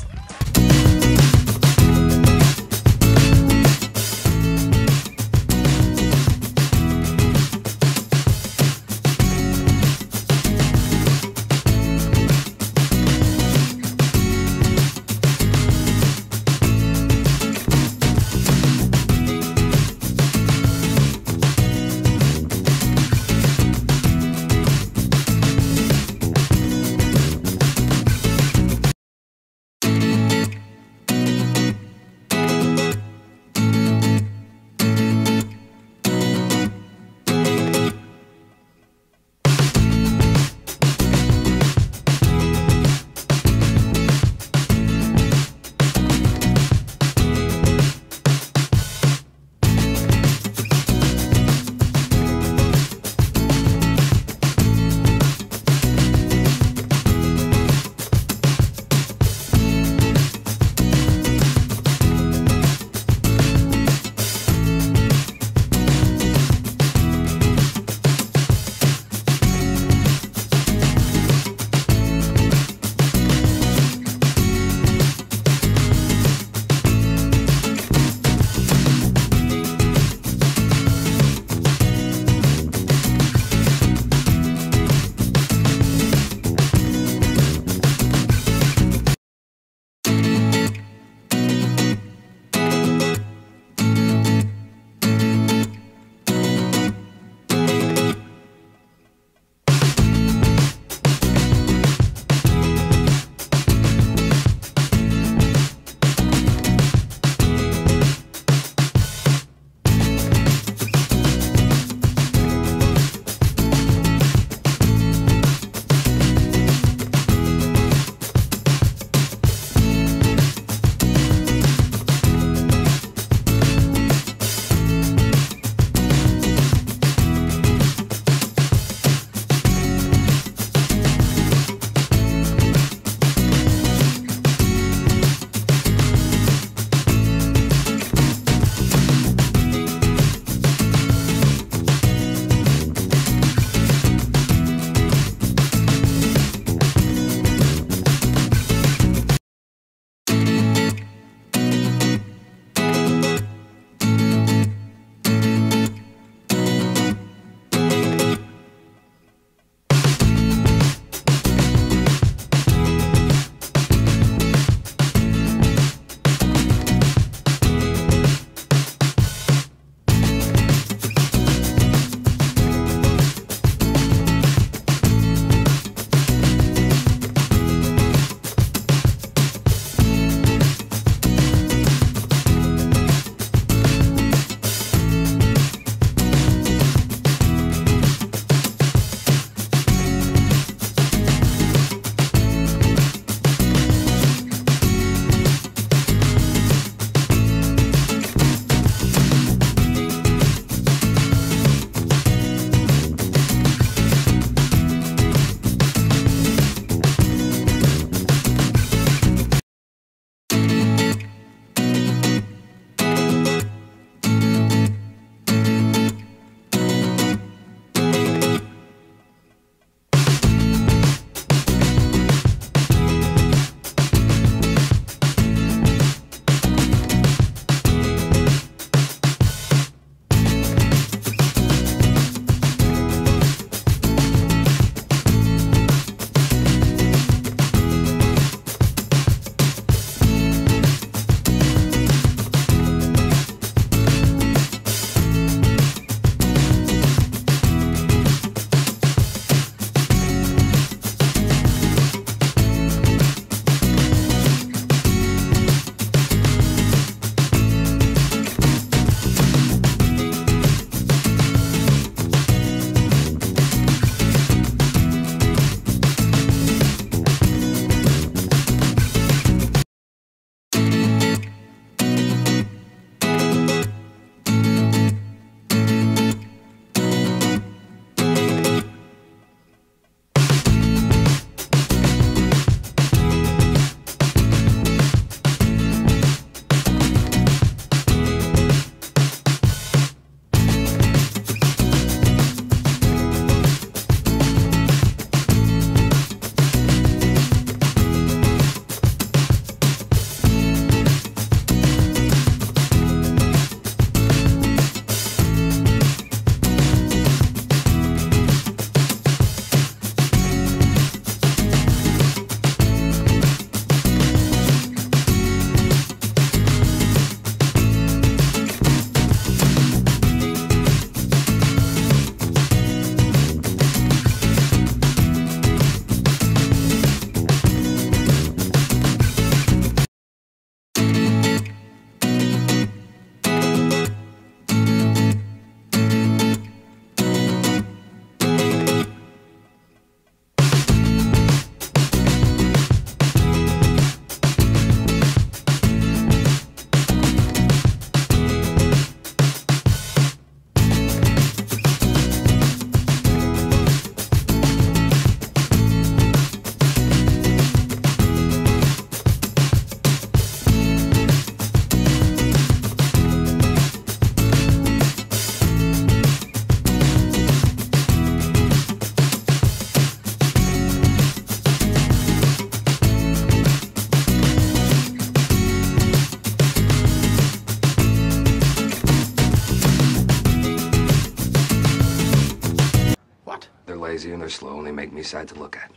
easy and they're slow and they make me sad to look at.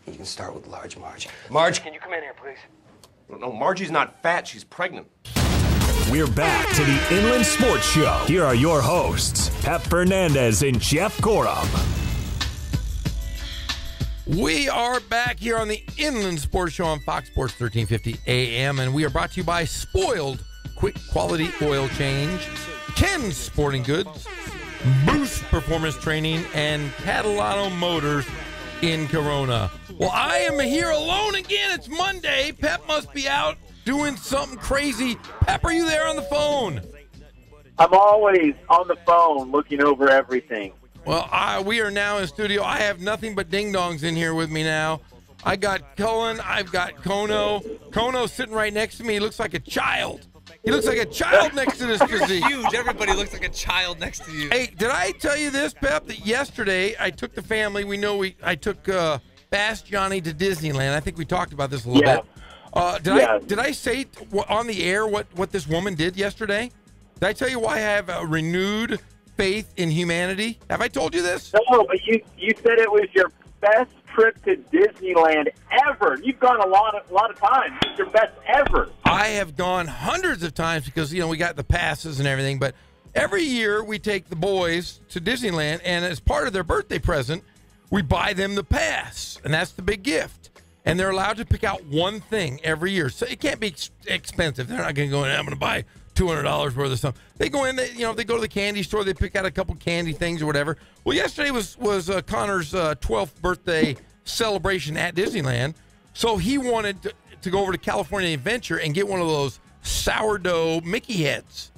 You can start with large Marge. Marge, can you come in here, please? No, Margie's not fat. She's pregnant. We're back to the Inland Sports Show. Here are your hosts, Pep Fernandez and Jeff Gorham. We are back here on the Inland Sports Show on Fox Sports 1350 AM, and we are brought to you by Spoiled Quick Quality Oil Change, Ken's Sporting Goods, Boost Performance Training, and Catalano Motors in Corona. Well, I am here alone again. It's Monday. Pep must be out doing something crazy. Pep, are you there on the phone? I'm always on the phone looking over everything. Well, we are now in studio. I have nothing but ding-dongs in here with me now. I got Cullen. I've got Kono. Kono's sitting right next to me. He looks like a child. He looks like a child next to this physique. You're huge. Everybody looks like a child next to you. Hey, did I tell you this, Pep, that yesterday I took the family. I took Bass Johnny to Disneyland. I think we talked about this a little bit. Did I say on the air what this woman did yesterday? Did I tell you why I have a renewed faith in humanity? Have I told you this? No, but you said it was your best trip to Disneyland ever. You've gone a lot of times. It's your best ever. I have gone hundreds of times because we got the passes and everything. But every year we take the boys to Disneyland, and as part of their birthday present, we buy them the pass, and that's the big gift. And they're allowed to pick out one thing every year, so it can't be expensive. They're not going to go in. I'm going to buy $200 worth of stuff. They go in, they go to the candy store, they pick out a couple candy things or whatever. Well, yesterday was Connor's 12th birthday celebration at Disneyland, so he wanted to go over to California Adventure and get one of those sourdough Mickey heads.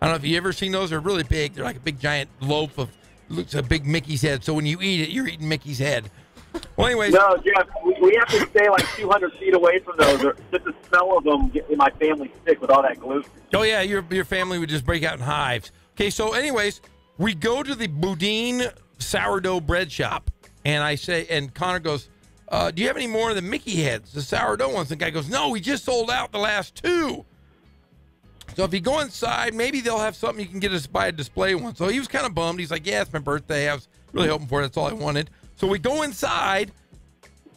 I don't know if you ever seen those. They're really big. They're like a big giant loaf of, looks a big Mickey's head. So when you eat it, you're eating Mickey's head. Well, anyways. No, Jeff, we have to stay like 200 feet away from those, or just the smell of them get my family sick with all that gluten. Oh, yeah, your family would just break out in hives. Okay, so anyways, we go to the Boudin sourdough bread shop, and Connor goes, do you have any more of the Mickey heads, the sourdough ones? The guy goes, no, we just sold out the last two. So if you go inside, maybe they'll have something you can get us buy a display one. So he was kind of bummed. He's like, yeah, it's my birthday. I was really hoping for it. That's all I wanted. So we go inside,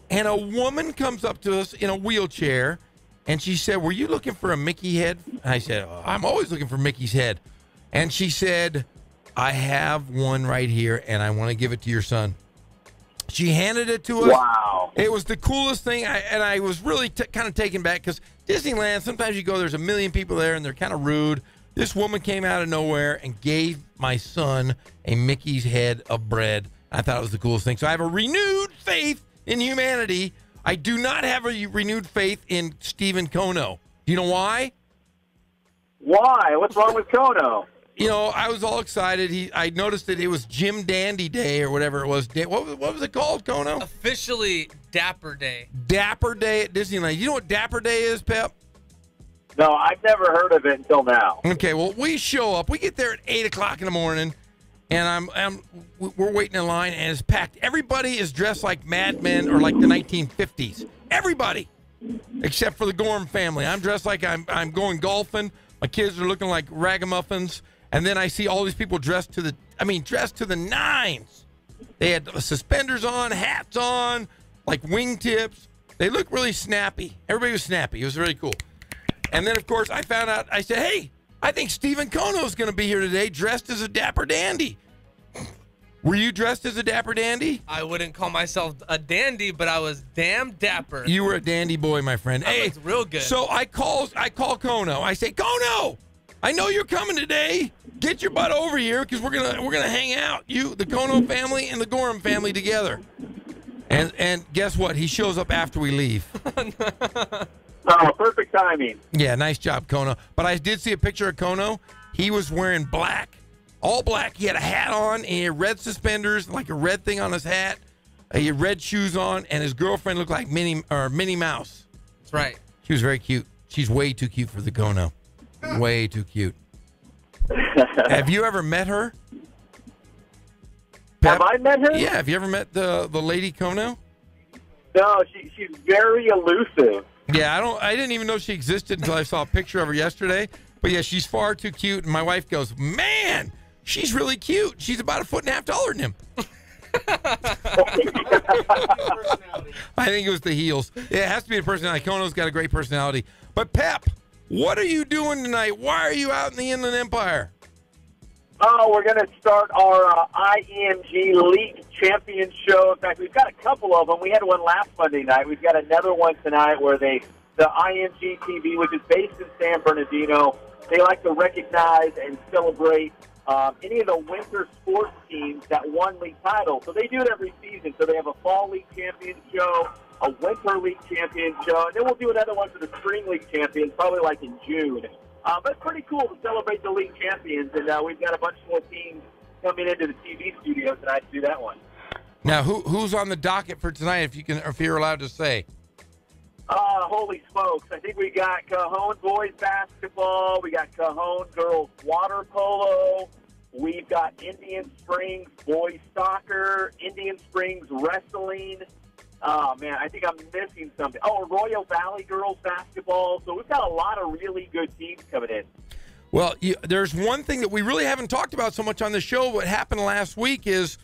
and a woman comes up to us in a wheelchair, and she said, were you looking for a Mickey head? And I said, I'm always looking for Mickey's head. And she said, I have one right here, and I want to give it to your son. She handed it to us. Wow. It was the coolest thing, and I was really kind of taken back because Disneyland, sometimes you go, there's a million people there, and they're kind of rude. This woman came out of nowhere and gave my son a Mickey's head of bread. I thought it was the coolest thing. So I have a renewed faith in humanity. I do not have a renewed faith in Stephen Kono. Do you know why? Why? What's wrong with Kono? I was all excited. I noticed that it was Jim Dandy Day or whatever it was. What was it called, Kono? Officially Dapper Day. Dapper Day at Disneyland. You know what Dapper Day is, Pep? No, I've never heard of it until now. Okay, well, we show up. We get there at 8 o'clock in the morning. And we're waiting in line, and it's packed. Everybody is dressed like Mad Men or like the 1950s. Everybody, except for the Gorham family. I'm dressed like I'm going golfing. My kids are looking like ragamuffins. And then I see all these people dressed to the nines. They had suspenders on, hats on, like wingtips. They look really snappy. Everybody was snappy. It was really cool. And then, of course, I found out, I said, hey, I think Stephen Kono is going to be here today dressed as a dapper dandy. Were you dressed as a dapper dandy? I wouldn't call myself a dandy, but I was damn dapper. You were a dandy boy, my friend. That looks real good. So I call Kono. I say, Kono, I know you're coming today. Get your butt over here because we're gonna hang out. You, the Kono family, and the Gorham family together. And guess what? He shows up after we leave. Oh, perfect timing. Yeah, nice job, Kono. But I did see a picture of Kono. He was wearing black, all black. He had a hat on, and he had red suspenders, like a red thing on his hat. He had red shoes on, and his girlfriend looked like Minnie Mouse. That's right. She was very cute. She's way too cute for the Kono. Way too cute. Have you ever met her? Have I met her? Yeah. Have you ever met the lady Kono? No, she's very elusive. Yeah, I didn't even know she existed until I saw a picture of her yesterday. But yeah, she's far too cute. And my wife goes, man, she's really cute. She's about 1.5 feet taller than him. I think it was the heels. It has to be a personality. Kono's got a great personality. But Pep, what are you doing tonight? Why are you out in the Inland Empire? Oh, we're going to start our IEMG League Champion show. In fact, we've got a couple of them. We had one last Monday night. We've got another one tonight where the IMG TV, which is based in San Bernardino, they like to recognize and celebrate any of the winter sports teams that won league titles. So they do it every season. So they have a fall league champion show, a winter league champion show, and then we'll do another one for the spring league champions, probably like in June. But it's pretty cool to celebrate the league champions, and we've got a bunch more teams coming into the TV studio tonight to do that one. Now, who's on the docket for tonight, if you're allowed to say? Holy smokes. I think we got Cajon boys basketball. We got Cajon girls water polo. We've got Indian Springs boys soccer, Indian Springs wrestling. Oh, man, I think I'm missing something. Oh, Royal Valley girls basketball. So we've got a lot of really good teams coming in. Well, there's one thing that we really haven't talked about so much on the show. What happened last week is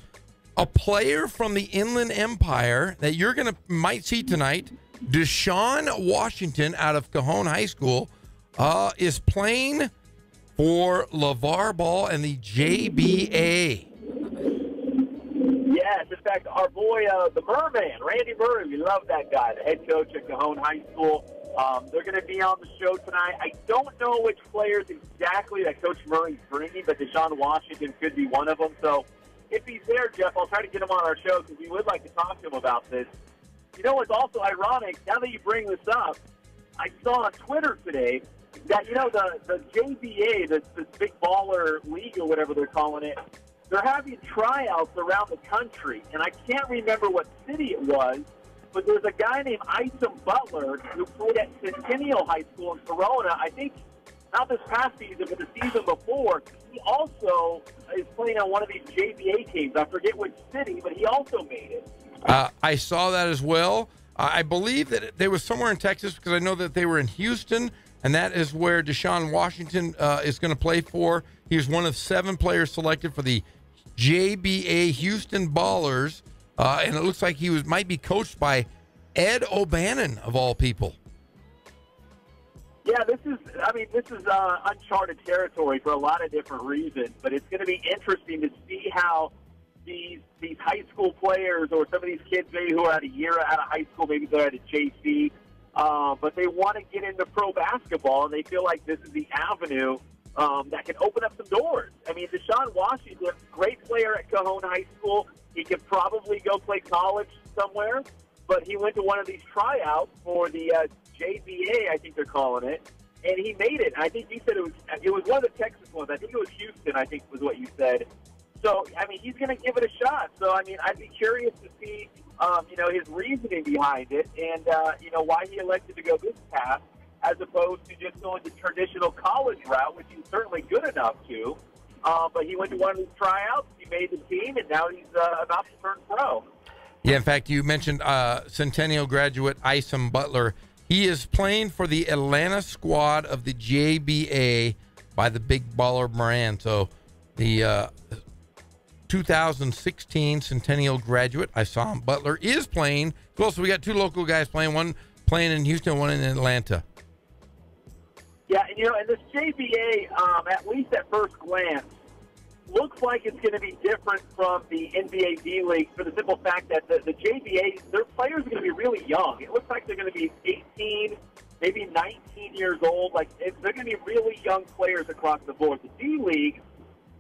a player from the Inland Empire that you're might see tonight, Deshaun Washington out of Cajon High School, is playing for LeVar Ball and the JBA. Yes, in fact, our boy, the Merman, Randy Murray, we love that guy, the head coach at Cajon High School. They're going to be on the show tonight. I don't know which players exactly that Coach Murray's bringing, but Deshaun Washington could be one of them. So if he's there, Jeff, I'll try to get him on our show because we would like to talk to him about this. You know what's also ironic, now that you bring this up, I saw on Twitter today that, the JBA, the Big Baller League or whatever they're calling it, they're having tryouts around the country. And I can't remember what city it was, but there's a guy named Isom Butler who played at Centennial High School in Corona, I think not this past season, but the season before. He also is playing on one of these JBA teams. I forget which city, but he also made it. I saw that as well. I believe that they was somewhere in Texas because I know that they were in Houston, and that is where Deshaun Washington is going to play for. He was one of 7 players selected for the JBA Houston Ballers, and it looks like he might be coached by Ed O'Bannon, of all people. Yeah, this is uncharted territory for a lot of different reasons, but it's going to be interesting to see how these high school players or some of these kids maybe who are at a year out of high school, maybe they're at a JC, but they want to get into pro basketball, and they feel like this is the avenue that can open up some doors. I mean, Deshaun Washington, great player at Cajon High School. He could probably go play college somewhere, but he went to one of these tryouts for the JBA, I think they're calling it, and he made it. I think you said it was one of the Texas ones. I think it was Houston, I think was what you said. So, I mean, he's going to give it a shot. So, I mean, I'd be curious to see, his reasoning behind it and, why he elected to go this path as opposed to just going the traditional college route, which he's certainly good enough to. But he went to one of these tryouts, he made the team, and now he's about to turn pro. Yeah, in fact, you mentioned Centennial graduate Isom Butler. He is playing for the Atlanta squad of the JBA by the Big Baller brand. So the 2016 Centennial graduate, Isom Butler, is playing. Well, so we got 2 local guys playing, one playing in Houston, one in Atlanta. Yeah, and and this JBA, at least at first glance, looks like it's going to be different from the NBA D-League for the simple fact that the JBA, their players are going to be really young. It looks like they're going to be 18, maybe 19 years old. They're going to be really young players across the board. The D-League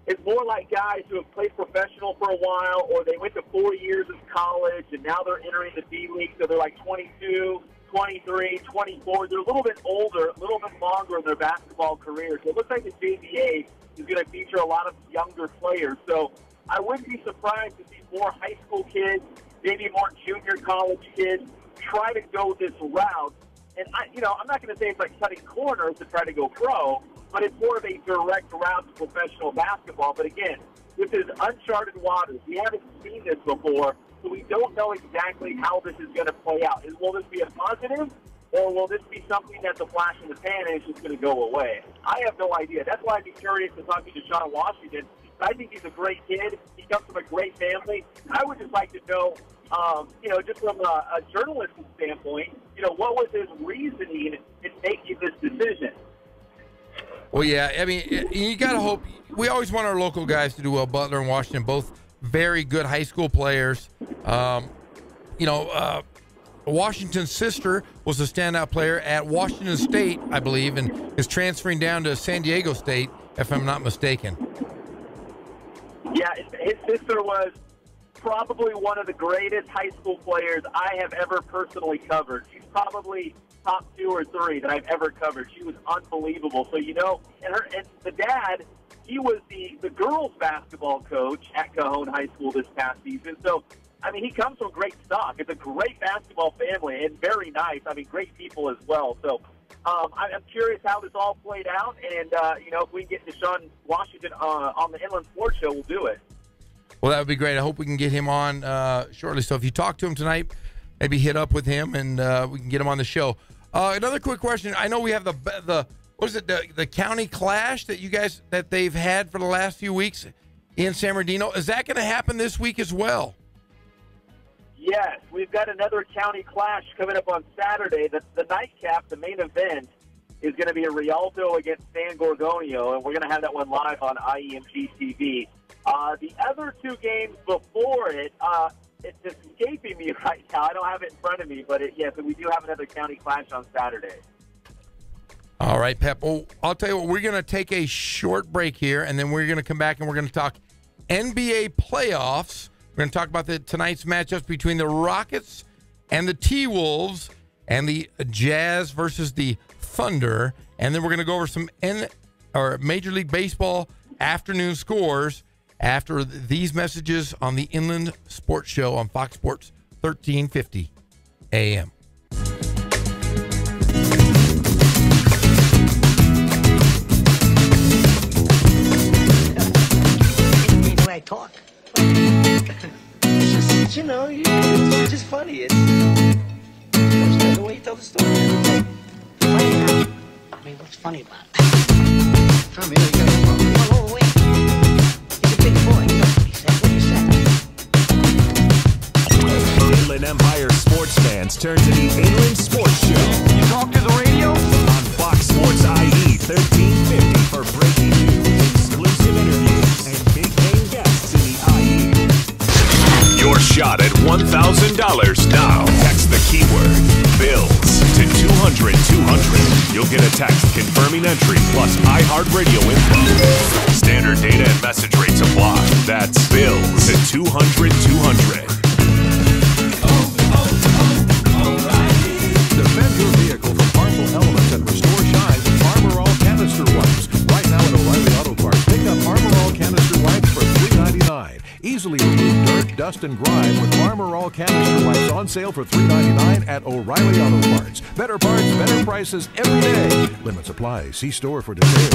is more like guys who have played professional for a while, or they went to 4 years of college, and now they're entering the D-League, so they're like 22, 23, 24. They're a little bit older, a little bit longer in their basketball career. So it looks like the JBA is going to feature a lot of younger players. So I wouldn't be surprised to see more high school kids, maybe more junior college kids, try to go this route. And I'm not going to say it's like cutting corners to try to go pro, but it's more of a direct route to professional basketball. But again, this is uncharted waters. We haven't seen this before, so we don't know exactly how this is going to play out. Will this be a positive, or will this be something that's a flash in the pan and it's just going to go away? I have no idea. That's why I'd be curious to talk to Deshaun Washington I think he's a great kid. He comes from a great family. I would just like to know, just from a journalistic standpoint, what was his reasoning in making this decision? Well, yeah, I mean, you got to hope. We always want our local guys to do well. Butler and Washington, both very good high school players. Washington's sister was a standout player at Washington State, I believe, and is transferring down to San Diego State, if I'm not mistaken. Yeah, his sister was probably one of the greatest high school players I have ever personally covered. She's probably top 2 or 3 that I've ever covered. She was unbelievable. So, and the dad, he was the girls basketball coach at Cajon High School this past season. So, I mean, he comes from great stock. It's a great basketball family and very nice. I mean, great people as well. So I'm curious how this all played out. And, if we can get Deshaun Washington on the Inland Sports Show, we'll do it. Well, that would be great. I hope we can get him on shortly. So if you talk to him tonight, maybe hit up with him and we can get him on the show. Another quick question. I know we have the county clash that they've had for the last few weeks in San Bernardino. Is that going to happen this week as well? Yes, we've got another county clash coming up on Saturday. The nightcap, the main event, is going to be a Rialto against San Gorgonio, and we're going to have that one live on IEMG TV. The other 2 games before it, it's escaping me right now. I don't have it in front of me, but so we do have another county clash on Saturday. All right, Pep. Well, I'll tell you what, we're going to take a short break here, and then we're going to come back and we're going to talk NBA playoffs. We're going to talk about tonight's matchups between the Rockets and the T-Wolves and the Jazz versus the Thunder. And then we're going to go over some Major League Baseball afternoon scores after these messages on the Inland Sports Show on Fox Sports 1350 AM. The way I talk. It's just, it's just funny. It's the way you tell the story. I mean, what's funny about it? I mean, you gotta talk. Wait. He's a big boy. You know what he said. What he said. Inland Empire sports fans turn to the Inland Sports Show. You talk to the radio? On Fox Sports IE 1350 for breaking news, exclusive interviews, and big-name guests in the IE. Your shot at $1,000 now. Text the keyword BILLS to 200-200. You'll get a text confirming entry plus iHeartRadio info. Standard data and message rates apply. That's BILLS to 200-200. Defend your vehicle from harmful elements and restore shine with Armor All Canister Wipes. Right now at O'Reilly Auto Parts, pick up Armor All Canister Wipes for $3.99. Easily remove dirt, dust, and grime with Armor All Canister Wipes on sale for $3.99 at O'Reilly Auto Parts. Better parts, better prices every day. Limits apply. See store for details.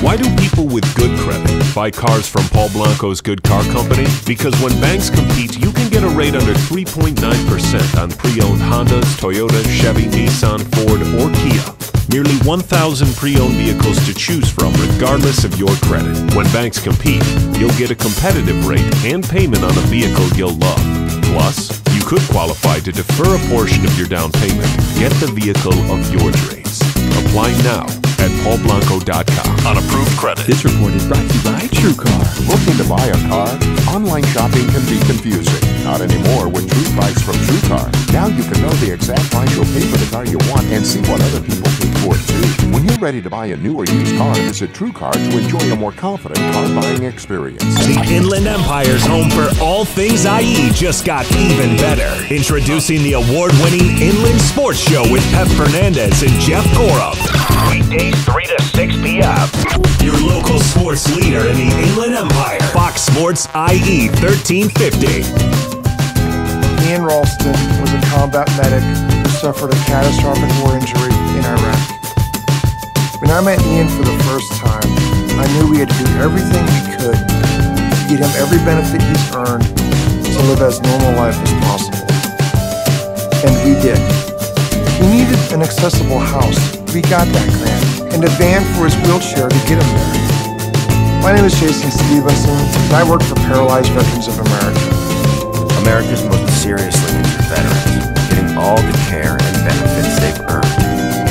Why do people with good credit buy cars from Paul Blanco's Good Car Company? Because when banks compete, you can get a rate under 3.9% on pre-owned Hondas, Toyota, Chevy, Nissan, Ford, or Kia. Nearly 1,000 pre-owned vehicles to choose from regardless of your credit. When banks compete, you'll get a competitive rate and payment on a vehicle you'll love. Plus, you could qualify to defer a portion of your down payment. Get the vehicle of your dreams. Apply now at paulblanco.com on approved credit. This report is brought to you by TrueCar. Looking to buy a car? Online shopping can be confusing. Not anymore with True Price from TrueCar. Now you can know the exact price you'll pay for the car you want and see what other people paid for it too. When you're ready to buy a new or used car, visit TrueCar to enjoy a more confident car buying experience. The Inland Empire's home for all things IE just got even better. Introducing the award-winning Inland Sports Show with Pep Fernandez and Jeff Gorham. Weekdays 3 to 6 p.m. Your local sports leader in the Inland Empire. Fox Sports IE 1350. Ian Ralston was a combat medic who suffered a catastrophic war injury in Iraq. When I met Ian for the first time, I knew we had to do everything we could to get him every benefit he's earned to live as normal life as possible. And we did. He needed an accessible house. We got that grant, and a van for his wheelchair to get him there. My name is Jason Stevenson, and I work for Paralyzed Veterans of America. America's most seriously injured veterans getting all the care and benefits they've earned,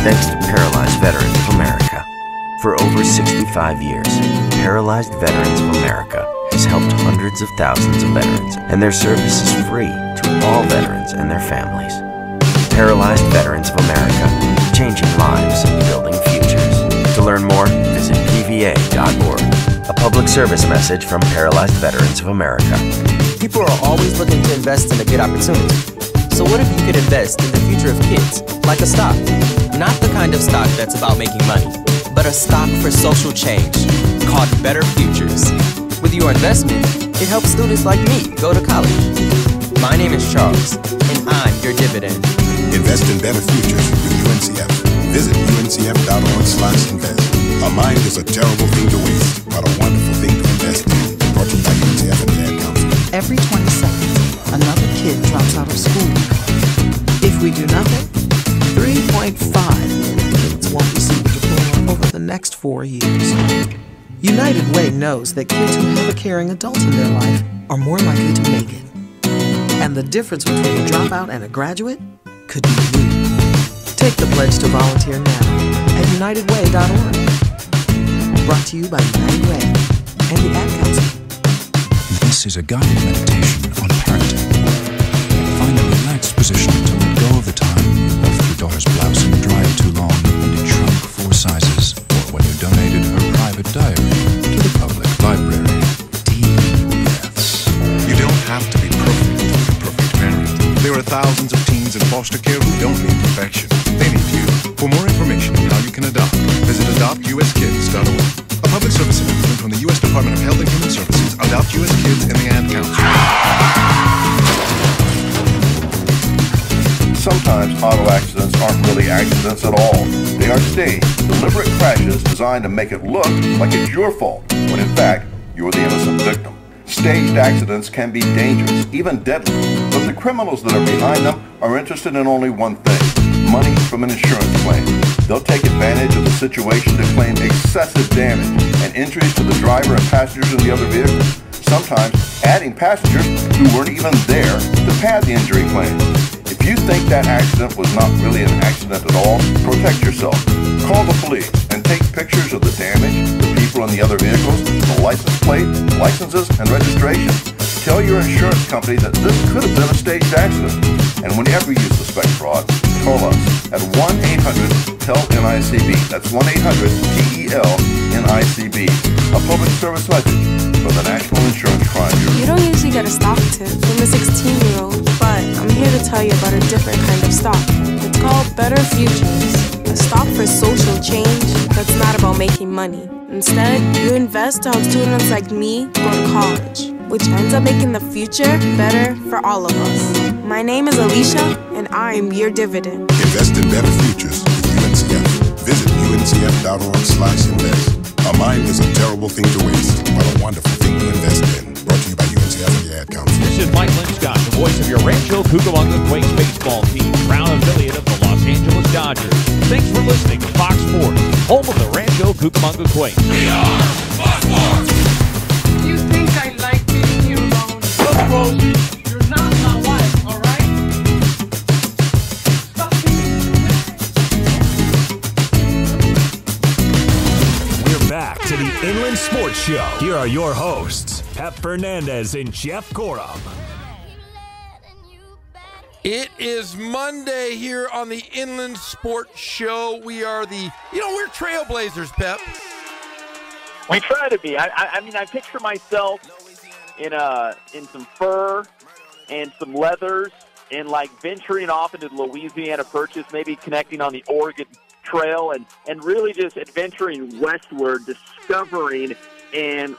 thanks to Paralyzed Veterans of America. For over 65 years, Paralyzed Veterans of America has helped hundreds of thousands of veterans, and their service is free to all veterans and their families. Paralyzed Veterans of America, changing lives, building futures. To learn more, visit pva.org. A public service message from Paralyzed Veterans of America. People are always looking to invest in a good opportunity. So what if you could invest in the future of kids, like a stock? Not the kind of stock that's about making money, but a stock for social change, called Better Futures. With your investment, it helps students like me go to college. My name is Charles, and I'm your dividend. Invest in better futures with UNCF. Visit uncf.org/invest. A mind is a terrible thing to waste, but a wonderful thing to invest in. Brought to you by UNCF and the Ad Council. Every 20 seconds, another kid drops out of school. If we do nothing, 3.5 million kids won't receive a diploma over the next 4 years. United Way knows that kids who have a caring adult in their life are more likely to make it. And the difference between a dropout and a graduate could be you. Take the pledge to volunteer now at unitedway.org. Brought to you by United Way and the Ad Council. This is a guided meditation on parenting. Find a relaxed position to let go of the time you left your daughter's blouse in the dryer too long and it shrunk 4 sizes, or when you donated her private diary to the public library. Deep breaths. You don't have to be perfect to be a perfect parent. There are thousands of teens in foster care who don't need perfection. They need you. For more information on how you can adopt, visit adoptuskids.org. A public service announcement from the U.S. Department of Health and Human Services, Adopt U.S. Kids, and the Ad Council. Sometimes auto accidents aren't really accidents at all. They are staged, deliberate crashes designed to make it look like it's your fault, when in fact, you're the innocent victim. Staged accidents can be dangerous, even deadly, but the criminals that are behind them are interested in only one thing: money from an insurance claim. They'll take advantage of the situation to claim excessive damage and injuries to the driver and passengers in the other vehicle, sometimes adding passengers who weren't even there to pad the injury claim. If you think that accident was not really an accident at all, protect yourself. Call the police and take pictures of the damage, the people in the other vehicles, the license plate, licenses, and registration. Tell your insurance company that this could have been a staged accident. And whenever you suspect fraud, call us at 1-800-TEL-NICB. That's 1-800-TEL-NICB. A public service message from the National Insurance Crime Bureau. You don't usually get a stock tip from a 16-year-old, but I'm here to tell you about a different kind of stock. It's called Better Futures, a stock for social change that's not about making money. Instead, you invest to help students like me go to college, which ends up making the future better for all of us. My name is Alicia, and I'm your dividend. Invest in better futures with UNCF. Visit uncf.org/invest. A mind is a terrible thing to waste, but a wonderful thing to invest in. Brought to you by UNCF and the Ad Council. This is Mike Linscott, the voice of your Rancho Cucamonga Quakes baseball team, proud affiliate of the Los Angeles Dodgers. Thanks for listening to Fox Sports, home of the Rancho Cucamonga Quakes. We are Fox Sports! You think I like being here alone? Look, Rosie, you're not my wife, all right? Stop We're back to the Inland Sports Show. Here are your hosts, Pep Fernandez and Jeff Gorham. It is Monday here on the Inland Sports Show. We are we're trailblazers, Pep. We try to be. I mean, I picture myself in some fur and some leathers and like venturing off into Louisiana Purchase, maybe connecting on the Oregon Trail and really just adventuring westward, discovering and,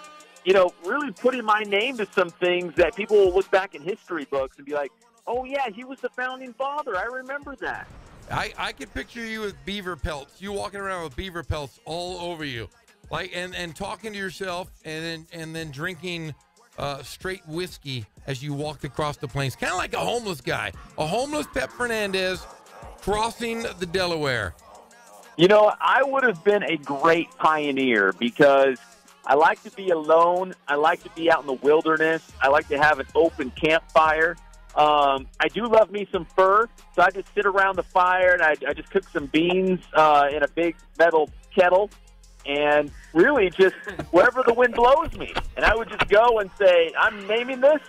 really putting my name to some things that people will look back in history books and be like, oh, yeah, he was the founding father. I remember that. I could picture you with beaver pelts, you walking around with beaver pelts all over you, like and talking to yourself and then drinking straight whiskey as you walked across the plains, kind of like a homeless guy, a homeless Pep Fernandez crossing the Delaware? You know, I would have been a great pioneer because I like to be alone. I like to be out in the wilderness. I like to have an open campfire. I do love me some fur, so I just sit around the fire and I just cook some beans in a big metal kettle and really just wherever the wind blows me. And I would just go and say, I'm naming this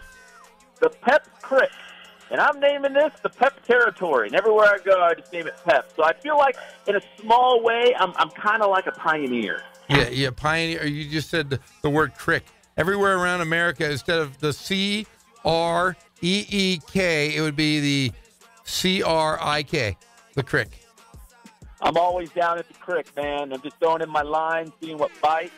the Pep Creek. And I'm naming this the Pep Territory. And everywhere I go, I just name it Pep. So I feel like, in a small way, I'm kind of like a pioneer. Yeah, pioneer. You just said the word crick. Everywhere around America, instead of the C-R-E-E-K, it would be the C-R-I-K, the crick. I'm always down at the creek, man. I'm just throwing in my line, seeing what bites,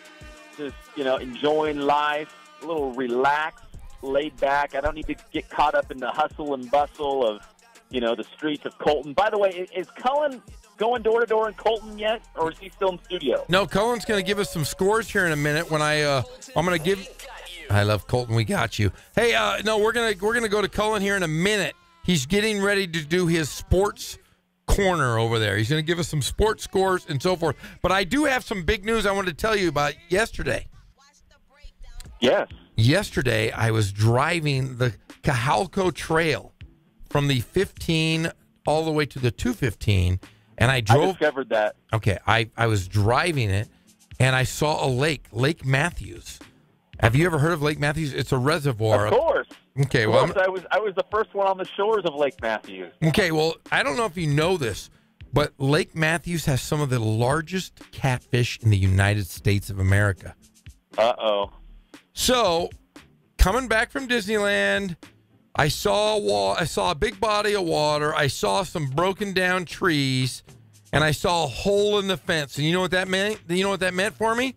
just, enjoying life, a little relaxed, laid back. I don't need to get caught up in the hustle and bustle of, the streets of Colton. By the way, is Cullen going door to door in Colton yet, or is he still in studio? No, Cullen's going to give us some scores here in a minute. When I'm going to give. I love Colton. We got you. Hey, no, we're gonna go to Cullen here in a minute. He's getting ready to do his sports corner over there. He's going to give us some sports scores and so forth. But I do have some big news I wanted to tell you about yesterday. Yes. Yesterday, I was driving the Cajalco Trail from the 15 all the way to the 215, and I drove. I discovered that. Okay, I was driving it, and I saw a lake, Lake Matthews. Have you ever heard of Lake Matthews? It's a reservoir. Of course. Okay, well, I was the first one on the shores of Lake Matthews. Okay, well, I don't know if you know this, but Lake Matthews has some of the largest catfish in the United States of America. Uh-oh. So, coming back from Disneyland, I saw a big body of water. I saw some broken down trees, and I saw a hole in the fence. And you know what that meant? You know what that meant for me?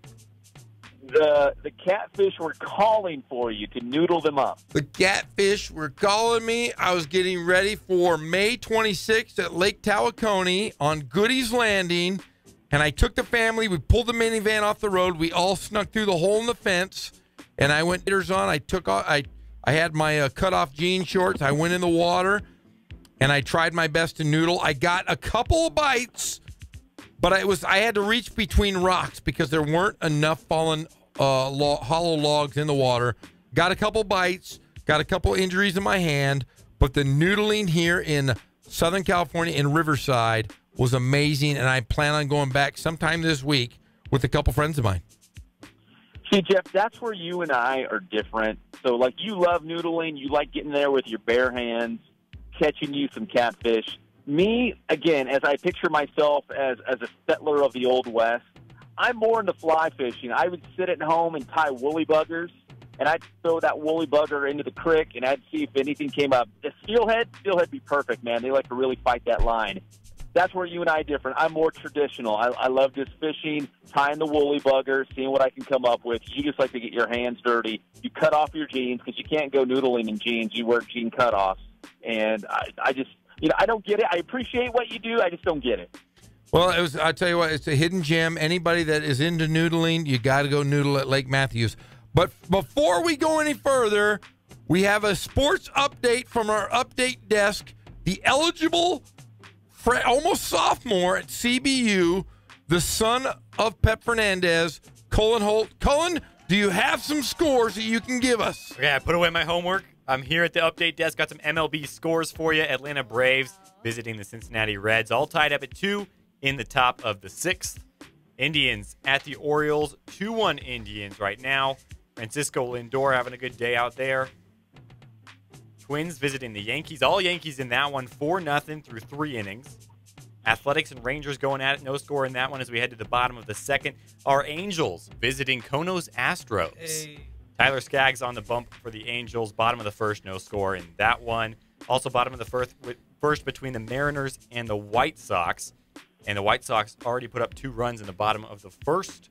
The catfish were calling for you to noodle them up. The catfish were calling me. I was getting ready for May 26th at Lake Tawakoni on Goody's Landing, and I took the family. We pulled the minivan off the road. We all snuck through the hole in the fence. And I went on. I had my cut-off jean shorts. I went in the water, and I tried my best to noodle. I got a couple of bites, but I had to reach between rocks because there weren't enough fallen hollow logs in the water. Got a couple bites, got a couple injuries in my hand, but the noodling here in Southern California in Riverside was amazing, and I plan on going back sometime this week with a couple friends of mine. See, Jeff, that's where you and I are different. So, like, you love noodling. You like getting there with your bare hands, catching you some catfish. Me, again, as I picture myself as a settler of the Old West, I'm more into fly fishing. I would sit at home and tie woolly buggers, and I'd throw that woolly bugger into the creek, and I'd see if anything came up. The steelhead be perfect, man. They like to really fight that line. That's where you and I are different. I'm more traditional. I love just fishing, tying the woolly bugger, seeing what I can come up with. You just like to get your hands dirty. You cut off your jeans because you can't go noodling in jeans. You wear jean cutoffs. And I just, I don't get it. I appreciate what you do. I just don't get it. Well, I'll tell you what, it's a hidden gem. Anybody that is into noodling, you got to go noodle at Lake Matthews. But before we go any further, we have a sports update from our update desk. The eligible almost sophomore at CBU, the son of Pep Fernandez, Cullen Holt. Cullen, do you have some scores that you can give us? Okay, I put away my homework. I'm here at the update desk. Got some MLB scores for you. Atlanta Braves visiting the Cincinnati Reds, all tied up at 2 in the top of the 6th. Indians at the Orioles, 2-1 Indians right now. Francisco Lindor having a good day out there. Twins visiting the Yankees. All Yankees in that one, 4-0 through 3 innings. Athletics and Rangers going at it. No score in that one as we head to the bottom of the 2nd. Our Angels visiting Konos Astros. Hey. Tyler Skaggs on the bump for the Angels. Bottom of the 1st, no score in that one. Also bottom of the first between the Mariners and the White Sox. And the White Sox already put up 2 runs in the bottom of the 1st.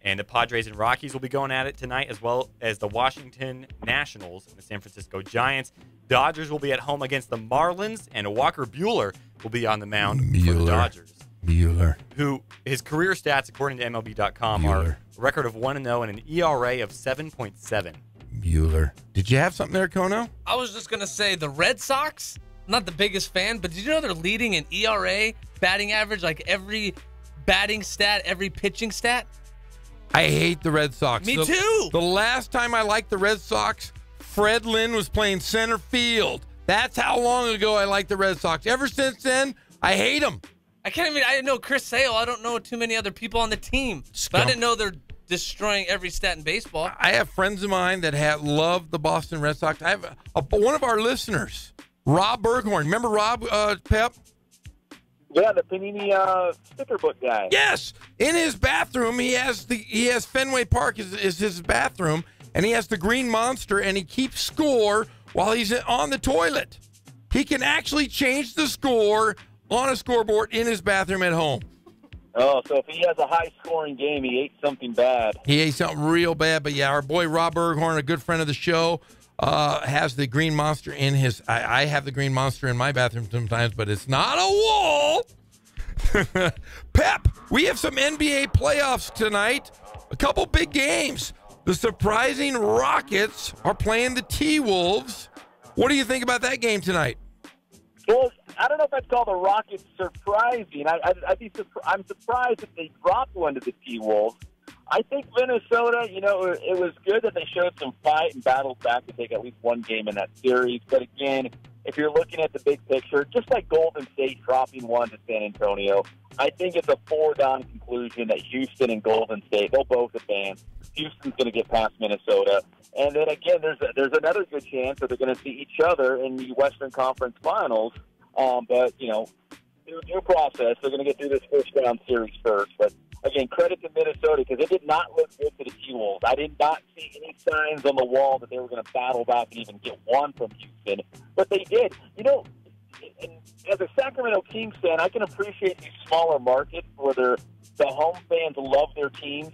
And the Padres and Rockies will be going at it tonight, as well as the Washington Nationals and the San Francisco Giants. Dodgers will be at home against the Marlins, and Walker Buehler will be on the mound for the Dodgers. Buehler. Who, his career stats, according to MLB.com, are a record of 1-0 and an ERA of 7.7. Buehler. Did you have something there, Kono? I was just going to say the Red Sox not the biggest fan, but did you know they're leading in ERA, batting average, like every batting stat, every pitching stat? I hate the Red Sox. Me too. The last time I liked the Red Sox, Fred Lynn was playing center field. That's how long ago I liked the Red Sox. Ever since then, I hate them. I know Chris Sale. I don't know too many other people on the team. But I didn't know they're destroying every stat in baseball. I have friends of mine that love the Boston Red Sox. I have one of our listeners, Rob Berghorn. Remember Rob, Pep? Yeah, the Panini sticker book guy. Yes, in his bathroom he has Fenway Park is his bathroom, and he has the Green Monster, and he keeps score while he's on the toilet. He can actually change the score on a scoreboard in his bathroom at home. Oh, so if he has a high-scoring game, he ate something bad. He ate something real bad, but yeah, our boy Rob Berghorn, a good friend of the show, has the Green Monster in his. I have the Green Monster in my bathroom sometimes, but it's not a wall. Pep, we have some NBA playoffs tonight. A couple big games. The surprising Rockets are playing the T-Wolves. What do you think about that game tonight? Well, I don't know if I'd call the Rockets surprising. I'm surprised that they dropped one to the T-Wolves. I think Minnesota, it was good that they showed some fight and battled back to take at least one game in that series. But again, if you're looking at the big picture, just like Golden State dropping one to San Antonio, I think it's a foregone conclusion that Houston and Golden State, they'll both advance. Houston's going to get past Minnesota. And then again, there's another good chance that they're going to see each other in the Western Conference Finals. But, due process, they're going to get through this first-round series first. But, again, credit to Minnesota because it did not look good to the T-Wolves. I did not see any signs on the wall that they were going to battle back and even get one from Houston. But they did. As a Sacramento Kings fan, I can appreciate these smaller markets where the home fans love their teams.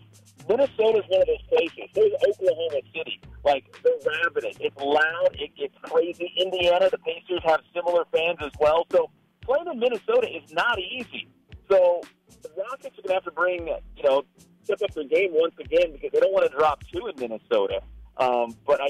Minnesota is one of those places. There's Oklahoma City. They're rabid. It's loud. It gets crazy. Indiana, the Pacers have similar fans as well. So playing in Minnesota is not easy. So the Rockets are going to have to step up their game once again because they don't want to drop two in Minnesota. But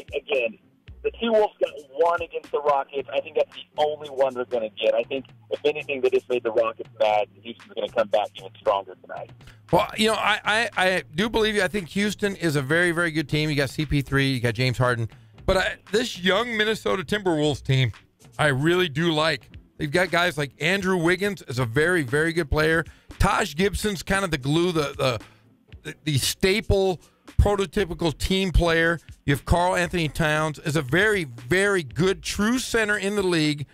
the T-Wolves got one against the Rockets. I think that's the only one they're going to get. I think, if anything, they just made the Rockets mad. Houston's going to come back even stronger tonight. Well, I do believe you. I think Houston is a very, very good team. You got CP3, you got James Harden. But this young Minnesota Timberwolves team, I really do like. They've got guys like Andrew Wiggins is a very, very good player. Taj Gibson's kind of the glue, the staple, prototypical team player. You have Karl Anthony Towns is a very, very good true center in the league.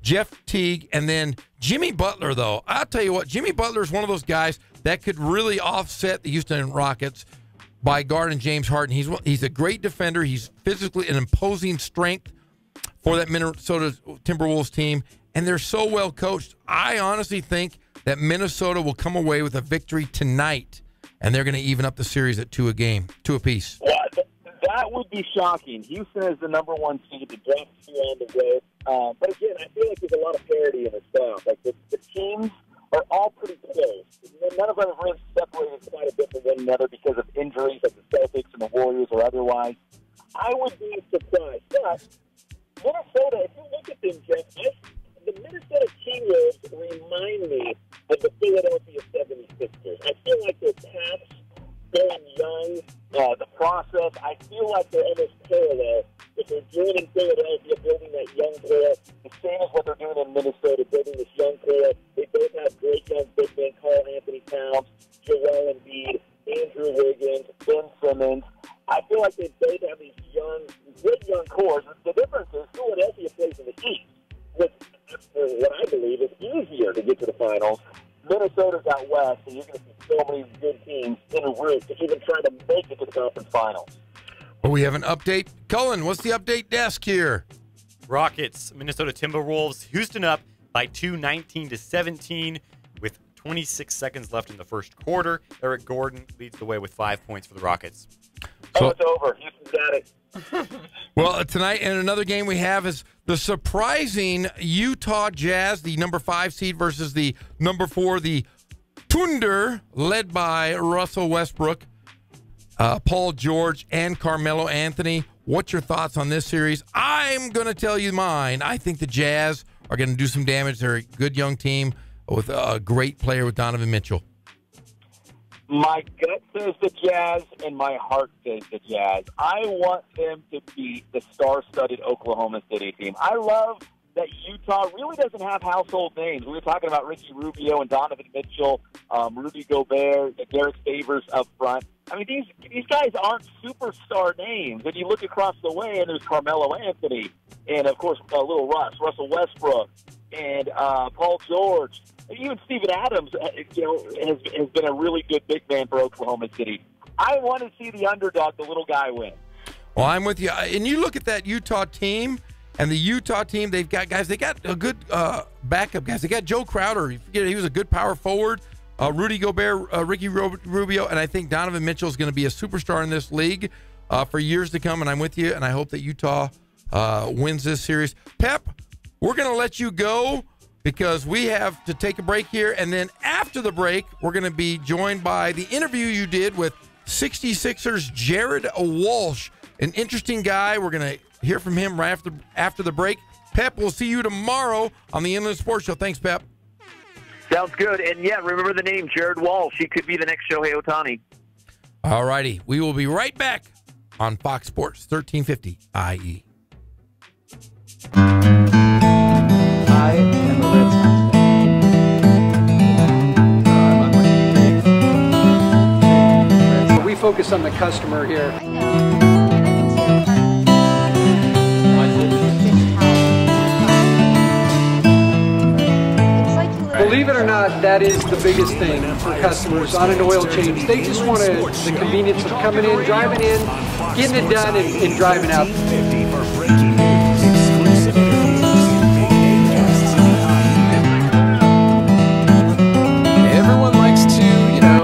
Jeff Teague, and then Jimmy Butler, though. I'll tell you what, Jimmy Butler is one of those guys that could really offset the Houston Rockets by guarding James Harden. He's a great defender. He's physically an imposing strength for that Minnesota Timberwolves team, and they're so well coached. I honestly think that Minnesota will come away with a victory tonight, and they're going to even up the series at two apiece. Yeah, that would be shocking. Houston is the number one seed. The draft two on the way. But again, I feel like there's a lot of parity in the stuff. The teams are all pretty close. None of them have really separated quite a bit from one another because of injuries like the Celtics and the Warriors or otherwise. I would be surprised. But Minnesota, if you look at them, Jeff, the Minnesota T-Wolves remind me of the Philadelphia 76ers. I feel like their paths going young, the process, I feel like they're almost parallel. If they're doing in Philadelphia, building that young core, the same as what they're doing in Minnesota, building this young core. They both have great young big men, Karl Anthony Towns, Joel Embiid, Andrew Wiggins, Ben Simmons. I feel like they both have these good young cores. The difference is Philadelphia plays in the East, which, what I believe, is easier to get to the finals. Minnesota's out west, and you're going to see so many good teams in a route to even try to make it to the conference finals. Well, we have an update. Cullen, what's the update desk here? Rockets, Minnesota Timberwolves, Houston up by 19-17 with 26 seconds left in the first quarter. Eric Gordon leads the way with 5 points for the Rockets. It's over. Houston's got it. Well, tonight, and another game we have is the surprising Utah Jazz, the number 5 seed versus the number 4, the Thunder, led by Russell Westbrook, Paul George, and Carmelo Anthony. What's your thoughts on this series? I'm going to tell you mine. I think the Jazz are going to do some damage. They're a good young team with a great player with Donovan Mitchell. My gut says the Jazz, and my heart says the Jazz. I want them to beat the star-studded Oklahoma City team. I love that Utah really doesn't have household names. We were talking about Ricky Rubio and Donovan Mitchell, Rudy Gobert, Derek Favors up front. I mean, these guys aren't superstar names. And you look across the way, and there's Carmelo Anthony, and, of course, little Russell Westbrook, and Paul George. Even Steven Adams, has been a really good big man for Oklahoma City. I want to see the underdog, the little guy, win. Well, I'm with you. And you look at that Utah team, and the Utah team, they've got guys. They got a good backup guys. They got Joe Crowder. He was a good power forward. Rudy Gobert, Ricky Rubio, and I think Donovan Mitchell is going to be a superstar in this league for years to come. And I'm with you, and I hope that Utah wins this series. Pep, we're going to let you go, because we have to take a break here. And then after the break, we're going to be joined by the interview you did with 66ers Jared Walsh, an interesting guy. We're going to hear from him right after the break. Pep, we'll see you tomorrow on the Inland Sports Show. Thanks, Pep. Sounds good. And, yeah, remember the name, Jared Walsh. He could be the next Shohei Ohtani. All righty. We will be right back on Fox Sports 1350 IE. I am a Redlands fan. We focus on the customer here. Believe it or not, that is the biggest thing for customers on an oil change. They just want the convenience of coming in, driving in, getting it done, and driving out. Everyone likes to,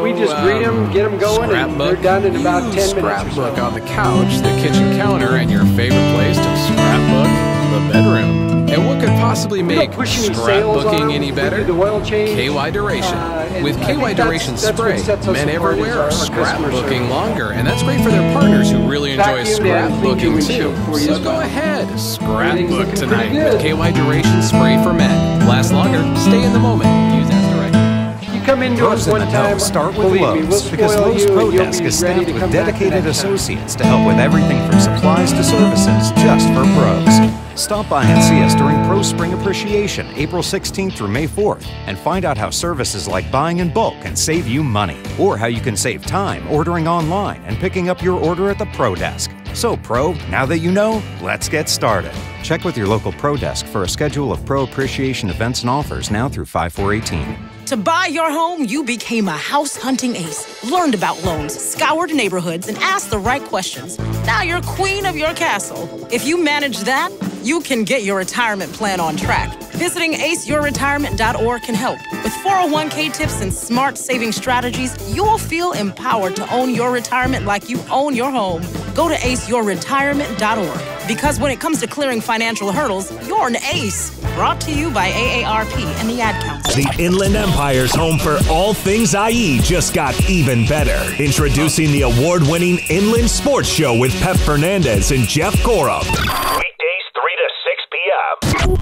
we just greet them, get them going, and they're done in about 10 minutes. Scrapbook on the couch, the kitchen counter, and your favorite place to scrapbook, the bedroom. And what could possibly make scrapbooking any better? KY Duration. With KY Duration spray, men everywhere are scrapbooking longer, and that's great for their partners who really enjoy scrapbooking too. So go ahead, scrapbook tonight with KY Duration spray for men. Last longer, stay in the moment. Use as directed. You come into us one time, start with Lowe's, because Lowe's Pro Desk is staffed with dedicated associates to help with everything from supplies to services just for pros. Stop by and see us during Pro Spring Appreciation, April 16th through May 4th, and find out how services like buying in bulk can save you money, or how you can save time ordering online and picking up your order at the Pro Desk. So, Pro, now that you know, let's get started. Check with your local Pro Desk for a schedule of Pro Appreciation events and offers now through 5/4/18. To buy your home, you became a house hunting ace, learned about loans, scoured neighborhoods, and asked the right questions. Now you're queen of your castle. If you manage that, you can get your retirement plan on track. Visiting aceyourretirement.org can help. With 401k tips and smart saving strategies, you'll feel empowered to own your retirement like you own your home. Go to aceyourretirement.org. Because when it comes to clearing financial hurdles, you're an ace. Brought to you by AARP and the Ad Council. The Inland Empire's home for all things IE just got even better. Introducing the award-winning Inland Sports Show with Pep Fernandez and Jeff Gorham. Weekdays 3 to 6 p.m.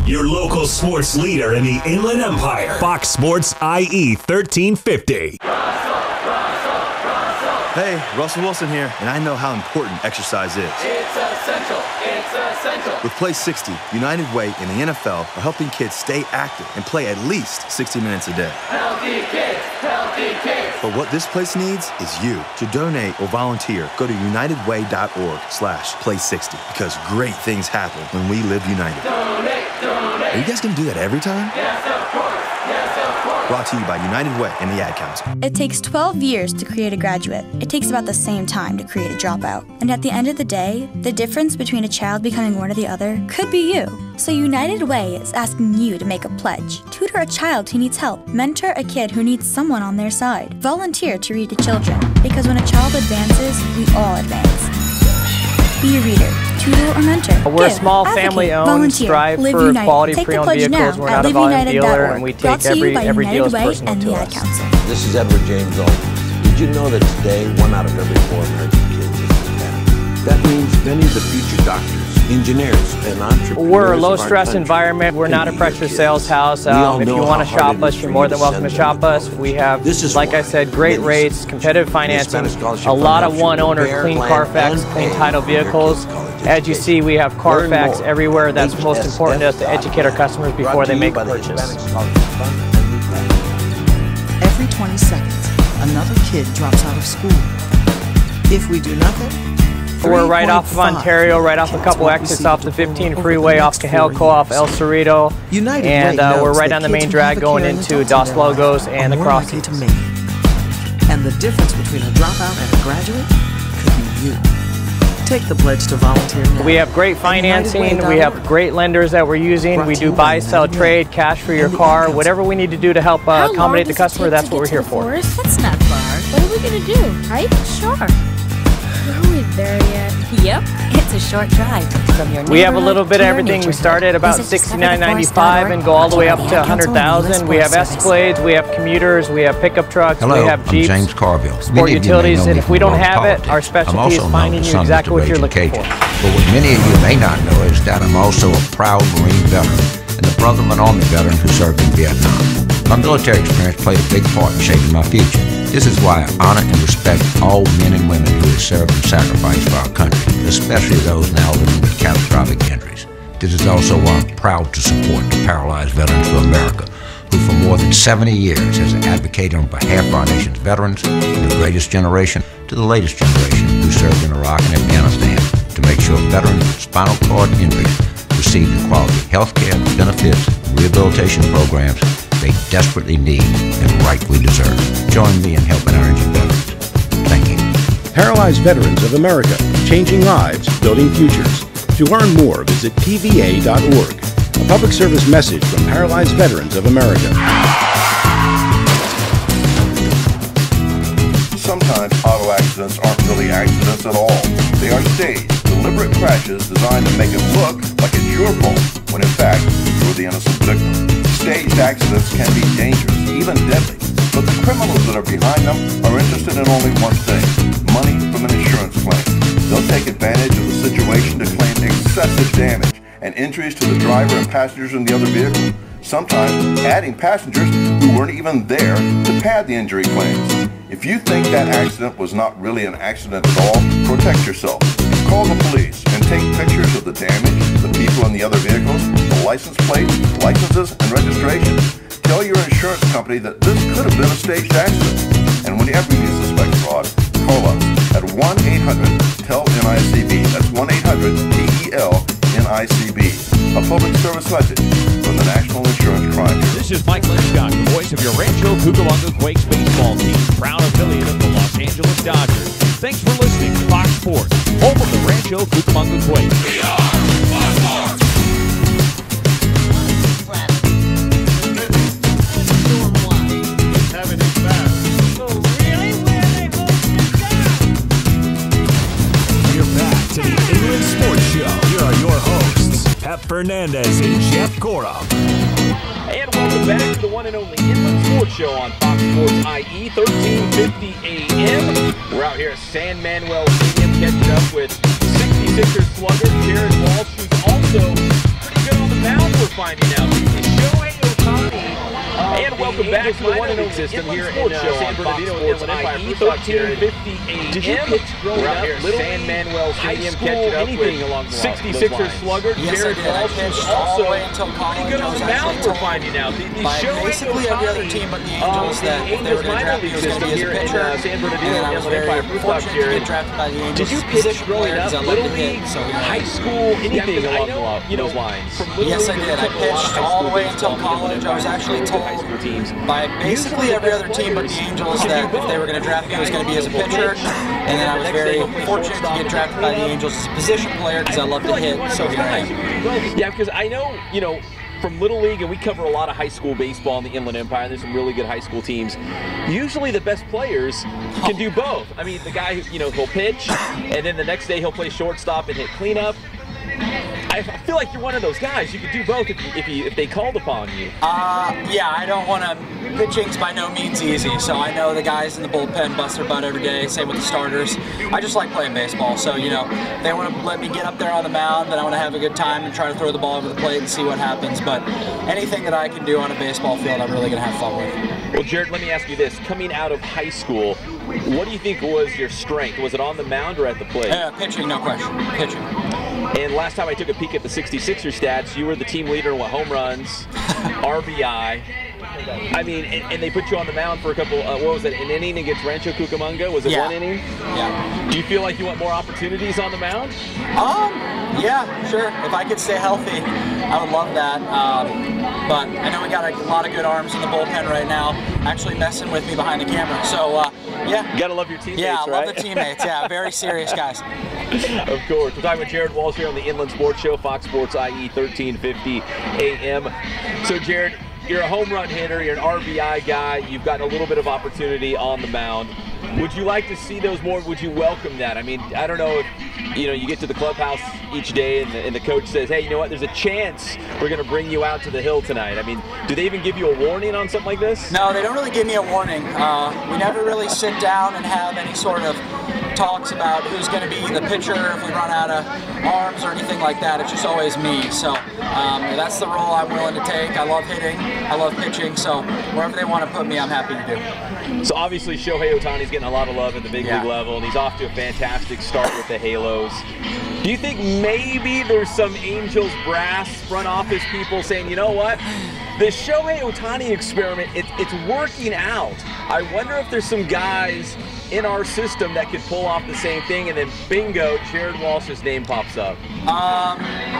Your local sports leader in the Inland Empire. Fox Sports IE 1350. Hey, Russell Wilson here, and I know how important exercise is. It's essential. It's essential. With Play 60, United Way and the NFL are helping kids stay active and play at least 60 minutes a day. Healthy kids, healthy kids. But what this place needs is you. To donate or volunteer, go to unitedway.org/play60, because great things happen when we live united. Donate, donate. Are you guys going to do that every time? Yes, of course. Yes, of course. Brought to you by United Way and the Ad Council. It takes 12 years to create a graduate. It takes about the same time to create a dropout. And at the end of the day, the difference between a child becoming one or the other could be you. So United Way is asking you to make a pledge. Tutor a child who needs help. Mentor a kid who needs someone on their side. Volunteer to read to children. Because when a child advances, we all advance. Be a reader, tutor, or mentor. We're a small family-owned, strive for quality pre-owned vehicles. We're not a volume dealer, and we take every deal as personal to us. This is Edward James Olin. Did you know that today 1 out of every 4 American kids is Hispanic? That means many of the future doctors, engineers and entrepreneurs. We're a low-stress environment. We're not a pressure sales house. If you want to shop us, you're more than welcome to shop us. We have, like I said, great rates, competitive financing, a lot of one-owner, clean Carfax, clean title vehicles. As you see, we have Carfax everywhere. That's most important to us, to educate our customers before they make a purchase. Every 20 seconds, another kid drops out of school. If we do nothing, we're right off of Ontario, right off a couple exits off the 15 freeway, off Cahelco, off El Cerrito, and we're right on the main drag going into Dos Logos and the crossings. And the difference between a dropout and a graduate could be you. Take the pledge to volunteer now. We have great financing, we have great lenders that we're using, we do buy, sell, trade, cash for your car, whatever we need to do to help accommodate the customer, that's what we're here for. That's not far. What are we going to do? Hike? Sure. Are we there yet? Yep, it's a short drive from your. We have a little bit of everything. We start at about $69.95 and go all the way up to $100,000. We have Escalades, we have commuters, we have pickup trucks, we have Jeeps, I'm James Carville. sport utilities, and if we don't have it, our specialty is finding you exactly what you're looking for. But what many of you may not know is that I'm also a proud Marine veteran and the brother of an Army veteran who served in Vietnam. My military experience played a big part in shaping my future. This is why I honor and respect all men and women who have served and sacrificed for our country, especially those now living with catastrophic injuries. This is also why I'm proud to support the Paralyzed Veterans of America, who for more than 70 years has advocated on behalf of our nation's veterans, from the greatest generation to the latest generation who served in Iraq and Afghanistan, to make sure veterans with spinal cord injuries receive the quality health care, benefits, rehabilitation programs they desperately need and rightfully deserve. Join me in helping our injured veterans. Thank you. Paralyzed Veterans of America, changing lives, building futures. To learn more, visit pva.org. A public service message from Paralyzed Veterans of America. Sometimes auto accidents aren't really accidents at all. They are staged, deliberate crashes designed to make it look like it's your fault, when in fact, you're the innocent victim. Staged accidents can be dangerous, even deadly, but the criminals that are behind them are interested in only one thing: money from an insurance claim. They'll take advantage of the situation to claim excessive damage and injuries to the driver and passengers in the other vehicle, sometimes adding passengers who weren't even there to pad the injury claims. If you think that accident was not really an accident at all, protect yourself. Call the police and take pictures of the damage, the people in the other vehicles, the license plates, licenses, and registrations. Tell your insurance company that this could have been a staged accident. And whenever you suspect fraud, call us at 1-800-TEL-NICB. That's 1-800-TEL-NICB. A public service message from the National Insurance Crime Bureau. This is Mike Linscott, the voice of your Rancho Cucamonga Quakes baseball team, proud affiliate of the Los Angeles Dodgers. Thanks for listening to Fox Sports, home of the Rancho Cucamonga Quakes. We are Fox Sports! We're back to the Inland Sports Show. Here are your hosts, Pep Fernandez and Jeff Gorham. And welcome back to the one and only Inland Sports Show on Fox Sports IE, 1350 AM. We're out here at San Manuel Stadium catching up with 66ers slugger Jared Walsh, who's also pretty good on the mound, we're finding out. Shohei Ohtani. And welcome back to the one and only system here in San Bernardino with Inland Empire. 1350 AM. Did you pitch growing up here at San Manuel Stadium catching up with 66ers slugger Jared Walsh, who's also pretty good on the mound, we're finding out. Basically every other team but the Angels that if they were going to draft me was going to be as a pitcher, and then I was very fortunate to get drafted by the Angels. Did you pitch growing up, little league, high school, anything along those lines? Yes, I did. I pitched all the way until college. I was actually told by basically every other team but the Angels that if they were going to draft me, it was going to be as a pitcher, and then I was very fortunate to get drafted by the Angels as a position player because I love to hit, so here I am. Yeah, because I know, from Little League, and we cover a lot of high school baseball in the Inland Empire, and there's some really good high school teams. Usually the best players can do both. I mean, the guy, he'll pitch, and then the next day he'll play shortstop and hit cleanup. I feel like you're one of those guys. You could do both if they called upon you. Yeah, I don't want to. Pitching's by no means easy, so I know the guys in the bullpen bust their butt every day. Same with the starters. I just like playing baseball, so you know, if they want to let me get up there on the mound, then I want to have a good time and try to throw the ball over the plate and see what happens. But anything that I can do on a baseball field, I'm really going to have fun with. Well, Jared, let me ask you this: coming out of high school, what do you think was your strength? Was it on the mound or at the plate? Pitching, no question. Pitching. And last time I took a peek at the 66er stats, you were the team leader in home runs, RBI. I mean, and they put you on the mound for a couple, what was it, an inning against Rancho Cucamonga? Was it 1 inning? Yeah. Do you feel like you want more opportunities on the mound? Yeah, sure. If I could stay healthy, I would love that. But I know we got a lot of good arms in the bullpen right now, actually messing with me behind the camera. So, yeah. You gotta love your teammates, yeah, right? Yeah, love the teammates. Yeah, very serious guys. Of course. We're talking with Jared Walsh here on the Inland Sports Show, Fox Sports IE 1350 AM. So, Jared, you're a home run hitter, you're an RBI guy, you've got a little bit of opportunity on the mound. Would you like to see those more? Would you welcome that? I mean, I don't know if, you know, you get to the clubhouse each day and the coach says, hey, you know what, there's a chance we're going to bring you out to the hill tonight. I mean, do they even give you a warning on something like this? No, they don't really give me a warning. We never really sit down and have any sort of talks about who's going to be the pitcher if we run out of arms or anything like that. It's just always me. So that's the role I'm willing to take. I love hitting. I love pitching. So wherever they want to put me, I'm happy to do. So obviously Shohei Ohtani's getting a lot of love at the big league level, and he's off to a fantastic start with the Halos. Do you think maybe there's some Angels brass front office people saying, you know what, the Shohei Ohtani experiment, it's working out. I wonder if there's some guys in our system that could pull off the same thing, and then bingo, Jared Walsh's name pops up.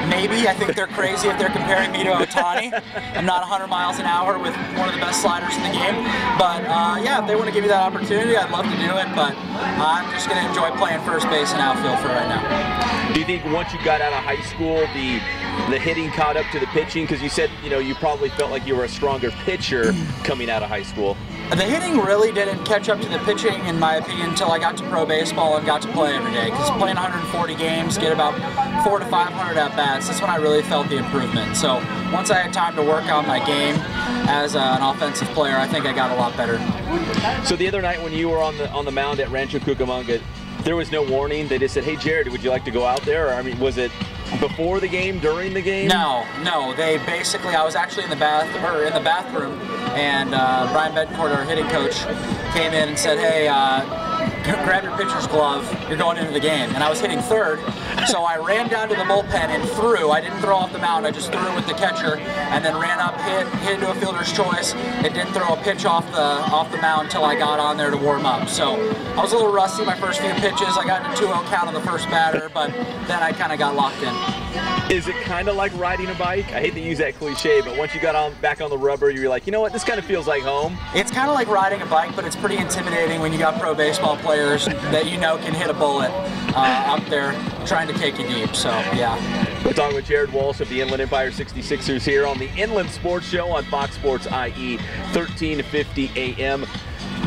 Maybe. I think they're crazy if they're comparing me to Ohtani. I'm not 100 miles an hour with one of the best sliders in the game. But yeah, if they want to give me that opportunity, I'd love to do it. But I'm just going to enjoy playing first base and outfield for right now. Do you think once you got out of high school, the hitting caught up to the pitching? Because you said, you know, you probably felt like you were a stronger pitcher coming out of high school. The hitting really didn't catch up to the pitching, in my opinion, until I got to pro baseball and got to play every day. Because playing 140 games, get about 400 to 500 at-bats, that's when I really felt the improvement. So once I had time to work on my game as an offensive player, I think I got a lot better. So the other night when you were on the mound at Rancho Cucamonga, there was no warning? They just said, hey, Jared, would you like to go out there? Or, I mean, was it before the game, during the game? No. They basically, I was actually in the bathroom, and Brian Bedcourt, our hitting coach, came in and said, hey, grab your pitcher's glove, you're going into the game. And I was hitting third, so I ran down to the bullpen and threw. I didn't throw off the mound, I just threw with the catcher, and then ran up, hit into a fielder's choice, and didn't throw a pitch off the mound until I got on there to warm up. So I was a little rusty my first few pitches. I got into 2-0 count on the first batter, but then I kind of got locked in. Is it kind of like riding a bike? I hate to use that cliche, but once you got back on the rubber, you were like, you know what, this kind of feels like home. It's kind of like riding a bike, but it's pretty intimidating when you got pro baseball players that you know can hit a bullet up there trying to take you deep, so yeah. We're talking with Jared Walsh of the Inland Empire 66ers here on the Inland Sports Show on Fox Sports IE 1350 AM.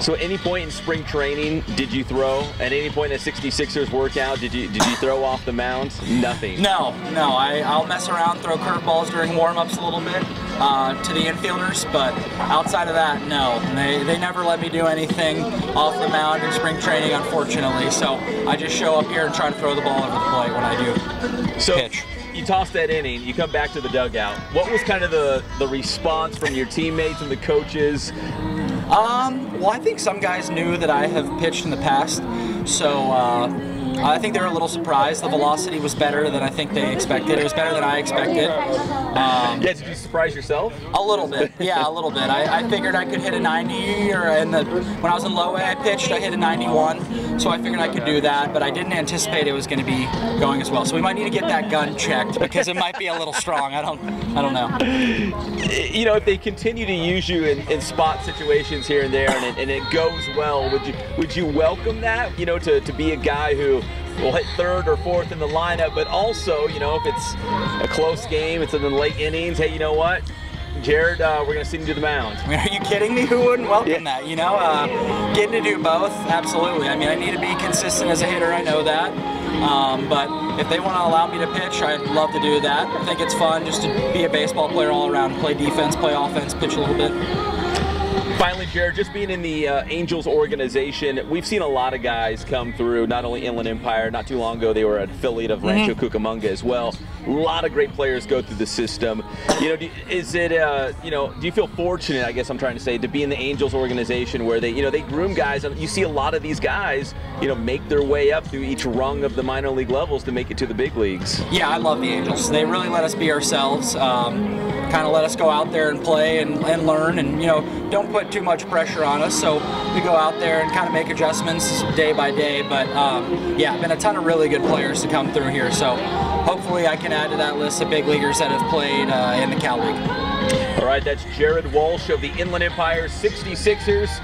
So at any point in spring training, did you throw? At any point in a 66ers workout, did you throw off the mound? Nothing. No. I'll mess around, throw curveballs during warm-ups a little bit to the infielders, but outside of that, no. They never let me do anything off the mound in spring training, unfortunately. So I just show up here and try to throw the ball over the plate when I do pitch. You toss that inning, you come back to the dugout. What was kind of the response from your teammates and the coaches? Well, I think some guys knew that I have pitched in the past, so I think they were a little surprised. The velocity was better than I think they expected. It was better than I expected. Yeah, did you surprise yourself? A little bit, yeah, a little bit. I figured I could hit a 90, or when I was in low A, I pitched, I hit a 91, so I figured I could do that, but I didn't anticipate it was going to be going as well. So we might need to get that gun checked, because it might be a little strong. I don't know. You know, if they continue to use you in spot situations here and there, and it goes well, would you welcome that? You know, to be a guy who will hit third or fourth in the lineup, but also, you know, if it's a close game, it's in the late innings, hey, you know what, Jared, we're going to send you to the mound. I mean, are you kidding me? Who wouldn't welcome that, you know? Getting to do both, absolutely. I mean, I need to be consistent as a hitter, I know that. But if they want to allow me to pitch, I'd love to do that. I think it's fun just to be a baseball player all around, play defense, play offense, pitch a little bit. Finally, Jared, just being in the Angels organization, we've seen a lot of guys come through, not only Inland Empire, not too long ago they were an affiliate of Rancho Cucamonga as well. A lot of great players go through the system. You know, do you feel fortunate, I guess I'm trying to say, to be in the Angels organization where they groom guys, and you see a lot of these guys, make their way up through each rung of the minor league levels to make it to the big leagues? Yeah, I love the Angels. They really let us be ourselves, kind of let us go out there and play and learn, and don't put too much pressure on us, so we go out there and kind of make adjustments day by day. But yeah, been a ton of really good players to come through here, so hopefully I can add to that list of big leaguers that have played in the Cal League. All right, that's Jared Walsh of the Inland Empire 66ers.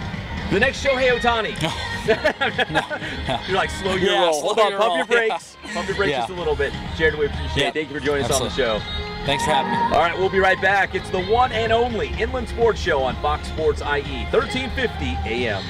The next Shohei Ohtani. No. You're like, slow your roll. Hold on, pump your brakes. Pump your brakes just a little bit. Jared, we appreciate it. Thank you for joining us on the show. Thanks for having me. All right, we'll be right back. It's the one and only Inland Sports Show on Fox Sports IE, 1350 AM.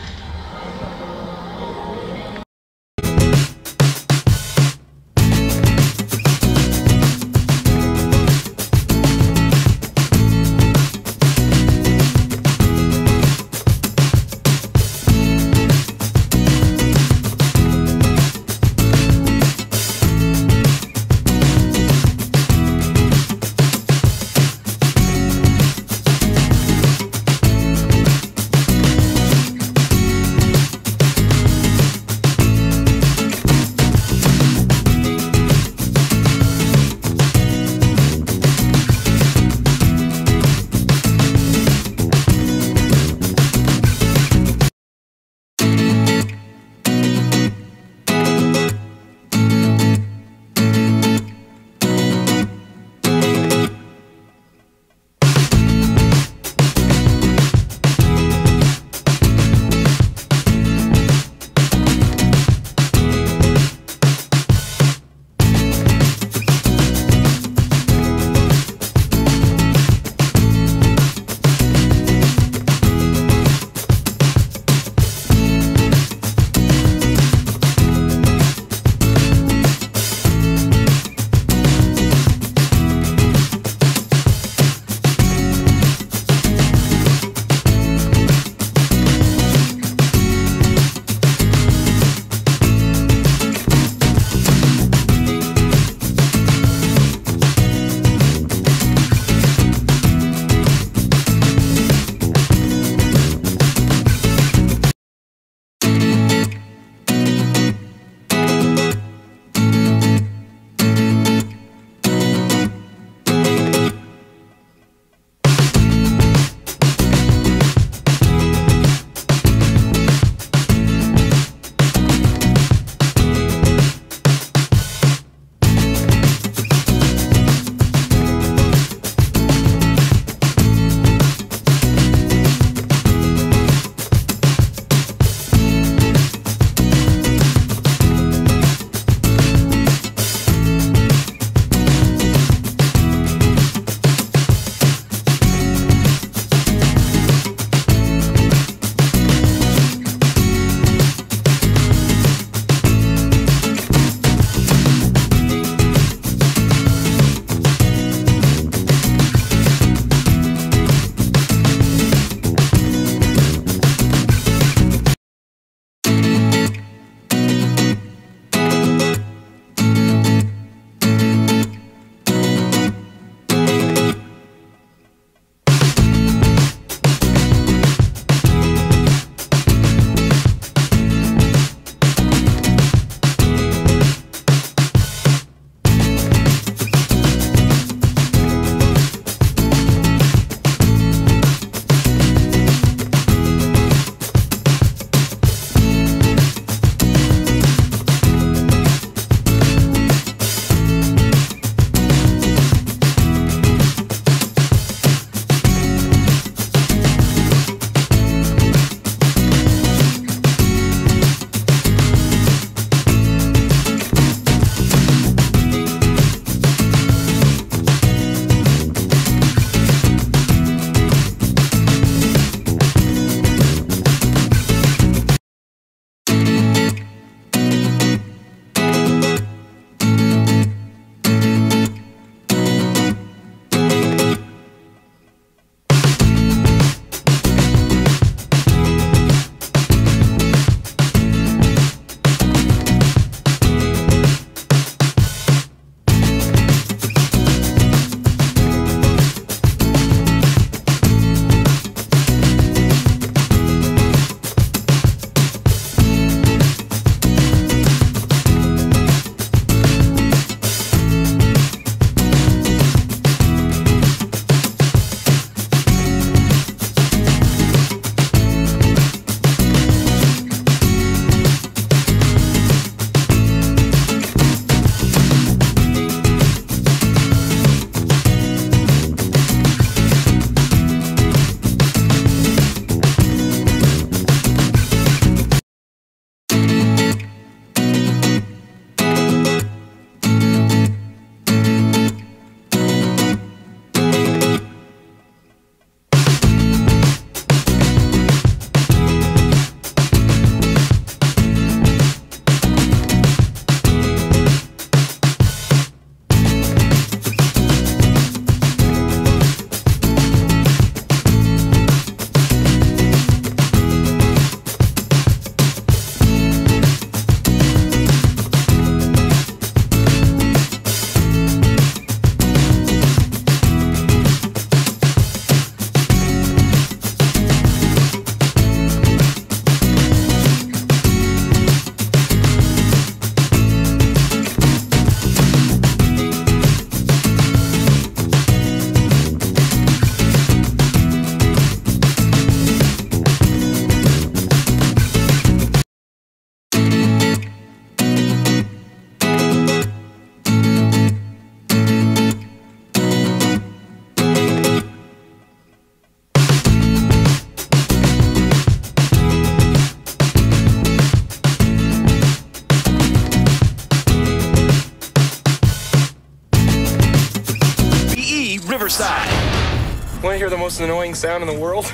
Want to hear the most annoying sound in the world?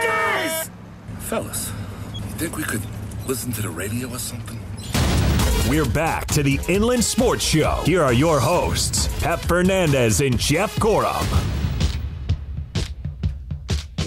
Guys! Fellas, you think we could listen to the radio or something? We're back to the Inland Sports Show. Here are your hosts, Pep Fernandez and Jeff Gorham.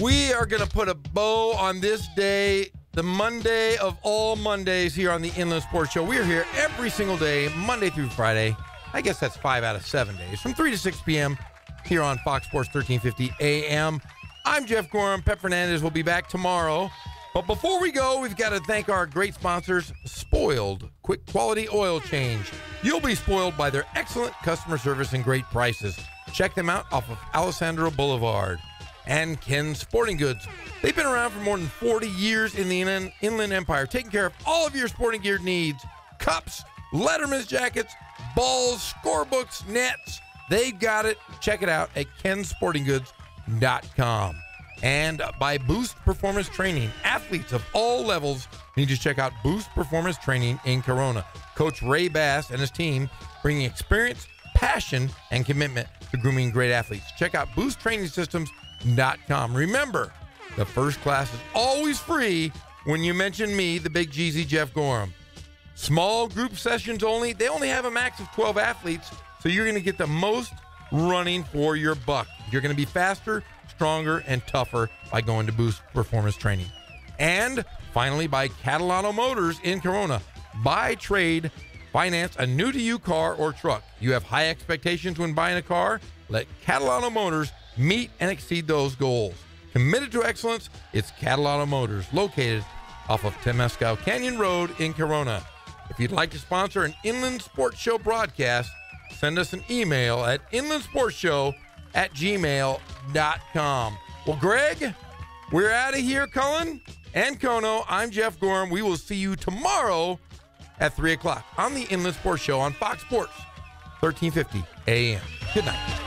We are going to put a bow on this day, the Monday of all Mondays here on the Inland Sports Show. We're here every single day, Monday through Friday. I guess that's 5 out of 7 days, from 3 to 6 p.m. here on Fox Sports 1350 AM. I'm Jeff Gorham. Pep Fernandez will be back tomorrow. But before we go, we've got to thank our great sponsors, Spoiled, quick quality oil change. You'll be spoiled by their excellent customer service and great prices. Check them out off of Alessandro Boulevard. And Ken's Sporting Goods. They've been around for more than 40 years in the Inland Empire, taking care of all of your sporting gear needs. Cups, Letterman's jackets, balls, scorebooks, nets. They've got it. Check it out at kensportinggoods.com. And by Boost Performance Training. Athletes of all levels need to check out Boost Performance Training in Corona. Coach Ray Bass and his team bringing experience, passion, and commitment to grooming great athletes. Check out boosttrainingsystems.com. Remember, the first class is always free when you mention me, the Big Jeezy Jeff Gorham. Small group sessions only. They only have a max of 12 athletes, so you're going to get the most running for your buck. You're going to be faster, stronger, and tougher by going to Boost Performance Training. And finally, by Catalano Motors in Corona. Buy, trade, finance a new-to-you car or truck. You have high expectations when buying a car? Let Catalano Motors meet and exceed those goals. Committed to excellence, it's Catalano Motors, located off of Temescal Canyon Road in Corona. If you'd like to sponsor an Inland Sports Show broadcast, send us an email at inlandsportsshow@gmail.com. Well, Greg, we're out of here, Cullen and Kono. I'm Jeff Gorham. We will see you tomorrow at 3 o'clock on the Inland Sports Show on Fox Sports 1350 AM. Good night.